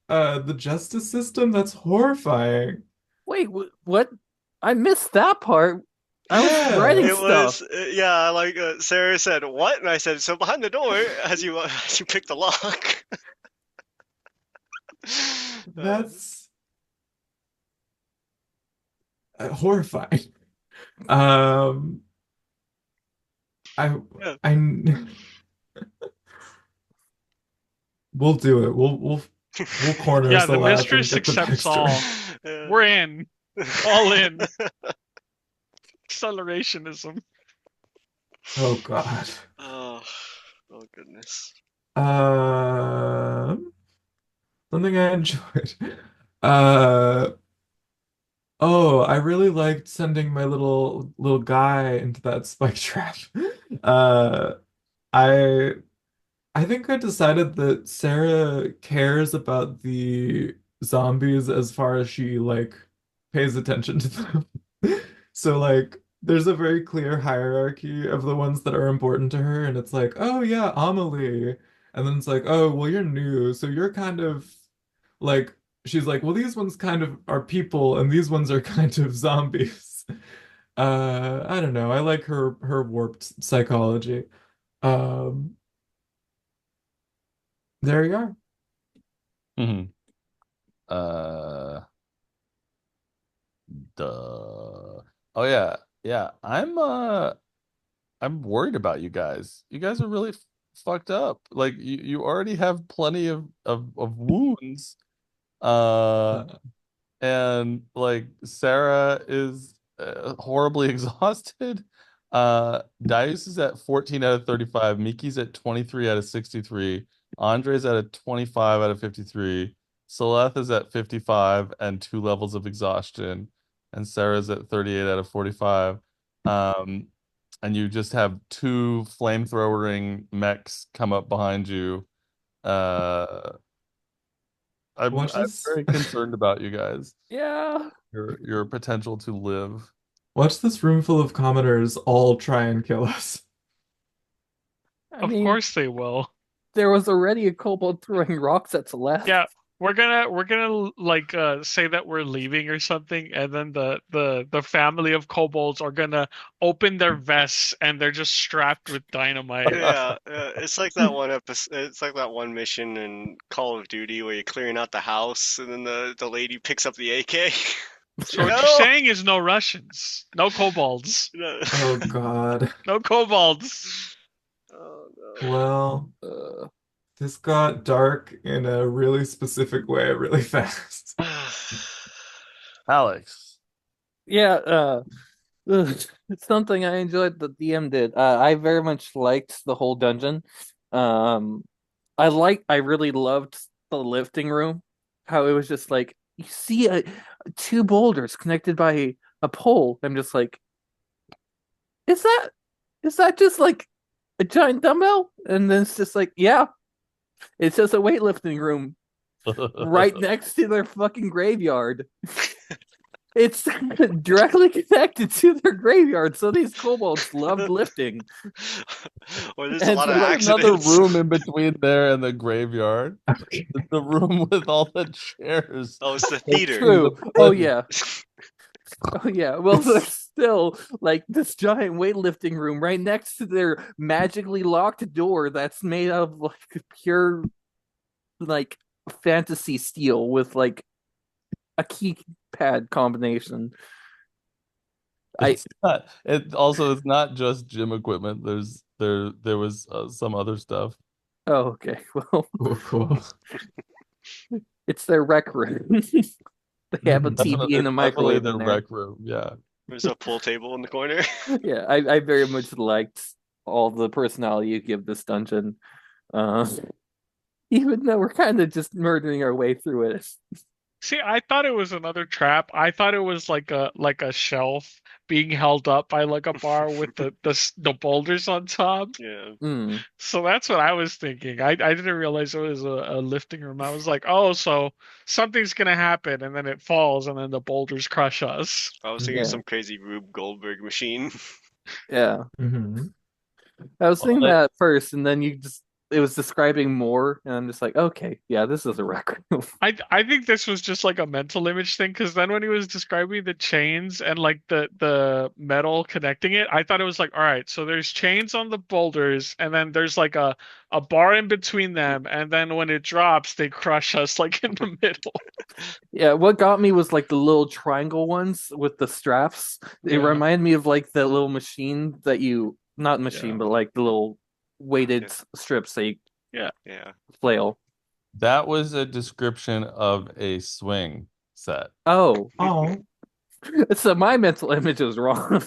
the justice system. That's horrifying. Wait, what? I missed that part. I was Yeah. writing It was, stuff. yeah, like Sarah said, what? And I said, so behind the door, as you pick the lock. That's horrifying. Um, I yeah. I we'll do it. We'll corner Yeah, the Celeste and mistress get the accepts backstory. all. Yeah. We're in. All in. Accelerationism. Oh God. Oh, oh goodness. Um, Something I enjoyed. Uh, oh, I really liked sending my little guy into that spike trap. Uh, I I think I decided that Sarah cares about the zombies as far as she like pays attention to them. So like there's a very clear hierarchy of the ones that are important to her, and it's like, oh yeah, Amelie. And then it's like, oh, well, you're new, so you're kind of like she's like, well, these ones kind of are people and these ones are kind of zombies. I don't know. I like her warped psychology. Um, there you are. Mhm. Uh, duh. Oh yeah, yeah. I'm worried about you guys. You guys are really fucked up. Like you already have plenty of wounds. Uh, Uh, and like Sarah is horribly exhausted. Dice is at 14 out of 35. Miki's at 23 out of 63. Andre's at a 25 out of 53. Celeste is at 55 and two levels of exhaustion. And Sarah's at 38 out of 45. Um, and you just have two flamethrowering mechs come up behind you. Uh, watch I'm this. very concerned about you guys. Yeah. Your potential to live. Watch this room full of commoners all try and kill us. I Of mean, course they will. there was already a kobold throwing rocks at Celeste. Yeah, we're gonna like say that we're leaving or something, and then the family of kobolds are gonna open their vests and they're just strapped with dynamite. Yeah, it's like that one episode. It's like that one mission in Call of Duty where you're clearing out the house, and then the lady picks up the AK. So what you're No, saying is no Russians, no kobolds, no. Oh God. no kobolds. Oh Well, Uh, this got dark in a really specific way really fast. no. Alex. yeah, it's something I enjoyed that DM did. I very much liked the whole dungeon. Um, I really loved the lifting room. How it was just like you see two boulders connected by a pole. I'm just like, is that is that just like a giant dumbbell? And then it's just like, yeah, it's just a weightlifting room right next to their fucking graveyard. It's directly connected to their graveyard, so these kobolds loved lifting. Or there's a And lot of so, Like another accidents. room in between there and the graveyard. The room with all the chairs. Oh, it's the Next theater. to the true. Oh prison. yeah. Oh yeah. Well, there's still like this giant weightlifting room right next to their magically locked door that's made out of like pure like fantasy steel with like a keypad combination. I It also it's not just gym equipment. There was some other stuff. Oh, okay. Well, Cool, cool. it's their rec room. They have a Mhm. TV and a Definitely microwave the in there. rec room. Yeah. There's a pool table in the corner. Yeah, I very much liked all the personality you give this dungeon. Uh, even though we're kind of just murdering our way through it. See, I thought it was another trap. I thought it was like a shelf being held up by like a bar with the boulders on top. Yeah. Mm, So that's what I was thinking. I didn't realize it was a lifting room. I was like, oh, so something's gonna happen, and then it falls, and then the boulders crush us. I was thinking yeah, some crazy Rube Goldberg machine. yeah. Mhm. I was Well, thinking that at first, and then it was describing more, and I'm just like, okay, yeah, this is a rec room. I think this was just like a mental image thing because then when he was describing the chains and like the metal connecting it, I thought it was like, all right, so there's chains on the boulders and then there's like a bar in between them, and then when it drops, they crush us like in the middle. Yeah, what got me was like the little triangle ones with the straps. It Yeah, reminded me of like the little machine that you, not machine, yeah, but like the little weighted Yeah. strips that you yeah. Yeah. flail. that was a description of a swing set. Oh, Oh, so my mental image was wrong.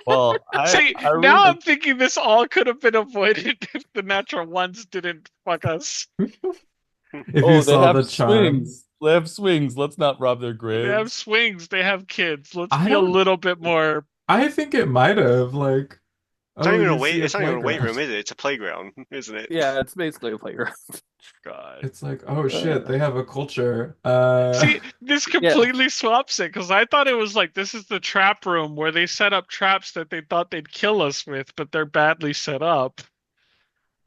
Well, See, I now really I'm thinking this all could have been avoided if the natural ones didn't fuck us. if you oh, they saw have the swings. chimes. They have swings. Let's not rob their They have graves. swings, they have kids. Let's I be a don't, little bit more. I think it might have, like, It's not oh, even a you weight. see a It's not even a weight room, playground. is it? It's a playground, isn't it? Yeah, it's basically a playground. God. It's like, oh shit, Uh, they have a culture. See, this yeah, completely swaps it because I thought it was like this is the trap room where they set up traps that they thought they'd kill us with, but they're badly set up.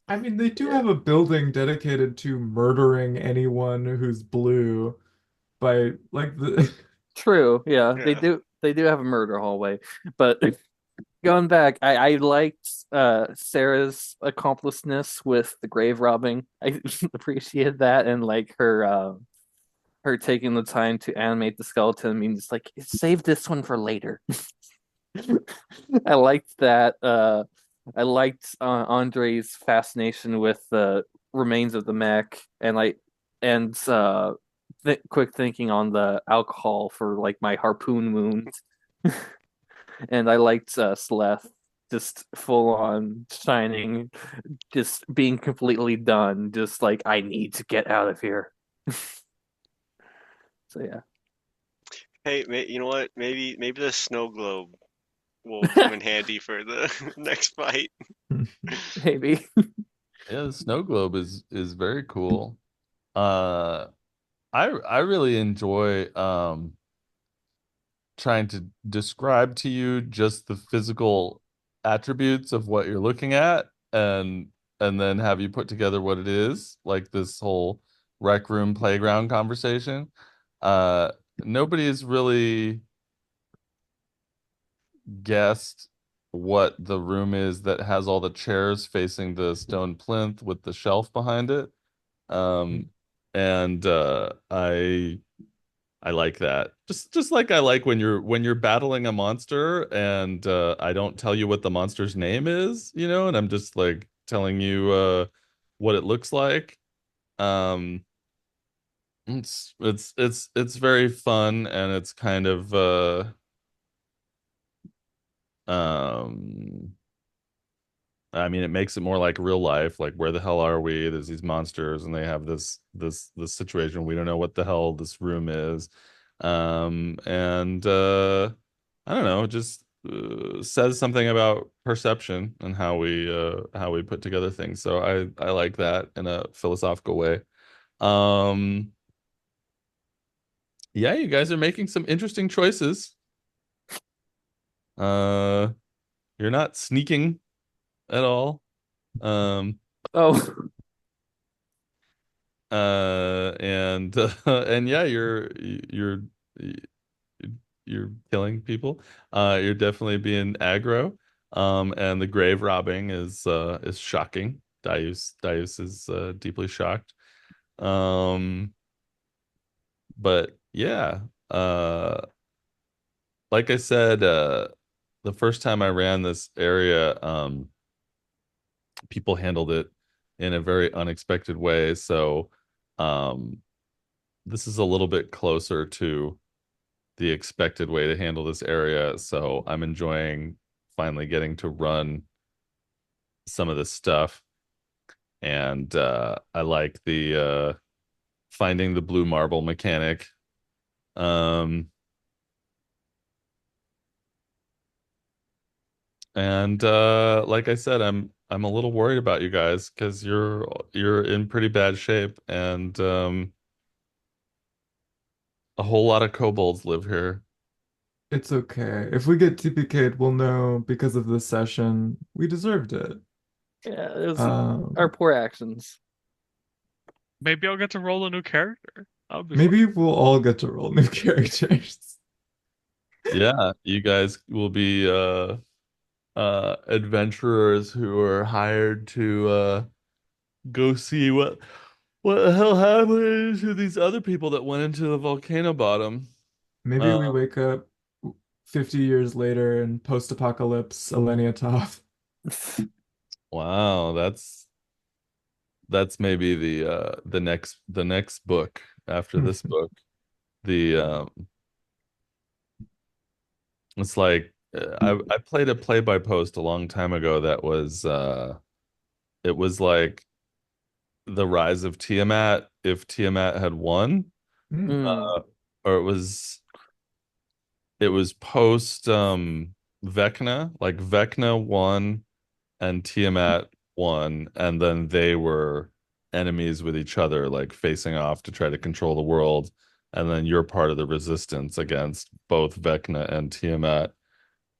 I mean, they do yeah, have a building dedicated to murdering anyone who's blue by like the true. Yeah, they Yeah. do. They do have a murder hallway, but going back, I liked Sarah's accompliceness with the grave robbing. I appreciated that, and like her taking the time to animate the skeleton. I mean, just like save this one for later. I liked that. I liked Andre's fascination with the remains of the mech, and like and quick thinking on the alcohol for like my harpoon wound. And I liked Sleth just full on shining, just being completely done, just like I need to get out of here. So yeah. Hey, you know what? Maybe the snow globe will come in handy for the next fight. Maybe. Yeah, the snow globe is very cool. Uh, I really enjoy trying to describe to you just the physical attributes of what you're looking at and then have you put together what it is, like this whole rec room playground conversation. Uh, nobody has really guessed what the room is that has all the chairs facing the stone plinth with the shelf behind it. Um, and I like that. Just like I like when you're battling a monster and I don't tell you what the monster's name is, you know, and I'm just like telling you what it looks like. Um it's very fun and it's kind of um I mean, it makes it more like real life. Like, where the hell are we? There's these monsters, and they have this situation. We don't know what the hell this room is, and I don't know, just says something about perception and how we put together things. So I like that in a philosophical way. Um, yeah, you guys are making some interesting choices. Uh, you're not sneaking at all. Um. Oh, And and yeah, you're killing people. You're definitely being aggro. And the grave robbing is shocking. Darius is deeply shocked. Um, but yeah, like I said, the first time I ran this area, people handled it in a very unexpected way. So, um, this is a little bit closer to the expected way to handle this area. So I'm enjoying finally getting to run some of this stuff. And I like the finding the blue marble mechanic. Um, and like I said, I'm a little worried about you guys because you're in pretty bad shape, and a whole lot of kobolds live here. It's okay. If we get TPK'd, we'll know because of this session we deserved it. Yeah, it was our Um, poor actions. Maybe I'll get to roll a new character. That'll be fun. maybe we'll all get to roll new characters. Yeah, you guys will be adventurers who are hired to go see what the hell happened to these other people that went into the volcano bottom. Maybe Uh, we wake up 50 years later in post-apocalypse Elenia Toth. wow, that's maybe the next book after this book. The it's like I played a play by post a long time ago that was it was like the rise of Tiamat if Tiamat had won. Mm. Or it was post Vecna, like Vecna won and Tiamat won, and then they were enemies with each other, like facing off to try to control the world. And then you're part of the resistance against both Vecna and Tiamat.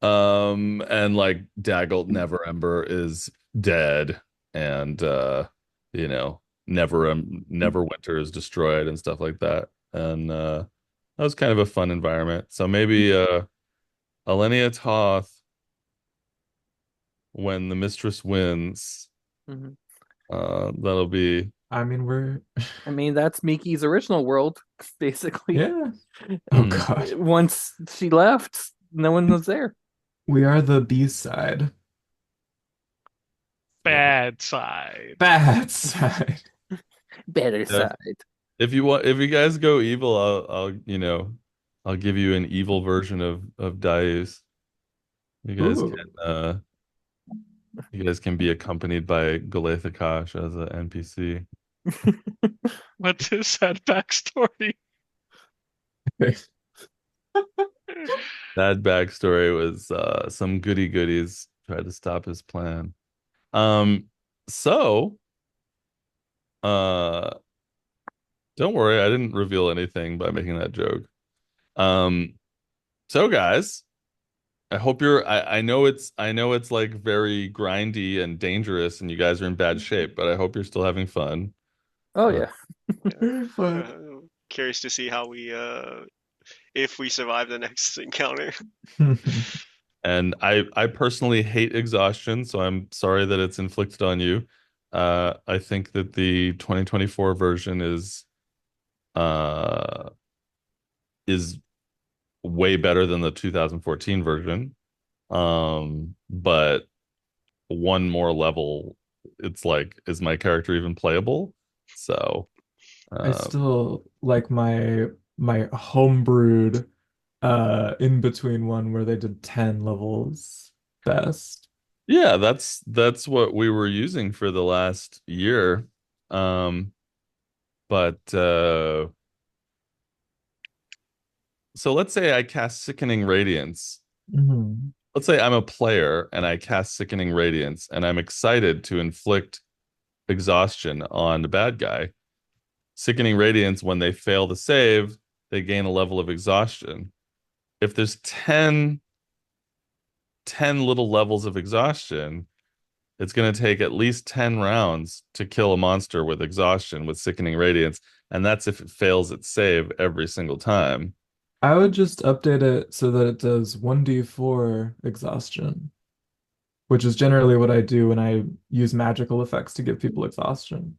And like Dagult Neverember is dead, and Neverwinter is destroyed and stuff like that. And that was kind of a fun environment. So maybe Elenia Toth, when the mistress wins, Mhm. that'll be I mean, I mean, that's Miki's original world, basically. yeah. Oh hmm. God. Once she left, no one was there. We are the B side. Bad side. Bad side. Better Yeah. side. If you guys go evil, I'll give you an evil version of Darius. You guys can Ooh. uh you guys can be accompanied by Galatha Kosh as an NPC. What's his sad backstory? That backstory was some goody goodies tried to stop his plan. Um, so uh don't worry, I didn't reveal anything by making that joke. Um, so guys, I know it's like very grindy and dangerous and you guys are in bad shape, but I hope you're still having fun. Oh Uh, yeah. Yeah. Very fun. Curious to see how if we survive the next encounter. and I personally hate exhaustion, so I'm sorry that it's inflicted on you. I think that the 2024 version uh is way better than the 2014 version. But one more level, it's like, is my character even playable? So, I um, still like my homebrewed in between one where they did 10 levels best. yeah, that's what we were using for the last year. Um, but so let's say I cast Sickening Radiance. Mhm. Let's say I'm a player and I cast Sickening Radiance and I'm excited to inflict exhaustion on the bad guy. Sickening Radiance, when they fail to save, they gain a level of exhaustion. If there's ten little levels of exhaustion, it's going to take at least 10 rounds to kill a monster with exhaustion with Sickening Radiance. And that's if it fails its save every single time. I would just update it so that it does 1d4 exhaustion, which is generally what I do when I use magical effects to give people exhaustion.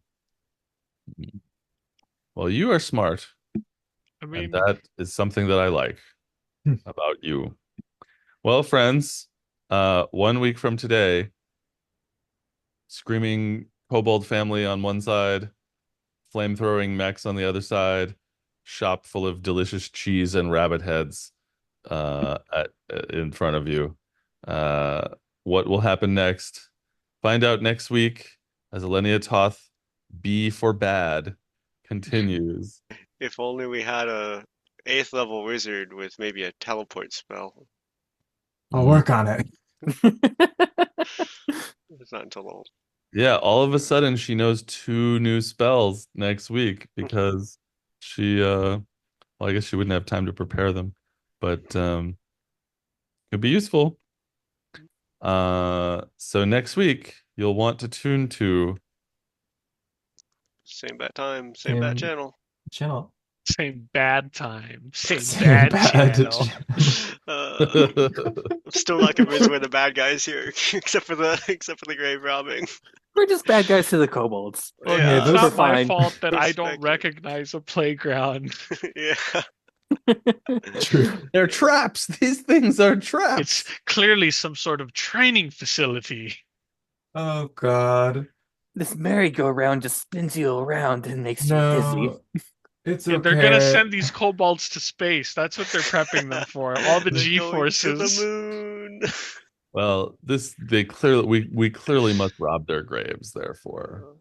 Well, you are smart, I and mean, that is something that I like about you. Well, friends, 1 week from today, Screaming kobold family on one side, flamethrowing mechs on the other side, shop full of delicious cheese and rabbit heads in front of you. Uh, what will happen next? Find out next week as Elenia Toth B for bad continues. If only we had a 8th level wizard with maybe a teleport spell. I'll work on it. It's not until level. Yeah, all of a sudden she knows two new spells next week because well, I guess she wouldn't have time to prepare them, but it'd be useful. So next week you'll want to tune to Same bad time, same bad channel. Channel. Same bad time. Same Same bad channel. I'm still not convinced we're the bad guys here, except for the grave robbing. We're just bad guys to the kobolds. Look, Yeah, it's those not are my fine. fault that I don't Respect it. recognize a playground. Yeah. True. They're traps. These things are It's traps. clearly some sort of training facility. Oh God. This merry-go-round just spins you around and makes you dizzy. No. It's Yeah, they're gonna okay. send these kobolds to space. That's what they're prepping them for. All the They're G going to the forces. moon. Well, they clearly we clearly must rob their graves, therefore.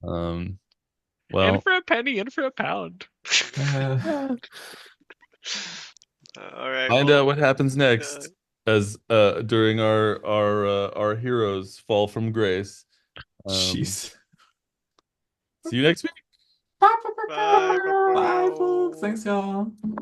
Um, In well, for a penny, in for a pound. Uh, All right. find Well, out what happens next as during our heroes fall from grace. jeez. See you next week. bye. Bye, folks. Thanks, y'all.